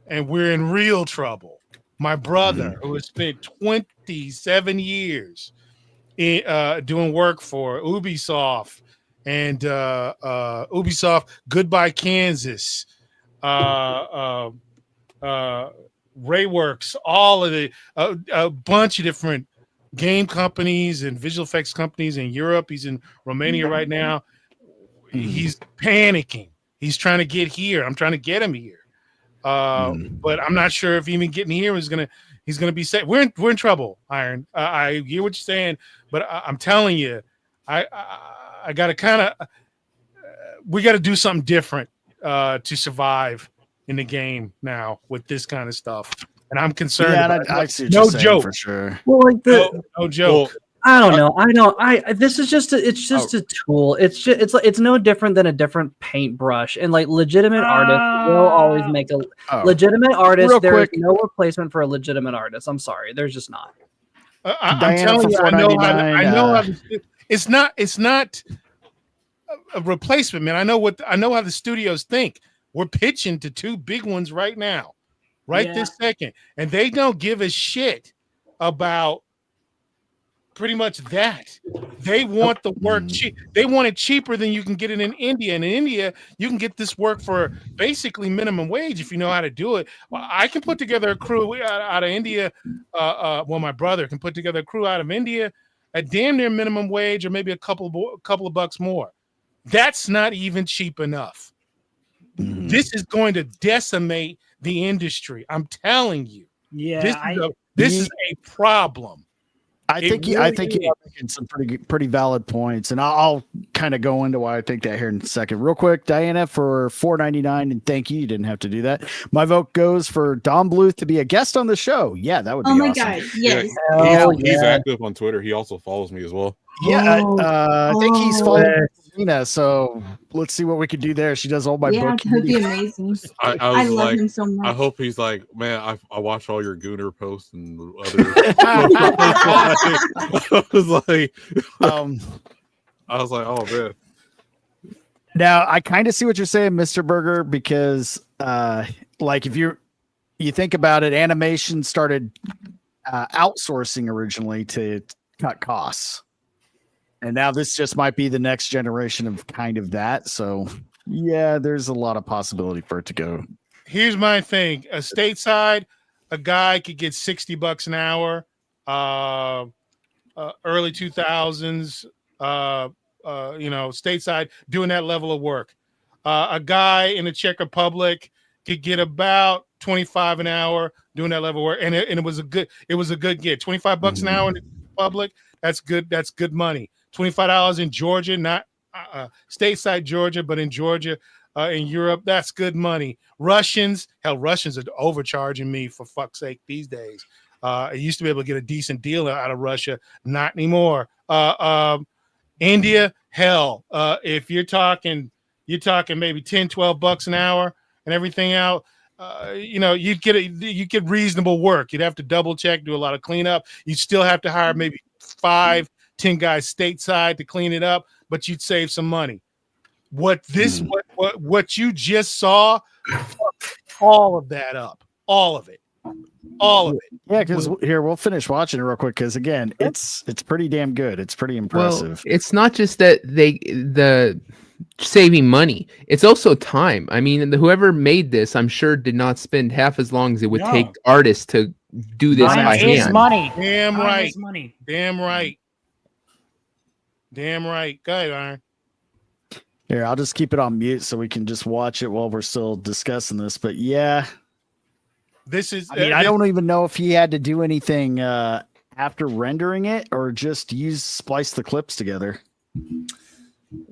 and we're in real trouble. My brother, who has spent 27 years doing work for Ubisoft and Ubisoft Goodbye Kansas, Rayworks, all of a bunch of different game companies and visual effects companies in Europe. He's in Romania right now. He's panicking. He's trying to get here. I'm trying to get him here. But I'm not sure if even getting here he's gonna be safe. We're in trouble, Iron. I hear what you're saying, but I'm telling you, I gotta kind of we got to do something different to survive in the game now with this kind of stuff. And I'm concerned. Yeah, I see what you're saying for sure. Well, like no joke. Well, I don't know. This is just a tool. It's no different than a different paintbrush. And like legitimate artists will always make a legitimate artist. There is no replacement for a legitimate artist. I'm sorry, there's just not. I'm telling you, I know how it's not a replacement, man. I know how the studios think. We're pitching to 2 big ones right now. this second. And they don't give a shit about pretty much that. They want the work cheap. They want it cheaper than you can get it in India. And in India, you can get this work for basically minimum wage if you know how to do it. Well, I can put together a crew out of India. My brother can put together a crew out of India at damn near minimum wage or maybe a couple of bucks more. That's not even cheap enough. This is going to decimate the industry. I'm telling you. Yeah, this is a problem. I think you are making some pretty valid points, and I'll kind of go into why I think that here in a second. Real quick, Diana for $4.99, and thank you. You didn't have to do that. My vote goes for Don Bluth to be a guest on the show. Yeah, that would be awesome. Oh my god, yes. He's active on Twitter. He also follows me as well. Yeah, I think he's following Selena, so let's see what we can do there. She does all my book. That would be amazing. I love him so much. I hope he's like, man, I watch all your Gooner posts and other. I was like, oh man. Now I kind of see what you're saying, Mr. Berger, because like if you think about it, animation started outsourcing originally to cut costs. And now this just might be the next generation of kind of that. So yeah, there's a lot of possibility for it to go. Here's my thing. A stateside, a guy could get $60 an hour, early 2000s, stateside doing that level of work. A guy in the Czech Republic could get about 25 an hour doing that level of work. And it was a good gig. $25 an hour in the Republic. That's good. That's good money. $25 in Georgia, not stateside Georgia, but in Georgia, in Europe, that's good money. Russians are overcharging me for fuck's sake these days. I used to be able to get a decent deal out of Russia, not anymore. India, if you're talking maybe $10-12 an hour and everything out. You'd get reasonable work. You'd have to double check, do a lot of cleanup. You'd still have to hire maybe 5-10 guys stateside to clean it up, but you'd save some money. What you just saw, all of that up, all of it. Yeah, because here we'll finish watching it real quick. Because again, it's pretty damn good. It's pretty impressive. Well, it's not just that the saving money; it's also time. I mean, whoever made this, I'm sure, did not spend half as long as it would take artists to do this by hand. Money. Damn right. Money. Damn right. Damn right. Go ahead, Iron. Here, I'll just keep it on mute so we can just watch it while we're still discussing this. But yeah, this is. I don't even know if he had to do anything after rendering it or just splice the clips together.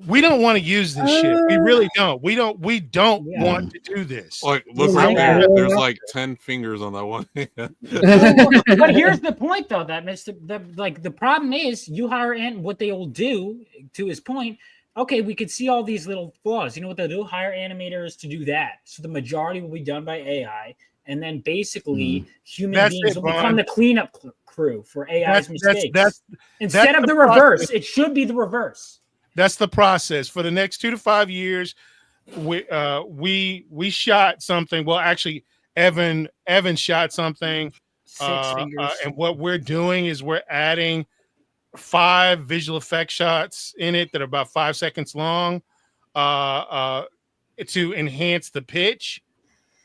We don't want to use this shit. We really don't. We don't want to do this. Like, look right there. There's like 10 fingers on that one. But here's the point, though, that the problem is you hire and what they will do, to his point. Okay, we could see all these little flaws. You know what they'll do? Hire animators to do that. So the majority will be done by AI, and then basically human beings will become the cleanup crew for AI's mistakes. Instead of the reverse, it should be the reverse. That's the process. For the next 2 to 5 years, we shot something. Well, actually, Evan shot something. And what we're doing is we're adding 5 visual effect shots in it that are about 5 seconds long to enhance the pitch.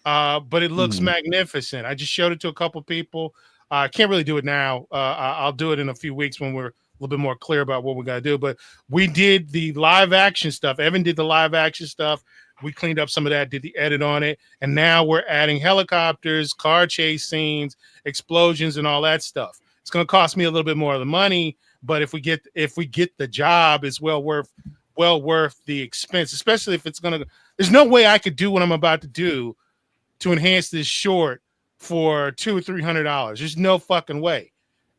But it looks magnificent. I just showed it to a couple people. I can't really do it now. I'll do it in a few weeks when we're a little bit more clear about what we got to do. But we did the live action stuff. Evan did the live action stuff. We cleaned up some of that, did the edit on it. And now we're adding helicopters, car chase scenes, explosions, and all that stuff. It's going to cost me a little bit more of the money, but if we get the job, it's well worth the expense, especially if it's going to. There's no way I could do what I'm about to do to enhance this short for $200 or $300. There's no fucking way.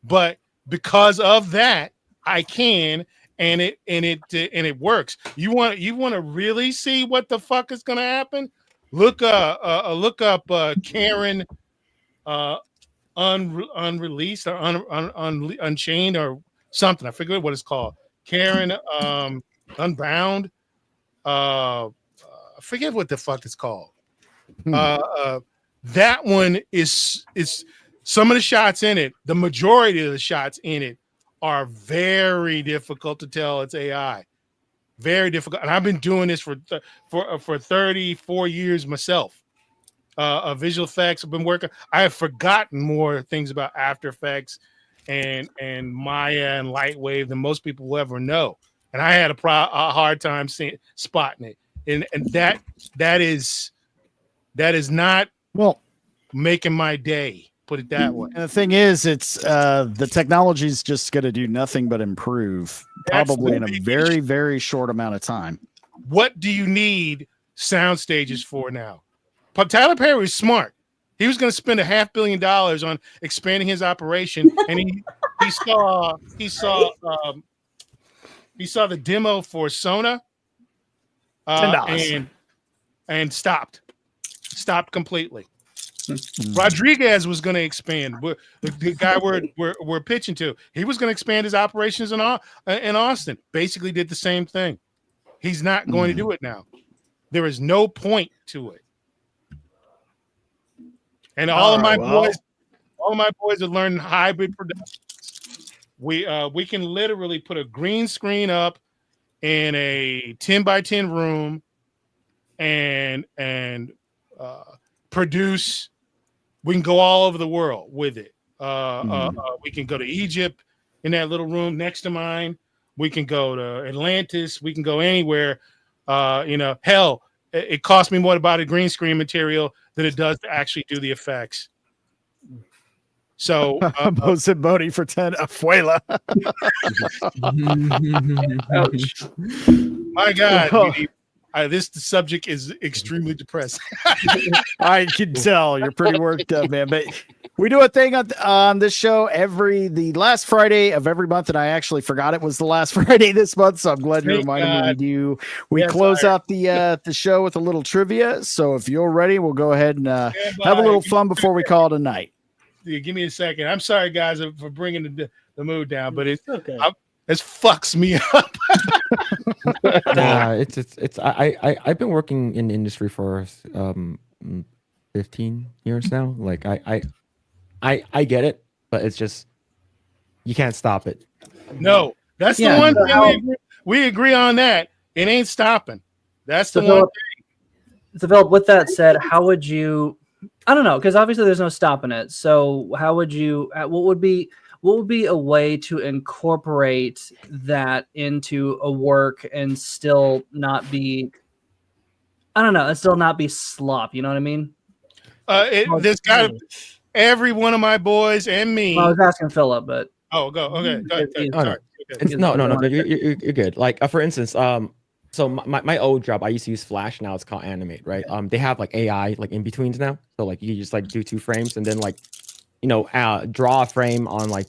But because of that, I can, and it works. You want to really see what the fuck is going to happen? Look up Karen unreleased or unchained or something. I forget what it's called. Karen Unbound. I forget what the fuck it's called. That one is some of the shots in it. The majority of the shots in it are very difficult to tell it's AI. Very difficult. And I've been doing this for 34 years myself. Visual effects. I've been working. I have forgotten more things about After Effects and Maya and Lightwave than most people will ever know. And I had a hard time spotting it. And that is not making my day. Put it that way. And the thing is, it's the technology is just going to do nothing but improve, probably in a very, very short amount of time. What do you need sound stages for now? But Tyler Perry was smart. He was going to spend $500 million on expanding his operation, and he saw the demo for Sona, and stopped completely. Rodriguez was going to expand. The guy we're pitching to, he was going to expand his operations in Austin. Basically, did the same thing. He's not going to do it now. There is no point to it. And all of my boys are learning hybrid production. We can literally put a green screen up in a 10 by 10 room and produce. We can go all over the world with it. We can go to Egypt in that little room next to mine. We can go to Atlantis. We can go anywhere. Hell, it costs me more to buy the green screen material than it does to actually do the effects. So, Boni for 10 afuela. My God, the subject is extremely depressing. I can tell you're pretty worked up, man. But we do a thing on this show the last Friday of every month, and I actually forgot it was the last Friday this month, so I'm glad you reminded me. We close out the show with a little trivia. So if you're ready, we'll go ahead and have a little fun before we call it a night. Yeah, give me a second. I'm sorry, guys, for bringing the mood down, but it's okay. It fucks me up. I've been working in the industry for 15 years now. Like I get it, but it's just you can't stop it. No, that's the one thing we agree on. That it ain't stopping. That's the one thing. So, Phillip, with that said, how would you? I don't know, because obviously there's no stopping it. So, how would you? What would be a way to incorporate that into a work and still not be? I don't know, and still not be slop. You know what I mean? There's got to every one of my boys and me. Well, I was asking Phillip, but go ahead. No, you're good. Like for instance, so my old job, I used to use Flash. Now it's called Animate, right? They have like AI like in betweens now, so like you just like do 2 frames and then like draw a frame on like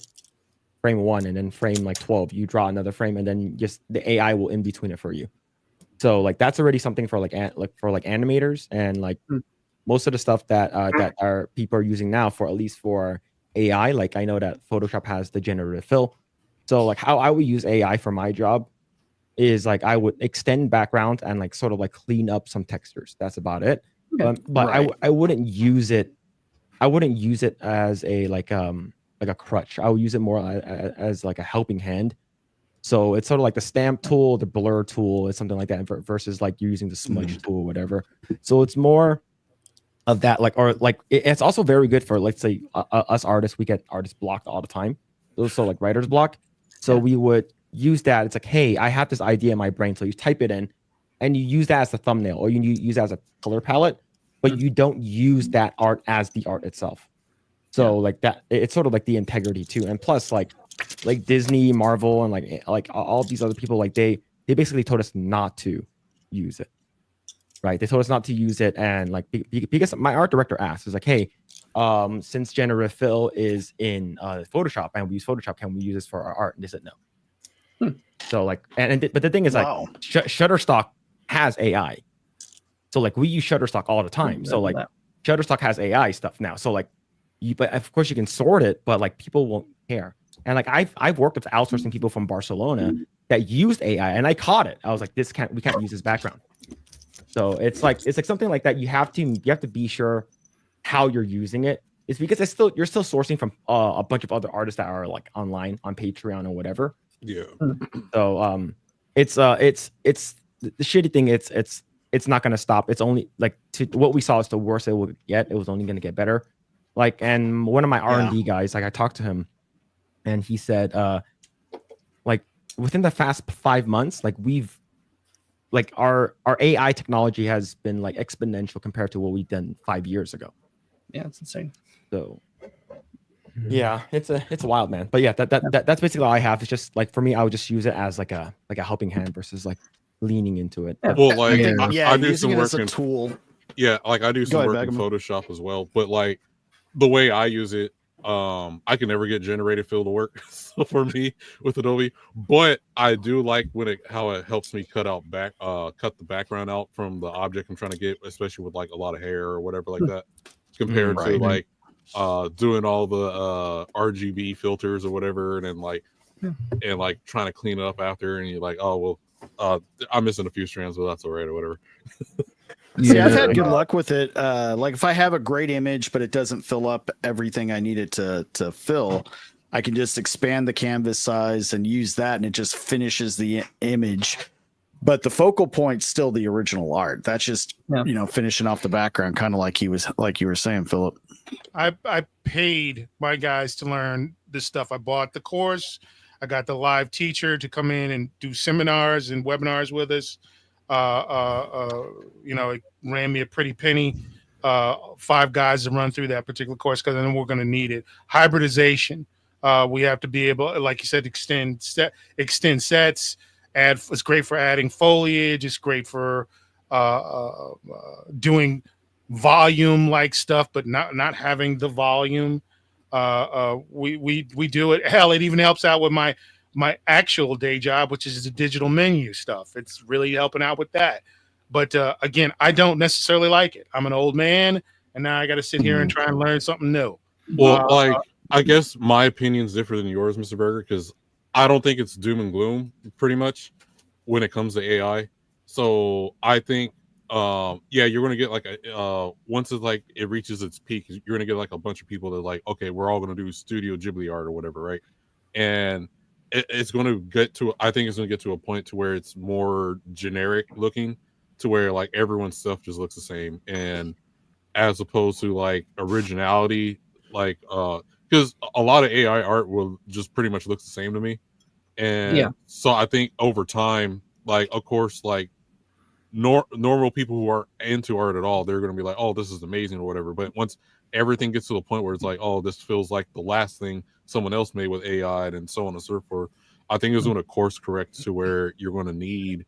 frame 1 and then frame like 12. You draw another frame and then just the AI will in between it for you. So like that's already something for like animators and like most of the stuff that our people are using now for at least for AI. Like I know that Photoshop has the generative fill. So like how I would use AI for my job is like I would extend background and like sort of like clean up some textures. That's about it. But right. I wouldn't use it. I wouldn't use it as a like a crutch. I would use it more as like a helping hand. So it's sort of like the stamp tool, the blur tool, is something like that versus like you're using the smudge tool or whatever. So it's more of that, like, or like it's also very good for, let's say, us artists. We get artists blocked all the time. So like writer's block. So we would use that. It's like, hey, I have this idea in my brain. So you type it in and you use that as the thumbnail, or you use that as a color palette, but you don't use that art as the art itself. So like that, it's sort of like the integrity too. And plus like Disney, Marvel, and like all these other people, like they basically told us not to use it. Right? They told us not to use it, and like because my art director asked, is like, hey, since generative fill is in Photoshop and we use Photoshop, can we use this for our art? And they said no. So like, but the thing is, like, Shutterstock has AI. So like we use Shutterstock all the time. So like Shutterstock has AI stuff now. So like but of course you can sort it, but like people won't care. And like I've worked with outsourcing people from Barcelona that used AI, and I caught it. I was like, we can't use this background. So it's like something like that. You have to be sure how you're using it is because you're still sourcing from a bunch of other artists that are like online on Patreon or whatever. Yeah. So it's the shitty thing. It's not gonna stop. It's only like what we saw is the worst it will get. It was only gonna get better. Like, and one of my R&D guys, like I talked to him, and he said, like within the past 5 months, like we've like our AI technology has been like exponential compared to what we've done 5 years ago. Yeah, it's insane. So yeah, it's wild, man. But yeah, that's basically all I have. It's just like for me, I would just use it as like a helping hand versus like leaning into it. Well, like I do using some it work as a in tool. Yeah, like I do some ahead, work in Vagabundo. Photoshop as well. But like the way I use it, I can never get generated fill to work for me with Adobe. But I do like how it helps me cut the background out from the object I'm trying to get, especially with like a lot of hair or whatever like that, compared to like doing all the RGB filters or whatever, and then like and like trying to clean it up after, and you're like, oh well, I'm missing a few strands, but that's all right or whatever. See, I've had good luck with it. Like if I have a great image, but it doesn't fill up everything I need it to fill, I can just expand the canvas size and use that, and it just finishes the image. But the focal point's still the original art. That's just finishing off the background, kind of like you were saying, Philip. I paid my guys to learn this stuff. I bought the course. I got the live teacher to come in and do seminars and webinars with us. It ran me a pretty penny. 5 guys to run through that particular course because then we're going to need it. Hybridization. We have to be able, like you said, extend sets. It's great for adding foliage. It's great for doing volume like stuff, but not having the volume. We do it. Hell, it even helps out with my actual day job, which is the digital menu stuff. It's really helping out with that. But again, I don't necessarily like it. I'm an old man, and now I got to sit here and try and learn something new. Well, I guess my opinion's different than yours, Mr. Berger, because I don't think it's doom and gloom pretty much when it comes to AI. So I think, you're going to get like once it reaches its peak, you're going to get like a bunch of people that like, okay, we're all going to do Studio Ghibli art or whatever, right? And it's going to get to, I think it's going to get to a point to where it's more generic looking, to where like everyone's stuff just looks the same, and as opposed to like originality, like because a lot of AI art will just pretty much look the same to me. And so I think over time, like of course, like normal people who aren't into art at all, they're going to be like, oh, this is amazing or whatever. But once everything gets to the point where it's like, oh, this feels like the last thing someone else made with AI and so on and so forth, I think it's going to course correct to where you're going to need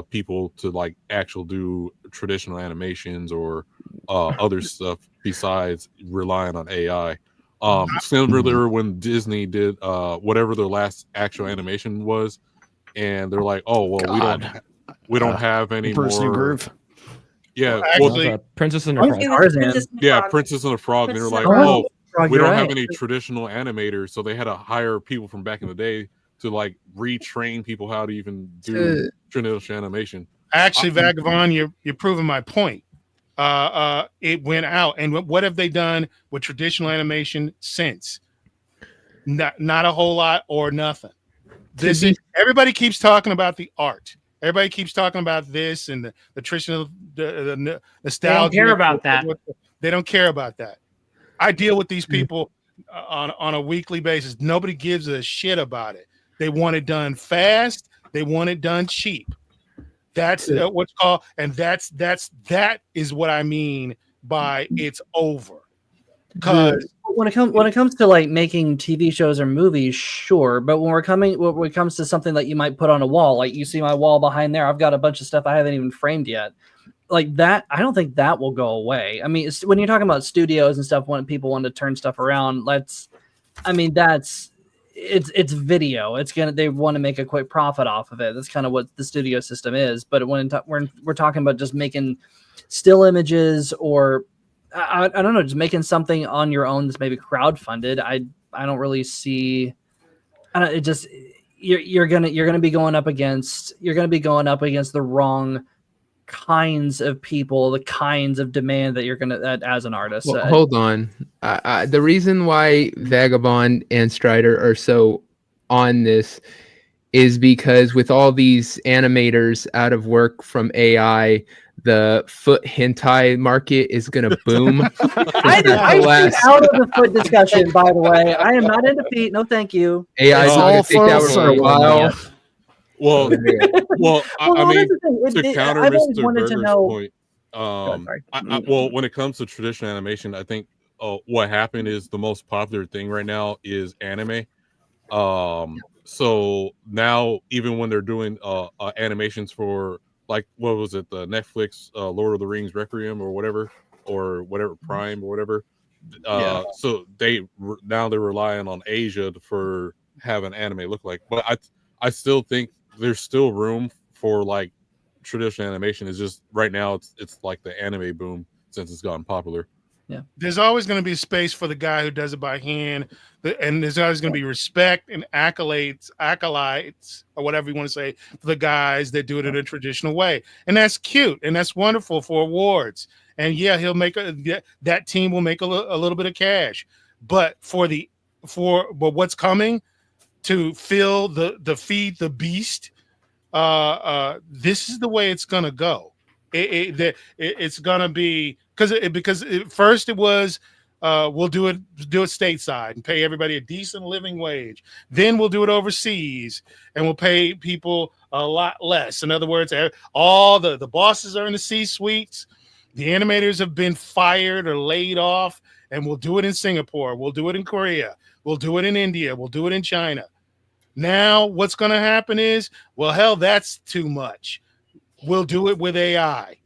people to like actually do traditional animations or other stuff besides relying on AI. Similar when Disney did whatever their last actual animation was, and they're like, oh well, we don't have any more. Groove. Yeah, Princess and the Frog. Princess and the Frog. And they were like, oh, we don't have any traditional animators, so they had to hire people from back in the day to like retrain people how to even do traditional animation. Actually, Vagabond, you're proving my point. It went out, and what have they done with traditional animation since? Not a whole lot or nothing. Everybody keeps talking about the art. Everybody keeps talking about this and the traditional, the nostalgia. They don't care about that. They don't care about that. I deal with these people on a weekly basis. Nobody gives a shit about it. They want it done fast. They want it done cheap. That's what's called, and that is what I mean by it's over. Because when it comes to like making TV shows or movies, sure, but when it comes to something that you might put on a wall, like you see my wall behind there, I've got a bunch of stuff I haven't even framed yet. Like that, I don't think that will go away. I mean, when you're talking about studios and stuff, when people want to turn stuff around, it's video. They want to make a quick profit off of it. That's kind of what the studio system is. But when we're talking about just making still images or I don't know, just making something on your own that's maybe crowdfunded, I don't really see. You're gonna be going up against the wrong kinds of people, the kinds of demand that you're gonna as an artist. Well, hold on. The reason why Vagabond and Strider are so on this is because with all these animators out of work from AI, the foot hentai market is going to boom. I stayed out of the foot discussion, by the way. I am not into feet. No, thank you. AI is going to take that for a while. Well, I mean, to counter I've always Mr. wanted to Berger's know. point, well, when it comes to traditional animation, I think what happened is the most popular thing right now is anime. So now, even when they're doing animations for, like, what was it, the Netflix Lord of the Rings Requiem or whatever Prime or whatever. So now they're relying on Asia for having anime look like. But I still think there's still room for like traditional animation. It's just right now it's like the anime boom since it's gotten popular. Yeah, there's always going to be space for the guy who does it by hand, and there's always going to be respect and acolytes, or whatever you want to say, for the guys that do it in a traditional way, and that's cute and that's wonderful for awards. And yeah, he'll make that team will make a little bit of cash, but but what's coming to fill the feed the beast, this is the way it's going to go. It's going to be. Because first it was we'll do it stateside and pay everybody a decent living wage. Then we'll do it overseas and we'll pay people a lot less. In other words, all the bosses are in the C-suites. The animators have been fired or laid off, and we'll do it in Singapore. We'll do it in Korea. We'll do it in India. We'll do it in China. Now what's going to happen is, well, hell, that's too much. We'll do it with AI.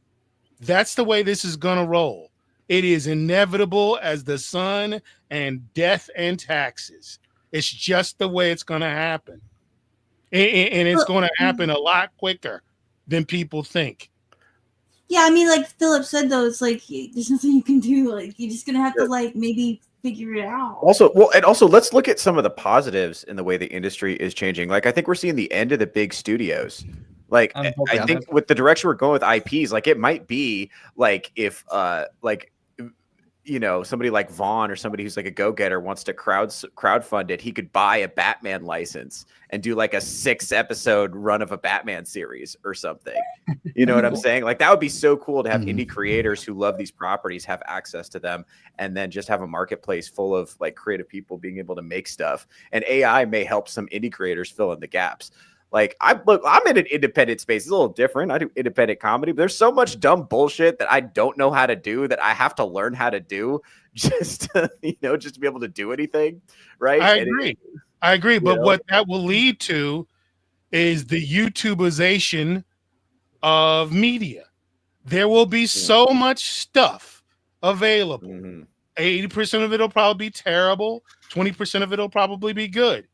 That's the way this is going to roll. It is inevitable as the sun and death and taxes. It's just the way it's going to happen. And it's going to happen a lot quicker than people think. Yeah, I mean, like Phillip said, though, it's like there's nothing you can do. Like, you're just going to have to, like, maybe figure it out. Also, let's look at some of the positives in the way the industry is changing. Like, I think we're seeing the end of the big studios. Like, I think with the direction we're going with IPs, like, it might be like if somebody like Vaughn or somebody who's like a go-getter wants to crowdfund it, he could buy a Batman license and do like a 6-episode run of a Batman series or something. You know what I'm saying? Like, that would be so cool to have indie creators who love these properties have access to them, and then just have a marketplace full of like creative people being able to make stuff. And AI may help some indie creators fill in the gaps. Like, I'm in an independent space. It's a little different. I do independent comedy, but there's so much dumb bullshit that I don't know how to do that I have to learn how to do just to be able to do anything. Right. I agree. But what that will lead to is the YouTubeization of media. There will be so much stuff available. 80% of it will probably be terrible. 20% of it will probably be good.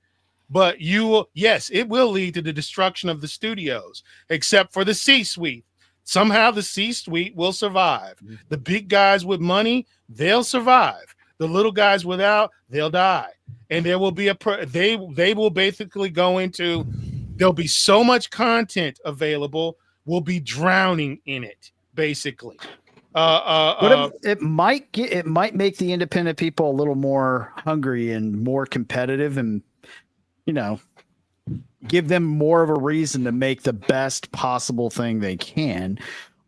But it will lead to the destruction of the studios, except for the C-suite. Somehow the C-suite will survive. The big guys with money, they'll survive. The little guys without, they'll die. And there will be they will basically go into, there'll be so much content available, we'll be drowning in it, basically. But it might make the independent people a little more hungry and more competitive, and give them more of a reason to make the best possible thing they can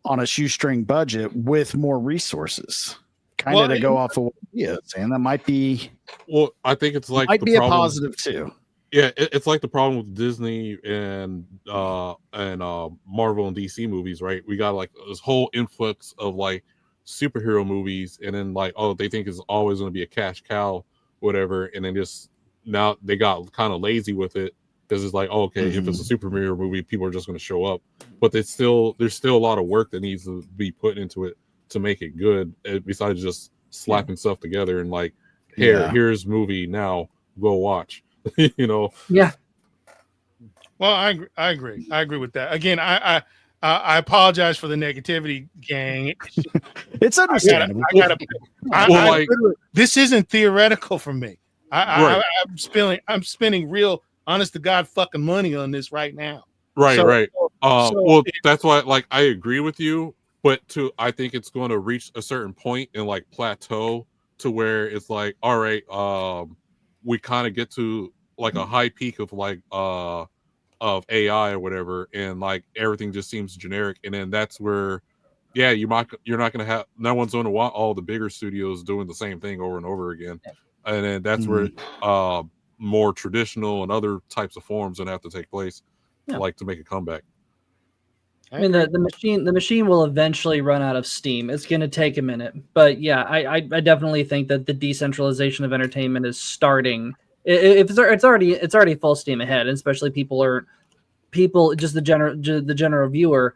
on a shoestring budget with more resources. Kind of to go off of what he is, and that might be. Well, I think it's like might be a positive too. Yeah, it's like the problem with Disney and Marvel and DC movies, right? We got like this whole influx of like superhero movies, and then like, they think it's always going to be a cash cow, whatever, and then just. Now they got kind of lazy with it because it's like, if it's a superhero movie, people are just going to show up. But there's still a lot of work that needs to be put into it to make it good. Besides just slapping stuff together and like, here's movie now, go watch. Yeah. Well, I agree. I agree with that. Again, I apologize for the negativity, gang. It's understandable. This isn't theoretical for me. I'm spending real, honest to God, fucking money on this right now. Right. Well, that's why, like, I agree with you, but I think it's going to reach a certain point and like plateau to where it's like, all right, we kind of get to like a high peak of like of AI or whatever, and like everything just seems generic, and then that's where, yeah, you're not going to have, no one's going to want all the bigger studios doing the same thing over and over again, and then that's where more traditional and other types of forms going to have to take place, like to make a comeback. I mean, the machine will eventually run out of steam. It's going to take a minute, but yeah, I definitely think that the decentralization of entertainment is starting. It's already full steam ahead, and especially just the general viewer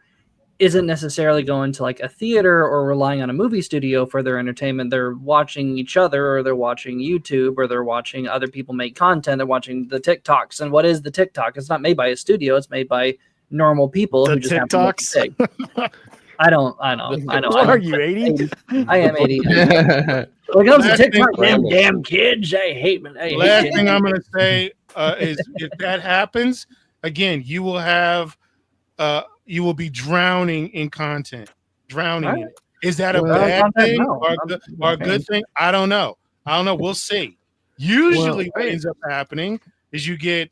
isn't necessarily going to like a theater or relying on a movie studio for their entertainment. They're watching each other, or they're watching YouTube, or they're watching other people make content. They're watching the TikToks. And what is the TikTok? It's not made by a studio. It's made by normal people who just TikToks. Have to look I know. What are you, 80? I am 80. When it comes to TikTok, damn kids, I hate them. Last thing I'm going to say is if that happens, again, you will be drowning in content. Drowning in it. Is that a bad thing or a good thing? I don't know. We'll see. Usually what ends up happening is you get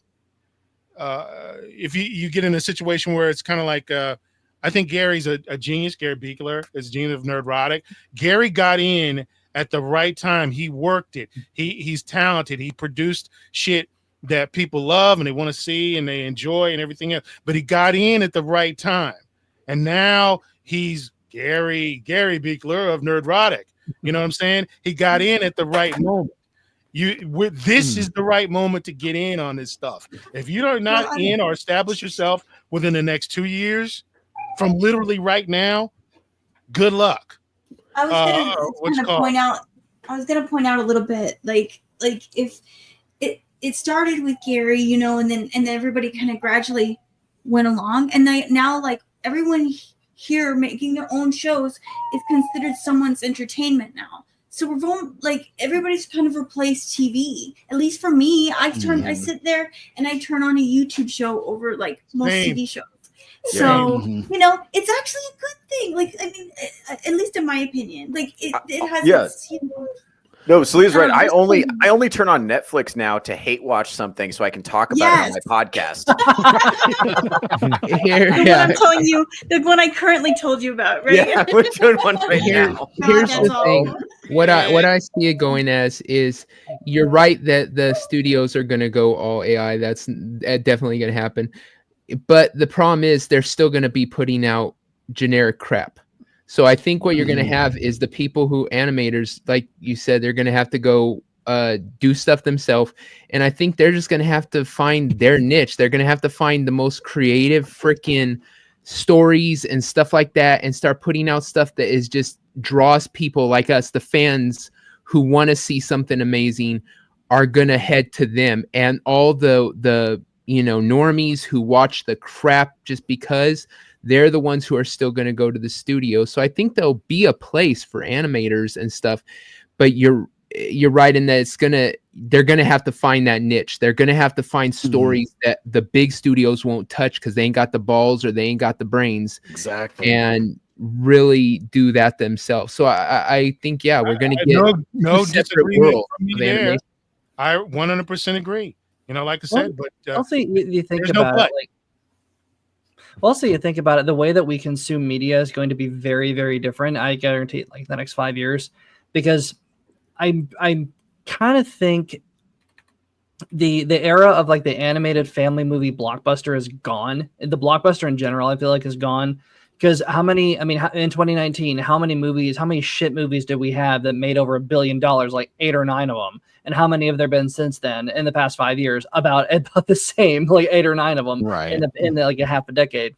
if you get in a situation where it's kind of like I think Gary's a genius. Gary Beekler is genius of Nerdrotic. Gary got in at the right time. He worked it. He's talented. He produced shit that people love and they want to see and they enjoy and everything else. But he got in at the right time, and now he's Gary Beekler of Nerdrotic. You know what I'm saying? He got in at the right moment. This is the right moment to get in on this stuff. If you are not in or establish yourself within the next 2 years, from literally right now, good luck. I was gonna point out a little bit, like if it started with Gary, and then everybody kind of gradually went along, and now like everyone here making their own shows is considered someone's entertainment now. So we're like everybody's kind of replaced TV. At least for me, I sit there and I turn on a YouTube show over like most TV shows. So it's actually a good thing. Like, I mean, at least in my opinion, like it has. Its, No, Selena's right. I only turn on Netflix now to hate watch something so I can talk about it on my podcast. I'm telling you, the one I currently told you about, right? Yeah, we're doing one right now. Here's the thing. What I see it going as is, you're right that the studios are going to go all AI. That's definitely going to happen. But the problem is they're still going to be putting out generic crap. So I think what you're going to have is the people who animators, like you said, they're going to have to go do stuff themselves. And I think they're just going to have to find their niche. They're going to have to find the most creative freaking stories and stuff like that, and start putting out stuff that is just draws people like us, the fans who want to see something amazing, are going to head to them. And all the normies who watch the crap just because, they're the ones who are still going to go to the studio. So I think there'll be a place for animators and stuff, but you're right in that they're going to have to find that niche. They're going to have to find stories that the big studios won't touch because they ain't got the balls or they ain't got the brains. Exactly. And really do that themselves. So I think, we're going to get no disagreement from me there. I 100% agree. Like I said, but also you think about it, also, you think about it, the way that we consume media is going to be very, very different. I guarantee it, like the next 5 years, because I kind of think the era of like the animated family movie blockbuster is gone. The blockbuster in general, I feel like, is gone. Because in 2019, how many shit movies did we have that made over $1 billion? Like 8 or 9 of them. And how many have there been since then in the past 5 years? About the same, like 8 or 9 of them, right? In like a half a decade.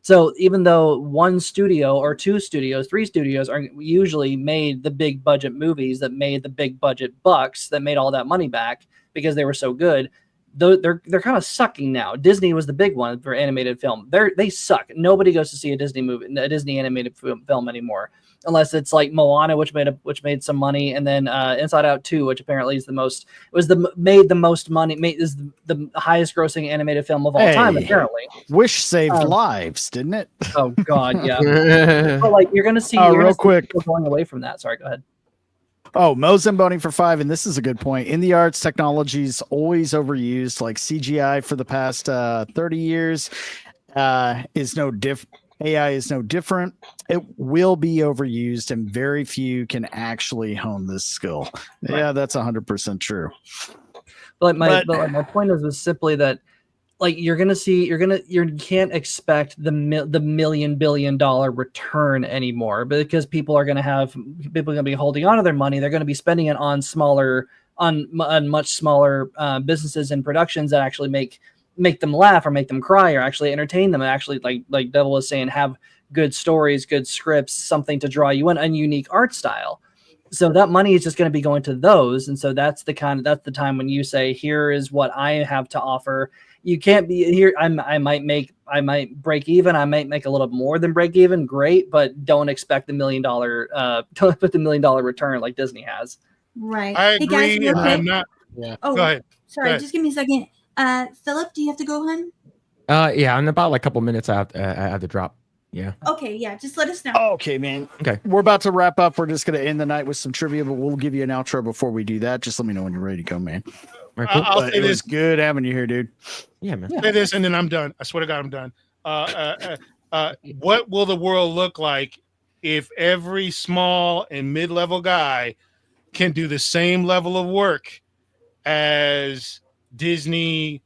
So even though one studio or 2 studios, 3 studios are usually made the big budget movies that made the big budget bucks that made all that money back because they were so good, they're kind of sucking now. Disney was the big one for animated film. They suck. Nobody goes to see a Disney animated film anymore, unless it's like Moana, which made some money, and then Inside Out 2, which apparently is made the most money, is the highest grossing animated film of all time. Apparently, Wish saved lives, didn't it? Oh God, yeah. But like you're gonna see, real quick, people going away from that. Sorry, go ahead. Oh, Mo Zamboni for 5, and this is a good point. In the arts, technology's always overused, like CGI for the past 30 years is no different. AI is no different. It will be overused, and very few can actually hone this skill. Right. Yeah, that's 100% true. But my point was simply that, like, you can't expect the $1 million billion return anymore, because people are going to be holding on to their money. They're going to be spending it on much smaller businesses and productions that actually make them laugh or make them cry or actually entertain them, and actually, like Devil was saying, have good stories, good scripts, something to draw you in, a unique art style. So that money is just going to be going to those, and so that's the time when you say, here is what I have to offer. You can't be here. I might break even. I might make a little more than break even. Great, but don't expect the $1 million return like Disney has. Right. I Hey, agree, guys, real and I'm quick. not. Yeah. Oh, Go ahead. Sorry, Go ahead. just give me a second. Philip, do you have to go, hun? Yeah, in about like a couple minutes I have to drop. Yeah. Okay, yeah, just let us know. Okay, man. Okay. We're about to wrap up. We're just going to end the night with some trivia, but we'll give you an outro before we do that. Just let me know when you're ready to go, man. Right, cool. I'll say It was this. good having you here, dude. Yeah, man. Say this, and then I'm done. I swear to God, I'm done. What will the world look like if every small and mid-level guy can do the same level of work as Disney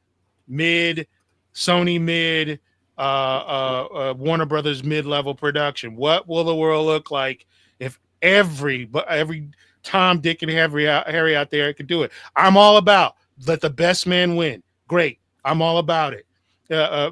mid, Sony mid, Warner Brothers mid-level production? What will the world look like if every Tom, Dick, and Harry out there could do it? I'm all about let the best man win. Great, I'm all about it. I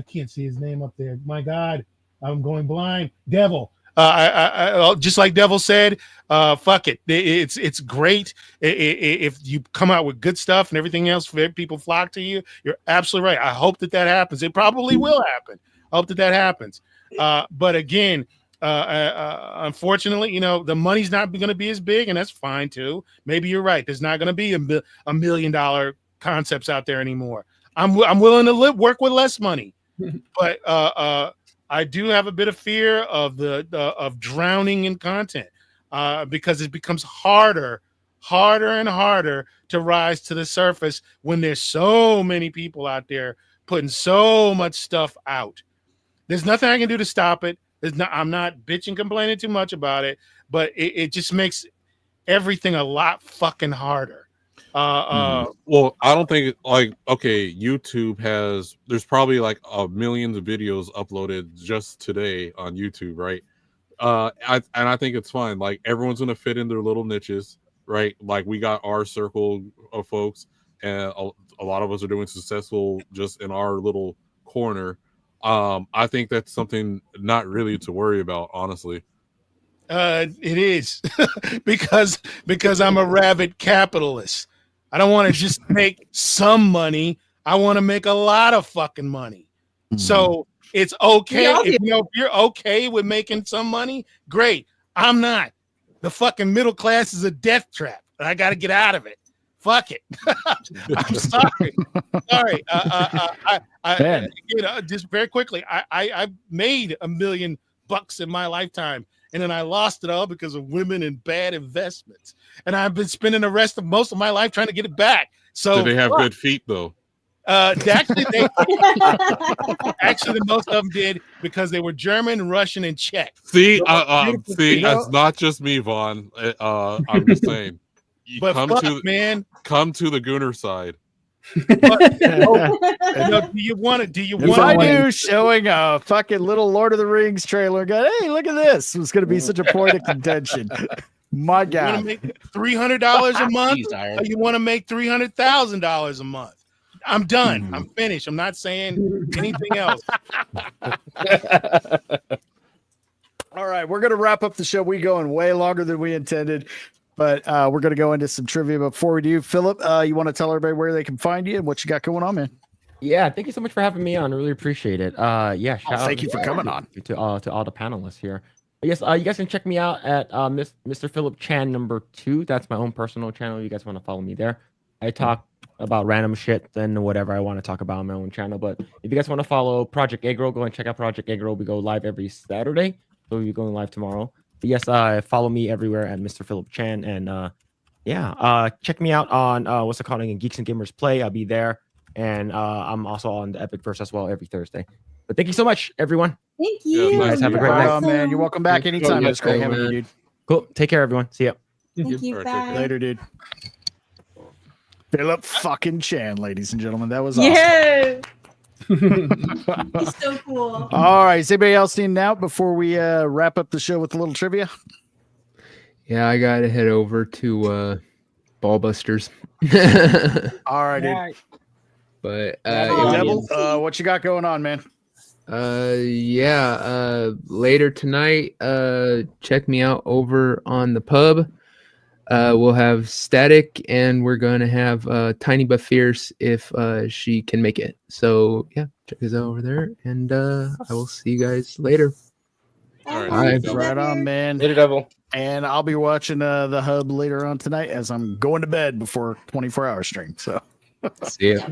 can't see his name up there. My God, I'm going blind. Devil. I just like Devil said, fuck it. It's great if you come out with good stuff and everything else. People flock to you. You're absolutely right. I hope that happens. It probably will happen. I hope that happens. But again, unfortunately, the money's not going to be as big, and that's fine too. Maybe you're right. There's not going to be $1 million concepts out there anymore. I'm willing to work with less money, but I do have a bit of fear of drowning in content because it becomes harder and harder to rise to the surface when there's so many people out there putting so much stuff out. There's nothing I can do to stop it. I'm not bitching, complaining too much about it, but it just makes everything a lot fucking harder. Well, I don't think YouTube there's probably like millions of videos uploaded just today on YouTube, right? I think it's fine. Like, everyone's gonna fit in their little niches, right? Like, we got our circle of folks, and a lot of us are doing successful just in our little corner. I think that's something not really to worry about, honestly. It is because I'm a rabid capitalist. I don't want to just make some money. I want to make a lot of fucking money. So it's okay if you're okay with making some money. Great. I'm not. The fucking middle class is a death trap, and I got to get out of it. Fuck it. I'm sorry. Sorry. Just very quickly, I made $1 million in my lifetime, and then I lost it all because of women and bad investments. And I've been spending the rest of most of my life trying to get it back. So do they have good feet though? Actually, the most of them did because they were German, Russian, and Czech. See, that's not just me, Vaughn. I'm just saying. But come to the Gooner side. Do you want to? If I knew showing a fucking little Lord of the Rings trailer, go, hey, look at this, was going to be such a point of contention. My God, you want to make $300 a month, or you want to make $300,000 a month? I'm done. I'm finished. I'm not saying anything else. All right, we're going to wrap up the show. We going way longer than we intended. But we're going to go into some trivia. Before we do, Philip, you want to tell everybody where they can find you and what you got going on, man? Yeah, thank you so much for having me on. I really appreciate it. Yeah, thank you for coming on. To all the panelists here. Yes, you guys can check me out at Mr. Phillip Chan #2. That's my own personal channel. You guys want to follow me there? I talk about random shit and whatever I want to talk about on my own channel. But if you guys want to follow Project Eggroll, go and check out Project Eggroll. We go live every Saturday, so we're going live tomorrow. But yes, follow me everywhere at Mr. Phillip Chan, and check me out on what's it called again? Geeks and Gamers Play. I'll be there, and I'm also on the Epic Verse as well every Thursday. But thank you so much, everyone. Thank you. You guys have a great night. Man, you're welcome back anytime. It's great having you, dude. Cool. Take care, everyone. See ya. Thank you. Bye. Later, dude. Phillip fucking Chan, ladies and gentlemen. That was awesome. Yeah. He's so cool. All right. Is anybody else needing out before we wrap up the show with a little trivia? Yeah, I got to head over to Ballbusters. All right, dude. But Devil, what you got going on, man? Later tonight, check me out over on the pub. We'll have Static, and we're gonna have Tiny but Fierce if she can make it. So yeah, check us out over there, and I will see you guys later. All right. Bye. Right on, man. Later, Devil. And I'll be watching the hub later on tonight as I'm going to bed before 24-hour stream. So see ya.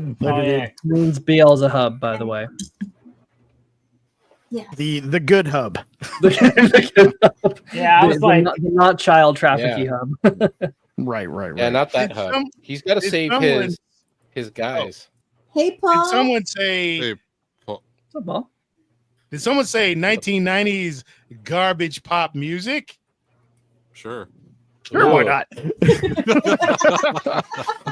Means Beelzebub, by the way. Yeah. The good hub. Yeah, I was like, the not child trafficking hub. Right. Yeah, not that hub. He's got to save his guys. Hey, Paul. Did someone say? Hey, What's up, Paul? Did someone say 1990s garbage pop music? Sure. Sure, why not?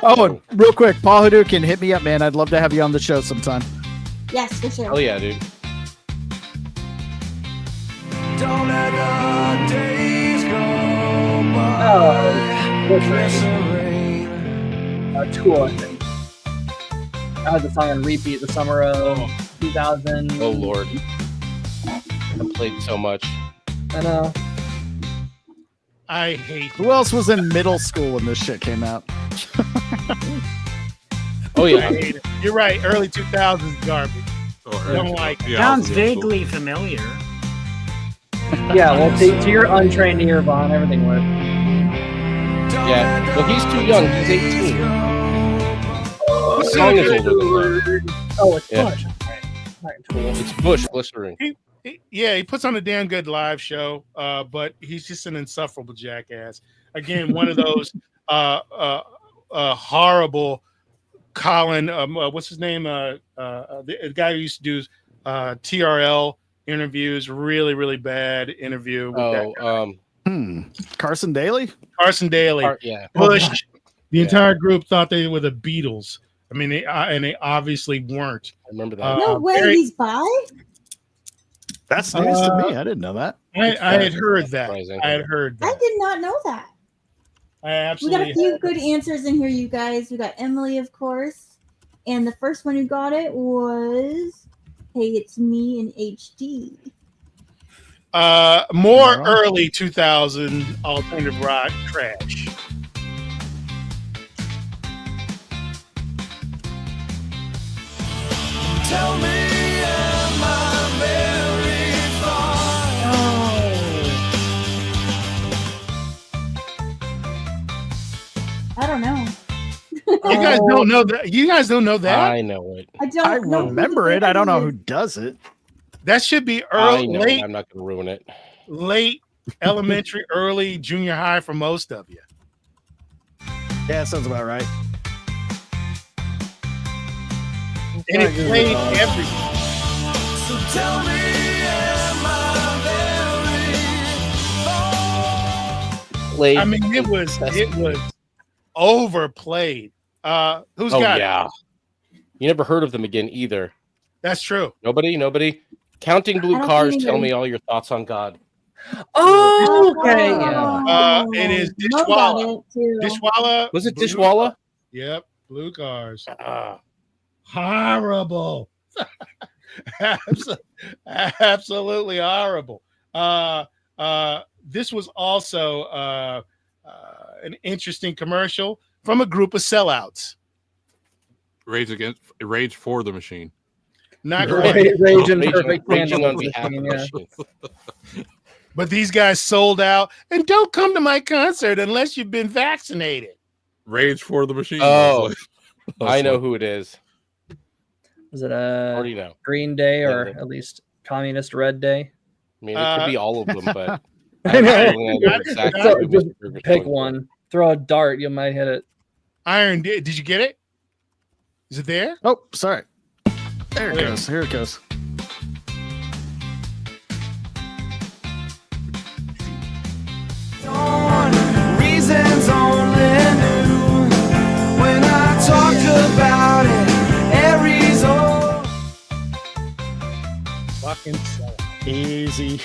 Oh, and real quick, Paul Hadouken, hit me up, man. I'd love to have you on the show sometime. Yes, for sure. Oh yeah, dude. Don't let the days go by. That's cool, I think. I had the song on repeat the summer of 2000. Oh Lord, I played so much. I know. I hate. Who else was in middle school when this shit came out? Oh yeah, I hate it. You're right. Early 2000s garbage. Don't like it. Sounds vaguely familiar. Yeah, well, to your untrained ear, Vaughn, everything works. Yeah, well, he's too young. He's 18. The song is older than that. Oh, it's Yeah. Bush. Alright, cool. It's Bush Blistering. He puts on a damn good live show, but he's just an insufferable jackass. Again, one of those horrible Colin. What's his name? The guy who used to do TRL interviews. Really, really bad interview. With Carson Daly. Carson Daly. Yeah. Bush. The entire group thought they were the Beatles. I mean, they obviously weren't. I remember that. No way, he's bi? That's news to me. I didn't know that. I had heard that. Surprising. I had heard I that. did not know that. I We got absolutely a few good answers in here, you guys. We got Emily, of course. And the first one who got it was, Hey, It's Me in HD. More early 2000 alternative rock trash. Tell me, am I very I don't know. You guys don't know that. You guys don't know that. I know it. I don't I know. remember it. I don't know who does it. That should be I early, know late, it. I'm not going to ruin it. late elementary, early junior high for most of you. Yeah, sounds about right. And it played everywhere. So tell me, am I very Late. I mean, it was overplayed. Who's got it? Yeah. You never heard of them again either. That's true. Nobody. Counting Blue I don't Cars. think Tell they- me all your thoughts on God. Oh, okay. Yeah. It is Mo got Dishwalla. it, too. Dishwalla. Was it Dishwalla? Yep. Blue Cars. Ah, Horrible. Absolutely horrible. This was also an interesting commercial from a group of sellouts. Rage for the machine. Not Rage in perfect tandem on behalf of the machine. But these guys sold out, and don't come to my concert unless you've been vaccinated. Rage for the machine. Oh, I know who it is. Was it already know. Green Day or at least Communist Red Day? I mean, it could be all of them, but I know. Exactly So what just Burger's pick going one. Throw a dart, you might hit it. Iron, did you get it? Is it there? Oh, sorry. There it goes. Here it goes. Reasons only knew when I talked about it. Aries Fucking sellout. Easy.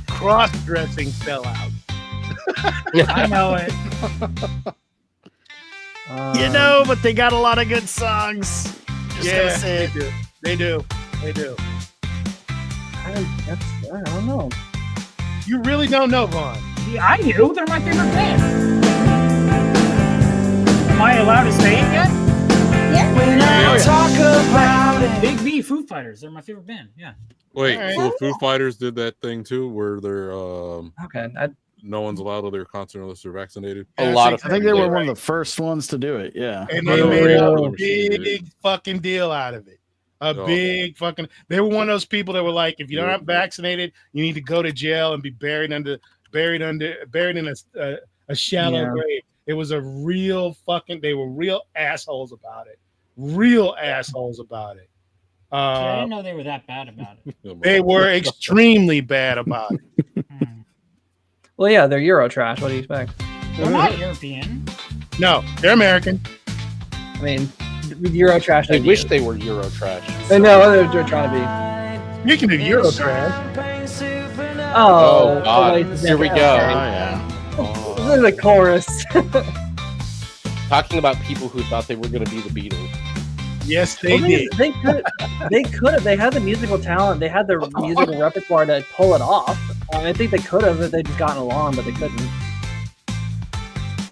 Cross-dressing sellout. I know it. You know, but they got a lot of good songs. Just Yeah, gonna say it. they do. They do. I don't know. You really don't know, Vaughn. Yeah, I do. They're my favorite band. Am I allowed to say it yet? Yeah. When I talk about it. Big B, Foo Fighters. They're my favorite band. Yeah. Wait, All right. so the Foo Fighters did that thing too, where they're Okay. no one's allowed to their concert unless they're vaccinated. A lot of I think they were one of the first ones to do it. Yeah. And they made a big fucking deal out of it. They were one of those people that were like, if you're not vaccinated, you need to go to jail and be buried in a shallow grave. It was a real they were real assholes about it. I didn't know they were that bad about it. They were extremely bad about it. Well, yeah, they're Euro trash. What do you expect? They're not European. No, they're American. I mean, Euro trash. I wish they were Euro trash. I know they're trying to be. Speaking of Euro trash. Oh, God. Oasis Here we and- go. This is the chorus. Talking about people who thought they were going to be the Beatles. Yes, they did. They could have. They had the musical talent. They had the musical repertoire to pull it off. I think they could have if they'd just gotten along, but they couldn't.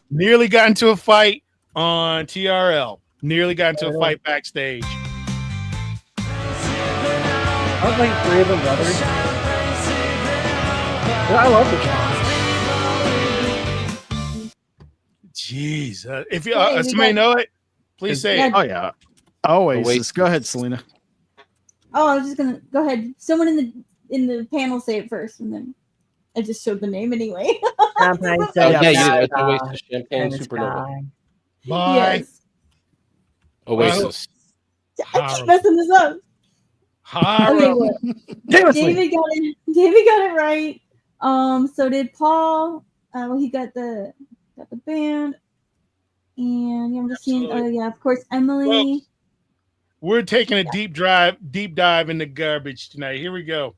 Nearly got into a fight on TRL. Nearly got into a fight backstage. I was like 3 of them brothers. I love the song. Jeez. If you somebody know it, please say it. Oh, yeah. Oasis. Go ahead, Selena. Oh, I was just gonna go ahead. Someone in the panel say it first, and then I just showed the name anyway. Yeah, you did. It's Oasis Champagne Supernova. Bye. Yes. Oasis. I keep messing this up. Okay, well, David got it right. So did Paul. Well, he got the band, and I'm just seeing. Oh yeah, of course, Emily. Well, we're taking a deep dive in the garbage tonight. Here we go.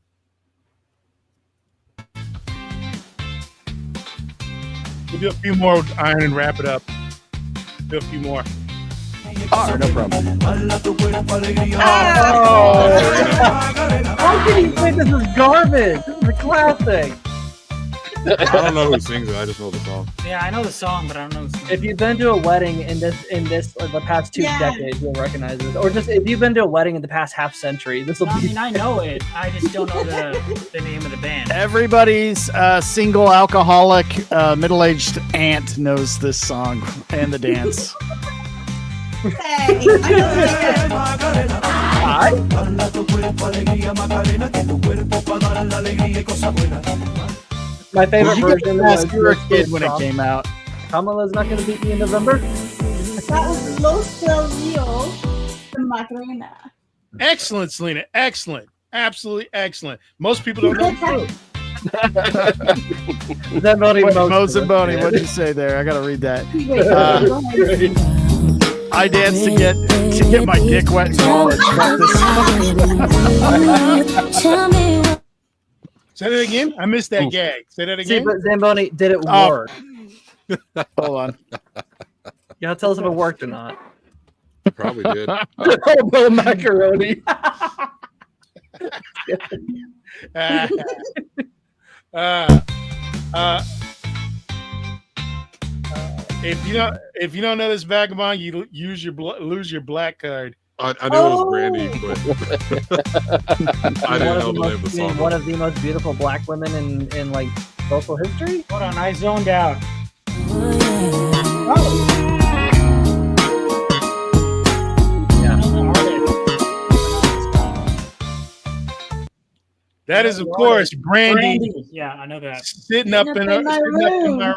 We'll do a few more iron and wrap it up. Do a few more. All right, no problem. How can you say this is garbage? This is a classic. I don't know who sings it. I just know the song. Yeah, I know the song, but I don't know the song. If you've been to a wedding in this the past 2 decades, you'll recognize this. Or just if you've been to a wedding in the past half century, this will be. I mean, I know it. I just don't know the name of the band. Everybody's single alcoholic middle-aged aunt knows this song and the dance. My favorite version was you were a kid when it came out. Kamala's not going to beat me in November. That was Los Del Rio, the Macarena. Excellent, Selena. Excellent. Absolutely excellent. Most people don't know the truth. Mozamboni, what did you say there? I got to read that. I danced to get my dick wet in college. Say that again. I missed that gag. Say that again. See, but Zamboni, did it work? Hold on. You gotta tell us if it worked or not. Probably did. Hobo macaroni. If you don't know this Vagabond, you lose your black card. I knew it was Brandy, but I didn't know the name of the song. One of the most beautiful black women in like social history. Hold on, I zoned out. That is, of course, Brandy. Yeah, I know that. Sitting up in my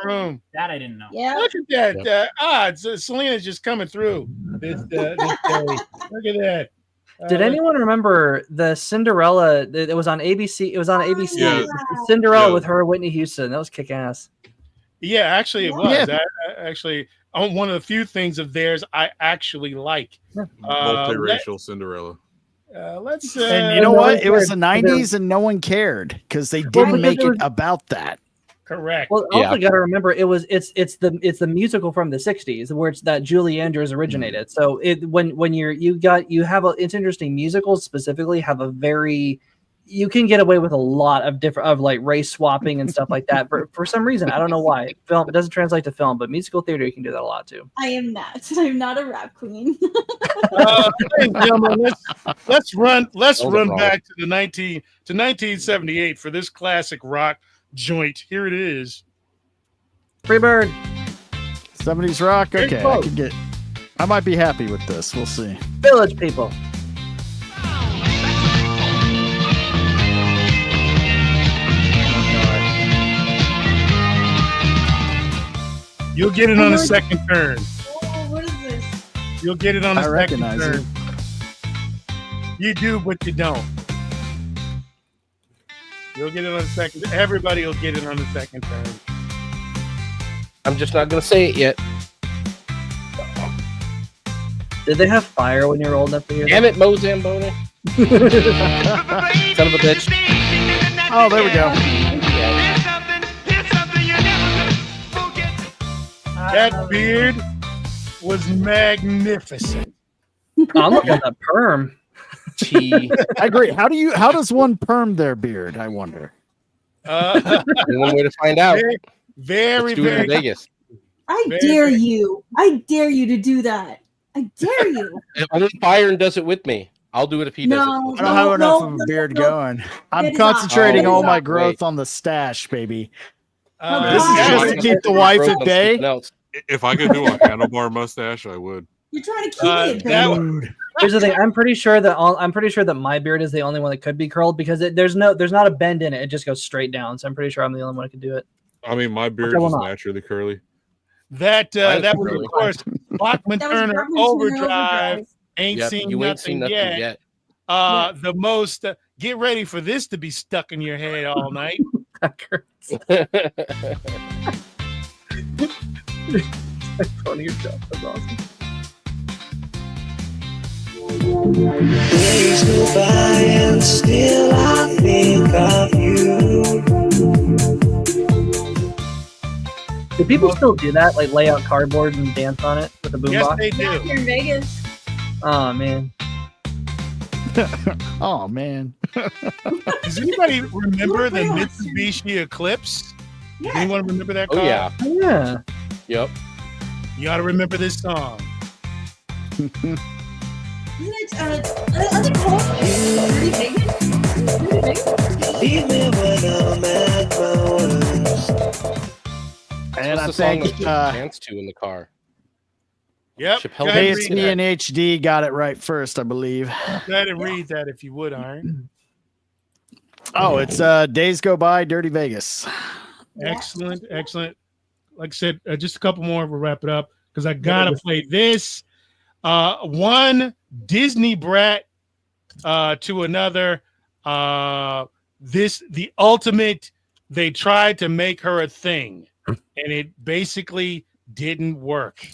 room. That I didn't know. Yeah. Look at that. Selena's just coming through this day. Look at that. Did anyone remember the Cinderella? It was on ABC. It was on ABC. Yeah. Cinderella with her, Whitney Houston. That was kick ass. Yeah, actually, it was. Yeah. Actually, one of the few things of theirs I actually like. Multiracial Cinderella. Let's. And you know what? It was the 90s and no one cared because they didn't make it about that. Correct. Well, also got to remember it's the musical from the 60s where it's that Julie Andrews originated. So it's interesting. Musicals specifically have a very, you can get away with a lot of like race swapping and stuff like that for some reason. I don't know why. Film, it doesn't translate to film, but musical theater you can do that a lot too. I am not. I'm not a rap queen. Ladies and gentlemen, let's run back to 1978 for this classic rock joint. Here it is. Freebird. 70s rock. Okay, I might be happy with this. We'll see. Village People. You'll get it on the second turn. Oh, what is this? You'll get it on the second recognize turn. You do, but you don't. You'll get it on the second. Everybody will get it on the second turn. I'm just not gonna say it yet. Did they have fire when you were old enough to hear Damn it, Mo Zamboni. Son of a bitch. Oh, there we go. That beard was magnificent. I'm looking at that perm. Gee. I agree. How does one perm their beard? I wonder. Only one way to find out. Very, Let's do it in Vegas. I dare you. I dare you to do that. I dare you. Only Byron does it with me. I'll do it if he does it. I don't have enough of a beard going. I'm concentrating all my growth on the stash, baby. This is just to keep the wife at bay. If I could do a handlebar mustache, I would. You're trying to keep it. Here's the thing. I'm pretty sure that my beard is the only one that could be curled because there's not a bend in it. It just goes straight down. So I'm pretty sure I'm the only one that could do it. I mean, my beard is naturally curly. That was, of course, Bachman Turner Overdrive. Ain't seen nothing yet. The most. Get ready for this to be stuck in your head all night. Funny yourself. That's awesome. Days go by and still I think of you. Do people still do that? Like lay out cardboard and dance on it with a boombox? Yes, they do. Not here in Vegas. Oh man. Oh man. Does anybody remember the Mitsubishi Eclipse? Does anyone remember that car? Oh yeah. Yeah. Yep. You ought to remember this song. Isn't it? Are they called Dirty Vegas? Dirty Vegas? Leave me when I'm at my worst. And I the song think that you dance to in the car. Yep. KSC and HD got it right first, I believe. Go ahead and read that if you would, Iron. Oh, it's Days Go By, Dirty Vegas. Excellent, excellent. Like I said, just a couple more. We'll wrap it up because I gotta play this. One Disney brat to another. The ultimate. They tried to make her a thing, and it basically didn't work.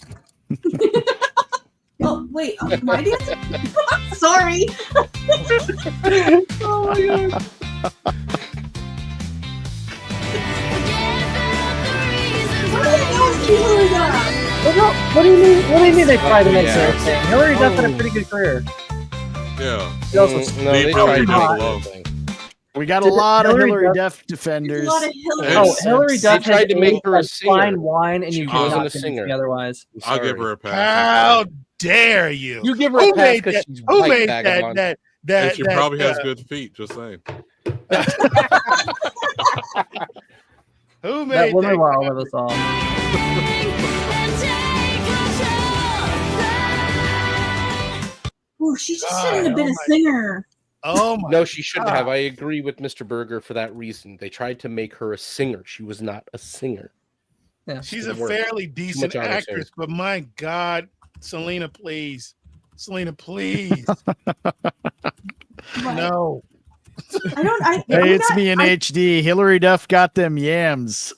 Oh wait, my dance? Sorry. Oh my god. What do you mean? What do you mean they tried to make her a thing? Hillary Duff had a pretty good career. Yeah. She also they tried to We got a lot of Hillary Duff defenders. Hillary Duff tried to make her a fine singer. wine, and you She wasn't cannot a convince singer. me otherwise. I'll give her a pass. How dare you? You give her Who a pass made because that? she's Who white, made Vagabond. that? And she probably has good feet. Just saying. Who That made woman that? will outlive us all. Ooh, she just shouldn't have been a singer. Oh my! No, she shouldn't have. I agree with Mr. Berger for that reason. They tried to make her a singer. She was not a singer. Yeah, She's a Didn't work. fairly Too decent much auto-tune. actress, but my God, Selena, please, Selena, please, no. Hey, it's me in HD. Hillary Duff got them yams.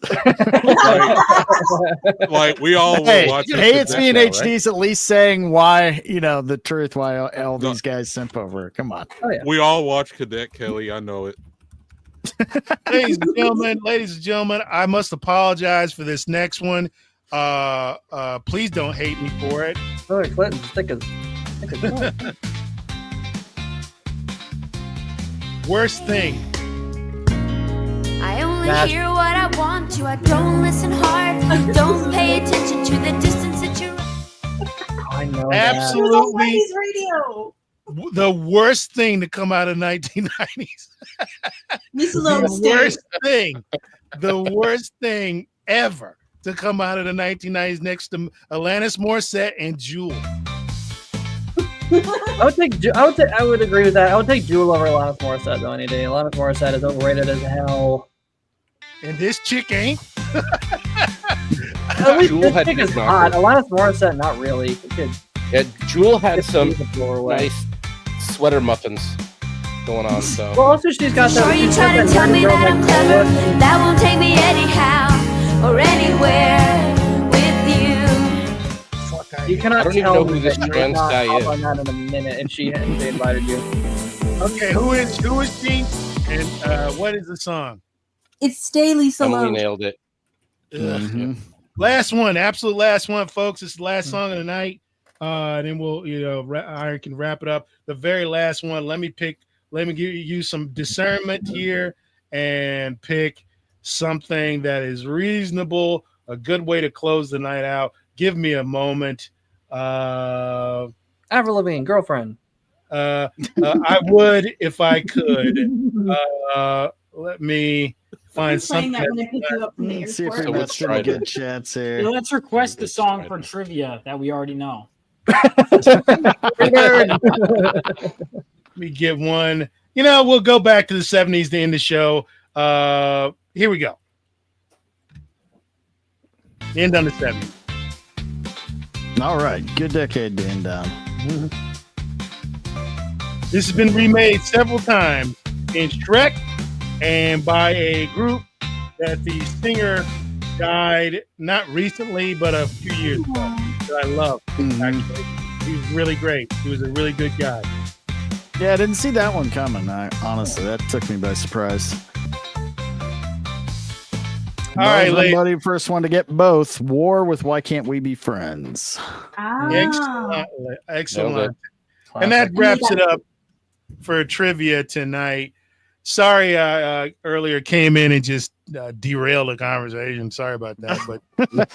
Like we all Hey, watch. it's me in HD's at least saying why, the truth, why all these guys simp over her. Come on. Oh, yeah. We all watch Cadet Kelly. I know it. Ladies and gentlemen, I must apologize for this next one. Please don't hate me for it. Hillary Clinton, stick a Worst thing. I only hear what I want to. I don't listen hard. Don't pay attention to the distance that you're. I know. Absolutely. Radio. The worst thing to come out of 1990s. The worst thing ever to come out of the 1990s next to Alanis Morissette and Jewel. I would agree with that. I would take Jewel over Alanis Morissette though any day. Alanis Morissette is overrated as hell. And this chick ain't. At least Jewel this had chick is good hot. knockers. Alanis Morissette, not really. Yeah, Jewel had some nice sweater muffins going on. So. Well, also she's got that. Sure, you try to tell me that I'm clever. That won't take me anyhow or anywhere with you. You cannot I don't even tell know me who this that you trans would not guy hop is. on that in a minute if she invited you. Okay, who is she? And what is the song? It's Staley Emily Solo. nailed it. Mm-hmm. Last one, absolute last one, folks. It's the last song of the night. Then we'll, I can wrap it up. The very last one. Let me give you some discernment here and pick something that is reasonable, a good way to close the night out. Give me a moment. Avril Lavigne, Girlfriend. I would if I could. Let me find something. That when I pick you up from the See if airport. we got some good chance here. So let's request the song for trivia that we already know. Let me get one. We'll go back to the 70s to end the show. Here we go. End on the 70s. All right. Good decade to end on. This has been remade several times in Shrek and by a group that the singer died not recently, but a few years ago. That I love, actually. He was really great. He was a really good guy. Yeah, I didn't see that one coming. Honestly, that took me by surprise. All right, ladies. Buddy, first one to get both. War with Why Can't We Be Friends? Excellent. And that wraps it up for trivia tonight. Sorry, I earlier came in and just derailed the conversation. Sorry about that, but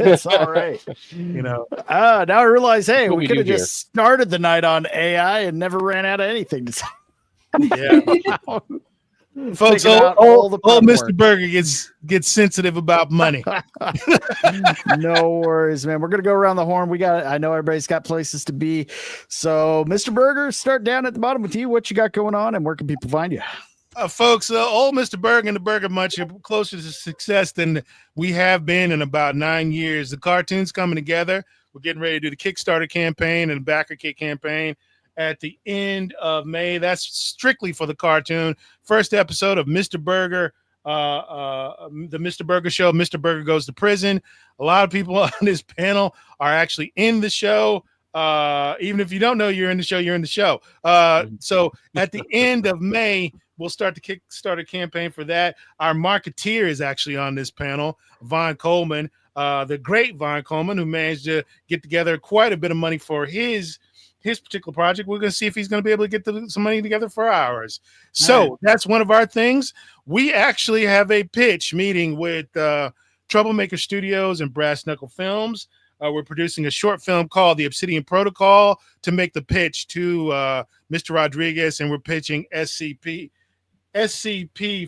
it's all right. Now I realize, hey, What we we could have do just started the night on AI and never ran out of anything to say. Yeah. Folks, old Mr. Berger gets sensitive about money. No worries, man. We're gonna go around the horn. I know everybody's got places to be. So, Mr. Berger, start down at the bottom with you. What you got going on, and where can people find you? Folks, old Mr. Berger and the Burger Munch are closer to success than we have been in about 9 years. The cartoon's coming together. We're getting ready to do the Kickstarter campaign and the Backer Kit campaign at the end of May. That's strictly for the cartoon. First episode of Mr. Berger, the Mr. Berger Show. Mr. Berger Goes to Prison. A lot of people on this panel are actually in the show. Even if you don't know you're in the show, you're in the show. So at the end of May, we'll start the Kickstarter campaign for that. Our marketeer is actually on this panel, Vaughn Coleman, the great Vaughn Coleman, who managed to get together quite a bit of money for his his particular project. We're going to see if he's going to be able to get some money together for ours. So that's one of our things. We actually have a pitch meeting with Troublemaker Studios and Brass Knuckle Films. We're producing a short film called The Obsidian Protocol to make the pitch to Mr. Rodriguez, and we're pitching SCP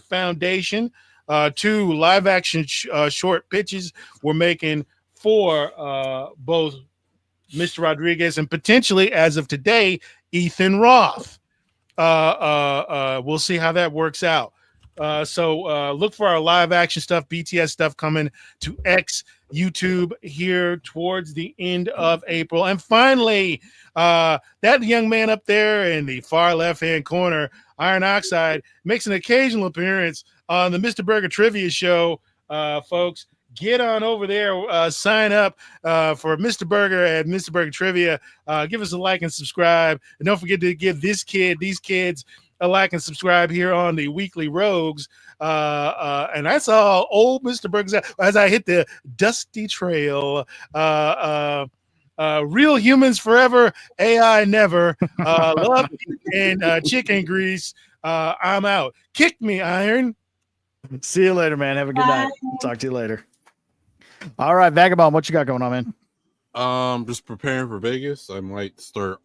Foundation. 2 live action short pitches we're making for both Mr. Rodriguez and potentially, as of today, Ethan Roth. We'll see how that works out. So look for our live action stuff, BTS stuff coming to X, YouTube here towards the end of April. And finally, that young man up there in the far left-hand corner, Iron Oxide, makes an occasional appearance on the Mr. Burger Trivia Show. Folks, get on over there, sign up for Mr. Burger at Mr. Burger Trivia. Give us a like and subscribe. And don't forget to give these kids a like and subscribe here on the Weekly Rogues. And that's all old Mr. Burger as I hit the dusty trail. Real humans forever, AI never. Love and chicken grease. I'm out. Kick me, Iron. See you later, man. Have a good night. Talk to you later. All right, Vagabond, what you got going on, man? Just preparing for Vegas. I might start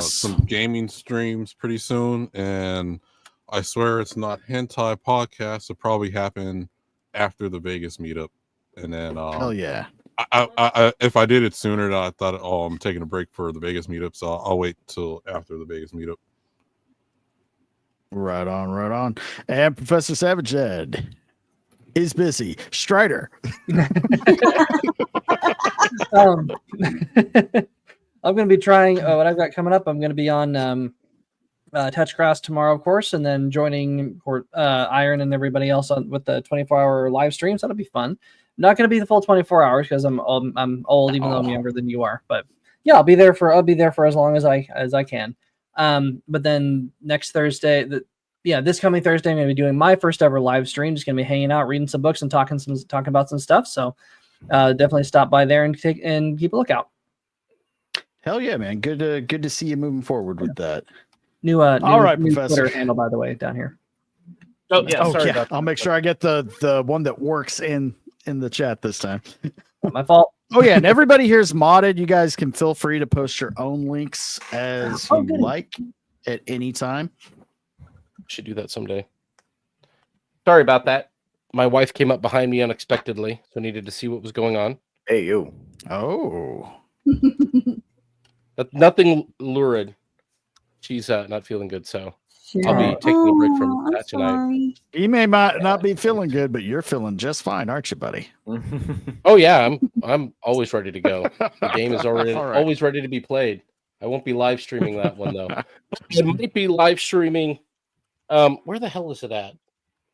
some gaming streams pretty soon, and I swear it's not hentai podcast. It'll probably happen after the Vegas meetup, and then hell yeah. I if I did it sooner, I thought, I'm taking a break for the Vegas meetup, so I'll wait till after the Vegas meetup. Right on. And Professor Savage Ed is busy. Strider. I'm going to be trying what I've got coming up. I'm going to be on Touchgrass tomorrow, of course, and then joining Iron and everybody else with the 24-hour live streams. That'll be fun. Not going to be the full 24 hours because I'm old, even though I'm younger than you are. But yeah, I'll be there for as long as I can. But then next Thursday, this coming Thursday, I'm going to be doing my first ever live stream. Just going to be hanging out, reading some books, and talking about some stuff. So definitely stop by there and keep a lookout. Hell yeah, man! Good to see you moving forward with that. New Professor. Twitter handle, by the way, down here. Oh yeah, sorry. Yeah. I'll make sure I get the one that works in the chat this time. Not my fault. Oh yeah, and everybody here is modded. You guys can feel free to post your own links as you like at any time. Should do that someday. Sorry about that. My wife came up behind me unexpectedly, so I needed to see what was going on. Hey, you. Oh. But nothing lurid. She's not feeling good, so I'll be taking a break from that tonight. You may not be feeling good, but you're feeling just fine, aren't you, buddy? Oh yeah, I'm always ready to go. The game is always ready to be played. I won't be live streaming that one though. I might be live streaming. Where the hell is it at?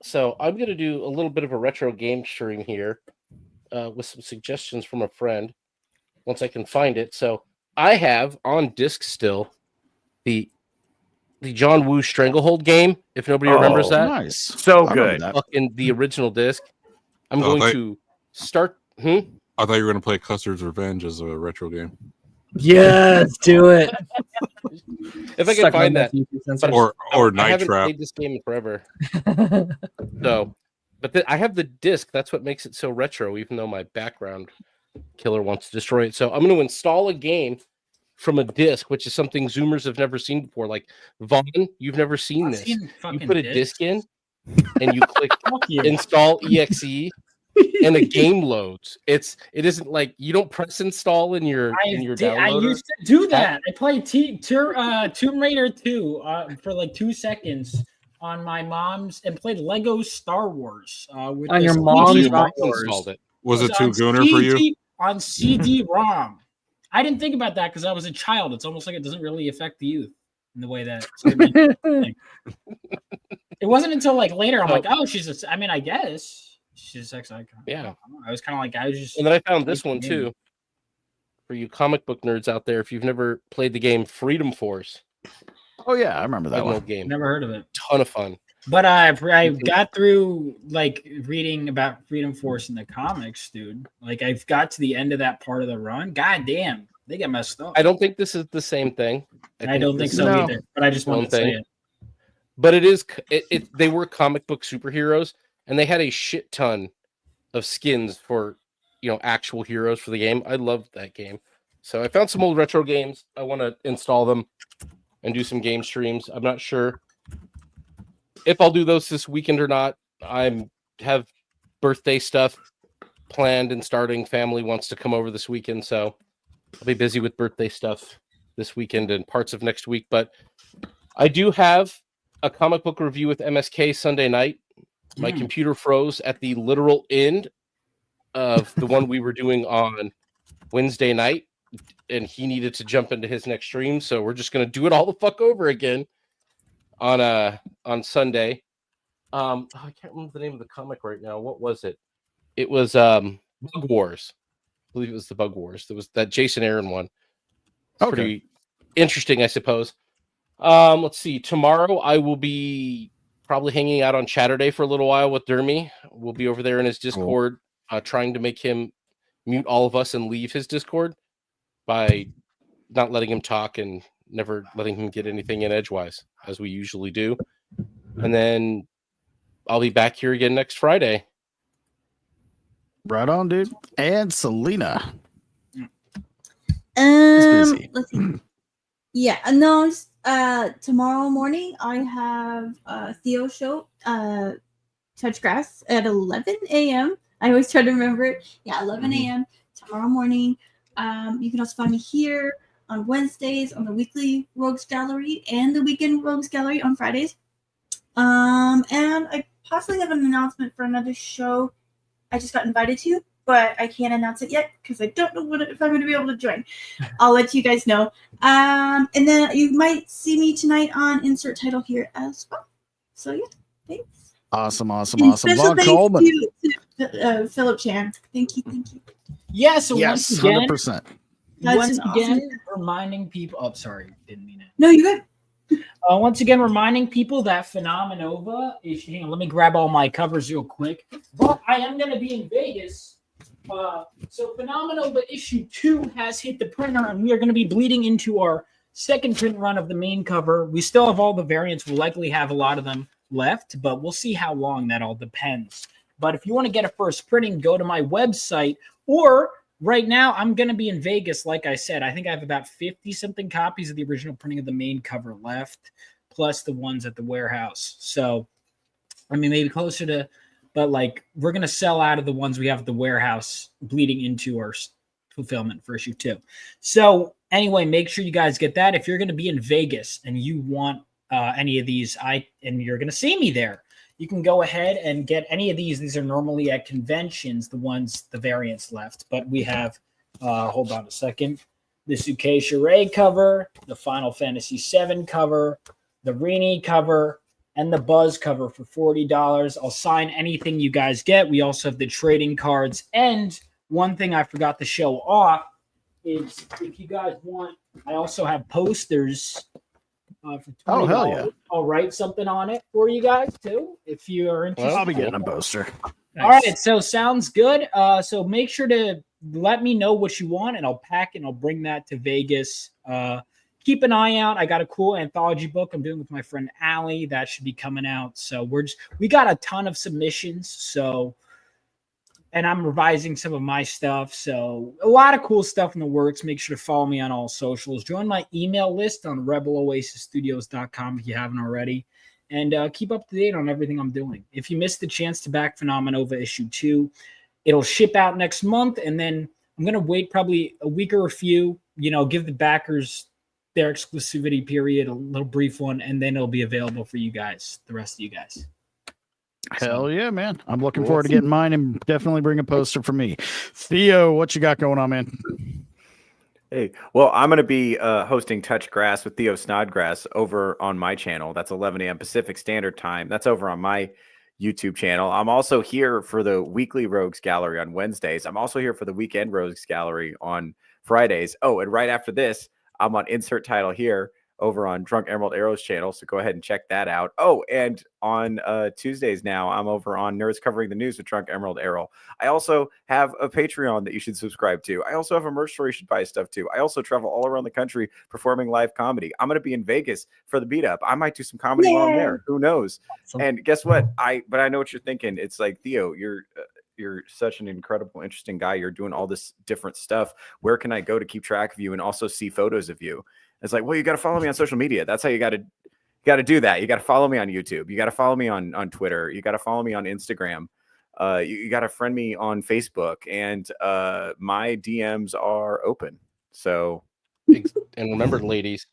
So I'm gonna do a little bit of a retro game stream here, with some suggestions from a friend. Once I can find it, so I have on disc still the John Woo Stranglehold game. If nobody remembers that, nice, so good. Fucking the original disc. I'm going to start. I thought you were going to play Custer's Revenge as a retro game. Yes, do it. If I can find that, or I Night haven't Trap. played this game in forever. So, but I have the disc. That's what makes it so retro. Even though my background killer wants to destroy it, so I'm going to install a game from a disc, which is something Zoomers have never seen before. Like Vaughn, you've never seen this. You put a disc in, and you click install exe. And the game loads. It isn't like you don't press install in your downloader. I used to do that. I played Tomb Raider 2 for like 2 seconds on my mom's and played Lego Star Wars with on your mom's installed it. Was it too gooner for you? On CD-ROM. I didn't think about that because I was a child. It's almost like it doesn't really affect the youth in the way that it wasn't until like later I'm like, oh, I guess. She's a sex icon. Yeah. I was kind of like, I was just. And then I found this one too. For you comic book nerds out there, if you've never played the game Freedom Force. Oh yeah, I remember that one. Game. Never heard of it. Ton of fun. But I got through like reading about Freedom Force in the comics, dude. Like I've got to the end of that part of the run. God damn, They get messed up. I don't think this is the same thing. I don't think so either. But I just wanted to say it. But it is. They were comic book superheroes, and they had a shit ton of skins for actual heroes for the game. I loved that game. So I found some old retro games. I want to install them and do some game streams. I'm not sure if I'll do those this weekend or not. I have birthday stuff planned and starting. Family wants to come over this weekend, so I'll be busy with birthday stuff this weekend and parts of next week. But I do have a comic book review with MSK Sunday night. My computer froze at the literal end of the one we were doing on Wednesday night, and he needed to jump into his next stream, so we're just gonna do it all the fuck over again on Sunday. I can't remember the name of the comic right now. What was it? It was Bug Wars. I believe it was the Bug Wars. There was that Jason Aaron one. Okay. Pretty interesting, I suppose. Let's see. Tomorrow I will be probably hanging out on Chatterday for a little while with Dermy. We'll be over there in his Discord, trying to make him mute all of us and leave his Discord by not letting him talk and never letting him get anything in edgewise, as we usually do. And then I'll be back here again next Friday. Right on, dude. And Selena. Let's see. Yeah, no. Tomorrow morning I have Theo show, Touch Grass at 11 a.m. I always try to remember it. Yeah, 11 a.m. tomorrow morning. You can also find me here on Wednesdays on the weekly Rogues Gallery and the weekend Rogues Gallery on Fridays. And I possibly have an announcement for another show I just got invited to, but I can't announce it yet because I don't know if I'm going to be able to join. I'll let you guys know. And then you might see me tonight on Insert Title here as well. So yeah, thanks. Awesome. Vaughn Coleman. To Phillip Chan. Thank you. Yeah, so yes, once again, 100%. Once again, reminding people. Oh, sorry, didn't mean it. No, you're good. Once again, reminding people that Phenomenova is. Hang on, let me grab all my covers real quick. But I am going to be in Vegas. So Phenomenova issue 2 has hit the printer, and we are going to be bleeding into our second print run of the main cover. We still have all the variants. We'll likely have a lot of them left, but we'll see how long. That all depends. But if you want to get a first printing, go to my website. Or right now, I'm going to be in Vegas. Like I said, I think I have about 50-something copies of the original printing of the main cover left, plus the ones at the warehouse. So, I mean, maybe closer to, but like we're going to sell out of the ones we have at the warehouse bleeding into our fulfillment for issue 2. So anyway, make sure you guys get that. If you're going to be in Vegas and you want any of these, and you're going to see me there, you can go ahead and get any of these. These are normally at conventions, the variants left. But we have, hold on a second, the Suke Charade cover, the Final Fantasy VII cover, the Rini cover, and the Buzz cover for $40. I'll sign anything you guys get. We also have the trading cards. And one thing I forgot to show off is if you guys want, I also have posters. For $20. Oh, hell yeah. I'll write something on it for you guys too, if you are interested. Well, I'll be getting a poster. All right, so sounds good. So make sure to let me know what you want, and I'll pack and I'll bring that to Vegas. Keep an eye out. I got a cool anthology book I'm doing with my friend Allie that should be coming out. So we got a ton of submissions. So, and I'm revising some of my stuff. So a lot of cool stuff in the works. Make sure to follow me on all socials. Join my email list on RebelOasisStudios.com if you haven't already. And keep up to date on everything I'm doing. If you missed the chance to back Phenomenova issue 2, it'll ship out next month. And then I'm going to wait probably a week or a few, give the backers their exclusivity period, a little brief one, and then it'll be available for you guys, the rest of you guys. Hell yeah, man. I'm looking forward to getting mine and definitely bring a poster for me. Theo, what you got going on, man? Hey, well, I'm going to be hosting Touch Grass with Theo Snodgrass over on my channel. That's 11 a.m. Pacific Standard Time. That's over on my YouTube channel. I'm also here for the weekly Rogues Gallery on Wednesdays. I'm also here for the weekend Rogues Gallery on Fridays. Oh, and right after this, I'm on Insert Title here over on Drunk Emerald Arrow's channel, so go ahead and check that out. Oh, and on Tuesdays now, I'm over on Nerds Covering the News with Drunk Emerald Arrow. I also have a Patreon that you should subscribe to. I also have a merch store you should buy stuff to. I also travel all around the country performing live comedy. I'm going to be in Vegas for the Beat Up. I might do some comedy while I'm there. Who knows? Awesome. And guess what? But I know what you're thinking. It's like, Theo, you're such an incredible, interesting guy. You're doing all this different stuff. Where can I go to keep track of you and also see photos of you? It's like, well, you got to follow me on social media. That's how you got to do that. You got to follow me on YouTube. You got to follow me on Twitter. You got to follow me on Instagram. You got to friend me on Facebook, and my DMs are open. So, and remember, ladies,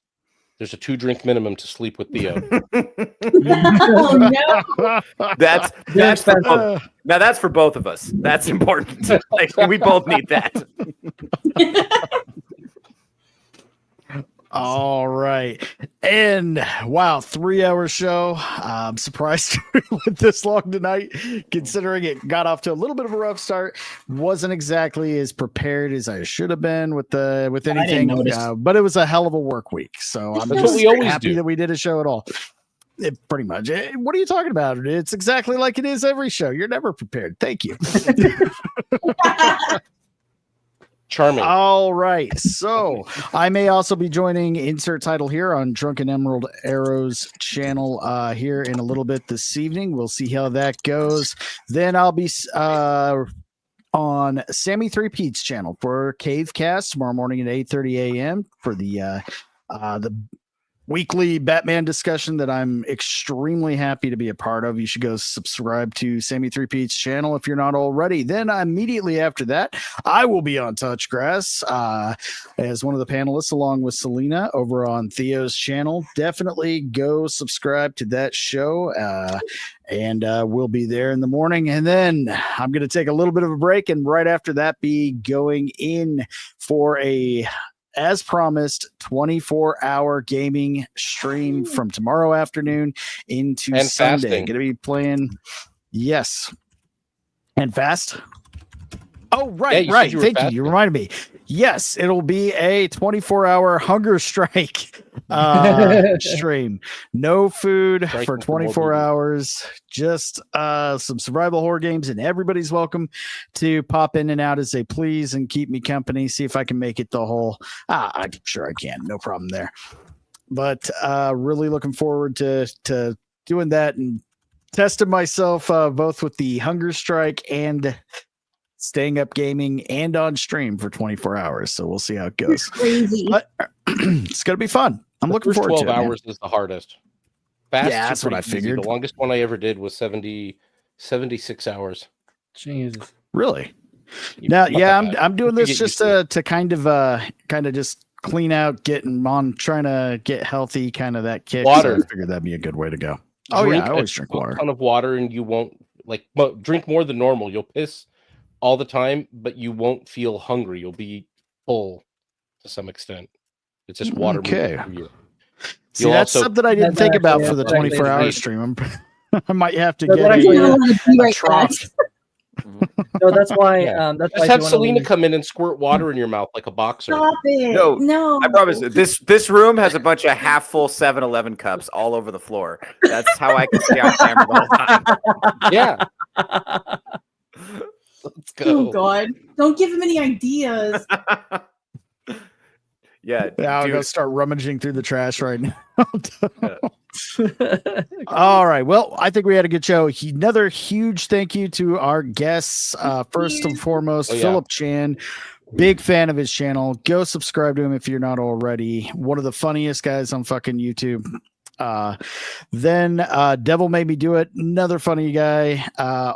there's a 2-drink minimum to sleep with Theo. Oh, no. That's for both. Now that's for both of us. That's important. Like, we both need that. All right. And wow, 3-hour show. I'm surprised we went this long tonight, considering it got off to a little bit of a rough start. Wasn't exactly as prepared as I should have been with anything, but it was a hell of a work week. So I'm just happy that we did a show at all. Pretty much. What are you talking about? It's exactly like it is every show. You're never prepared. Thank you. Charming. All right. So I may also be joining insert title here on Drunken Emerald Arrow's channel here in a little bit this evening. We'll see how that goes. Then I'll be on Sammy 3 Pete's channel for Cavecast tomorrow morning at 8:30 a.m. for the weekly Batman discussion that I'm extremely happy to be a part of. You should go subscribe to Sammy 3 Pete's channel if you're not already. Then immediately after that, I will be on Touchgrass as one of the panelists along with Selena over on Theo's channel. Definitely go subscribe to that show. And we'll be there in the morning. And then I'm going to take a little bit of a break, and right after that be going in for as promised, 24-hour gaming stream from tomorrow afternoon into and Sunday. Fasting. Going to be playing, yes, and fast. Oh, right, Yeah, right. you Thank you. You reminded me. Yes, it'll be a 24-hour hunger strike stream. No food for 24 hours. Just some survival horror games, and everybody's welcome to pop in and out as they please and keep me company. See if I can make it the whole. I'm sure I can. No problem there. But really looking forward to doing that and testing myself both with the hunger strike and staying up gaming and on stream for 24 hours. So we'll see how it goes. Crazy. But it's going to be fun. I'm looking forward to it. 12 hours is the hardest. Fast Yeah, that's what I figured. The longest one I ever did was 76 hours. Jesus. Really? Now, yeah, I'm doing this just to kind of just clean out, getting on, trying to get healthy, kind of that kick. Water. So I figured that'd be a good way to go. Oh yeah, I always drink water. A ton of water, and you won't drink more than normal. You'll piss all the time, but you won't feel hungry. You'll be full to some extent. It's just water. Okay. You. See, that's something I didn't think about for the 24-hour stream. I might have to get a trough. No, that's why. Yeah. That's Just why have Selena come in and squirt water in your mouth like a boxer. Stop it. No. I promise you, this room has a bunch of half-full 7-Eleven cups all over the floor. That's how I can stay on camera the whole time. Yeah. Let's go. Oh God! Don't give him any ideas. Yeah, I'm gonna start rummaging through the trash right now. All right. Well, I think we had a good show. Another huge thank you to our guests. First and foremost, Phillip Chan. Big fan of his channel. Go subscribe to him if you're not already. One of the funniest guys on fucking YouTube. Then Devil Made Me Do It. Another funny guy.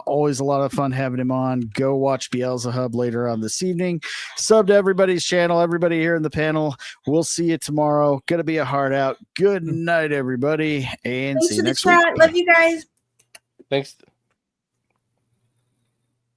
Always a lot of fun having him on. Go watch Beelzebub later on this evening. Sub to everybody's channel. Everybody here in the panel. We'll see you tomorrow. Gonna be a hard out. Good night, everybody, and Thanks see you for the next week. chat. Love you guys. Thanks.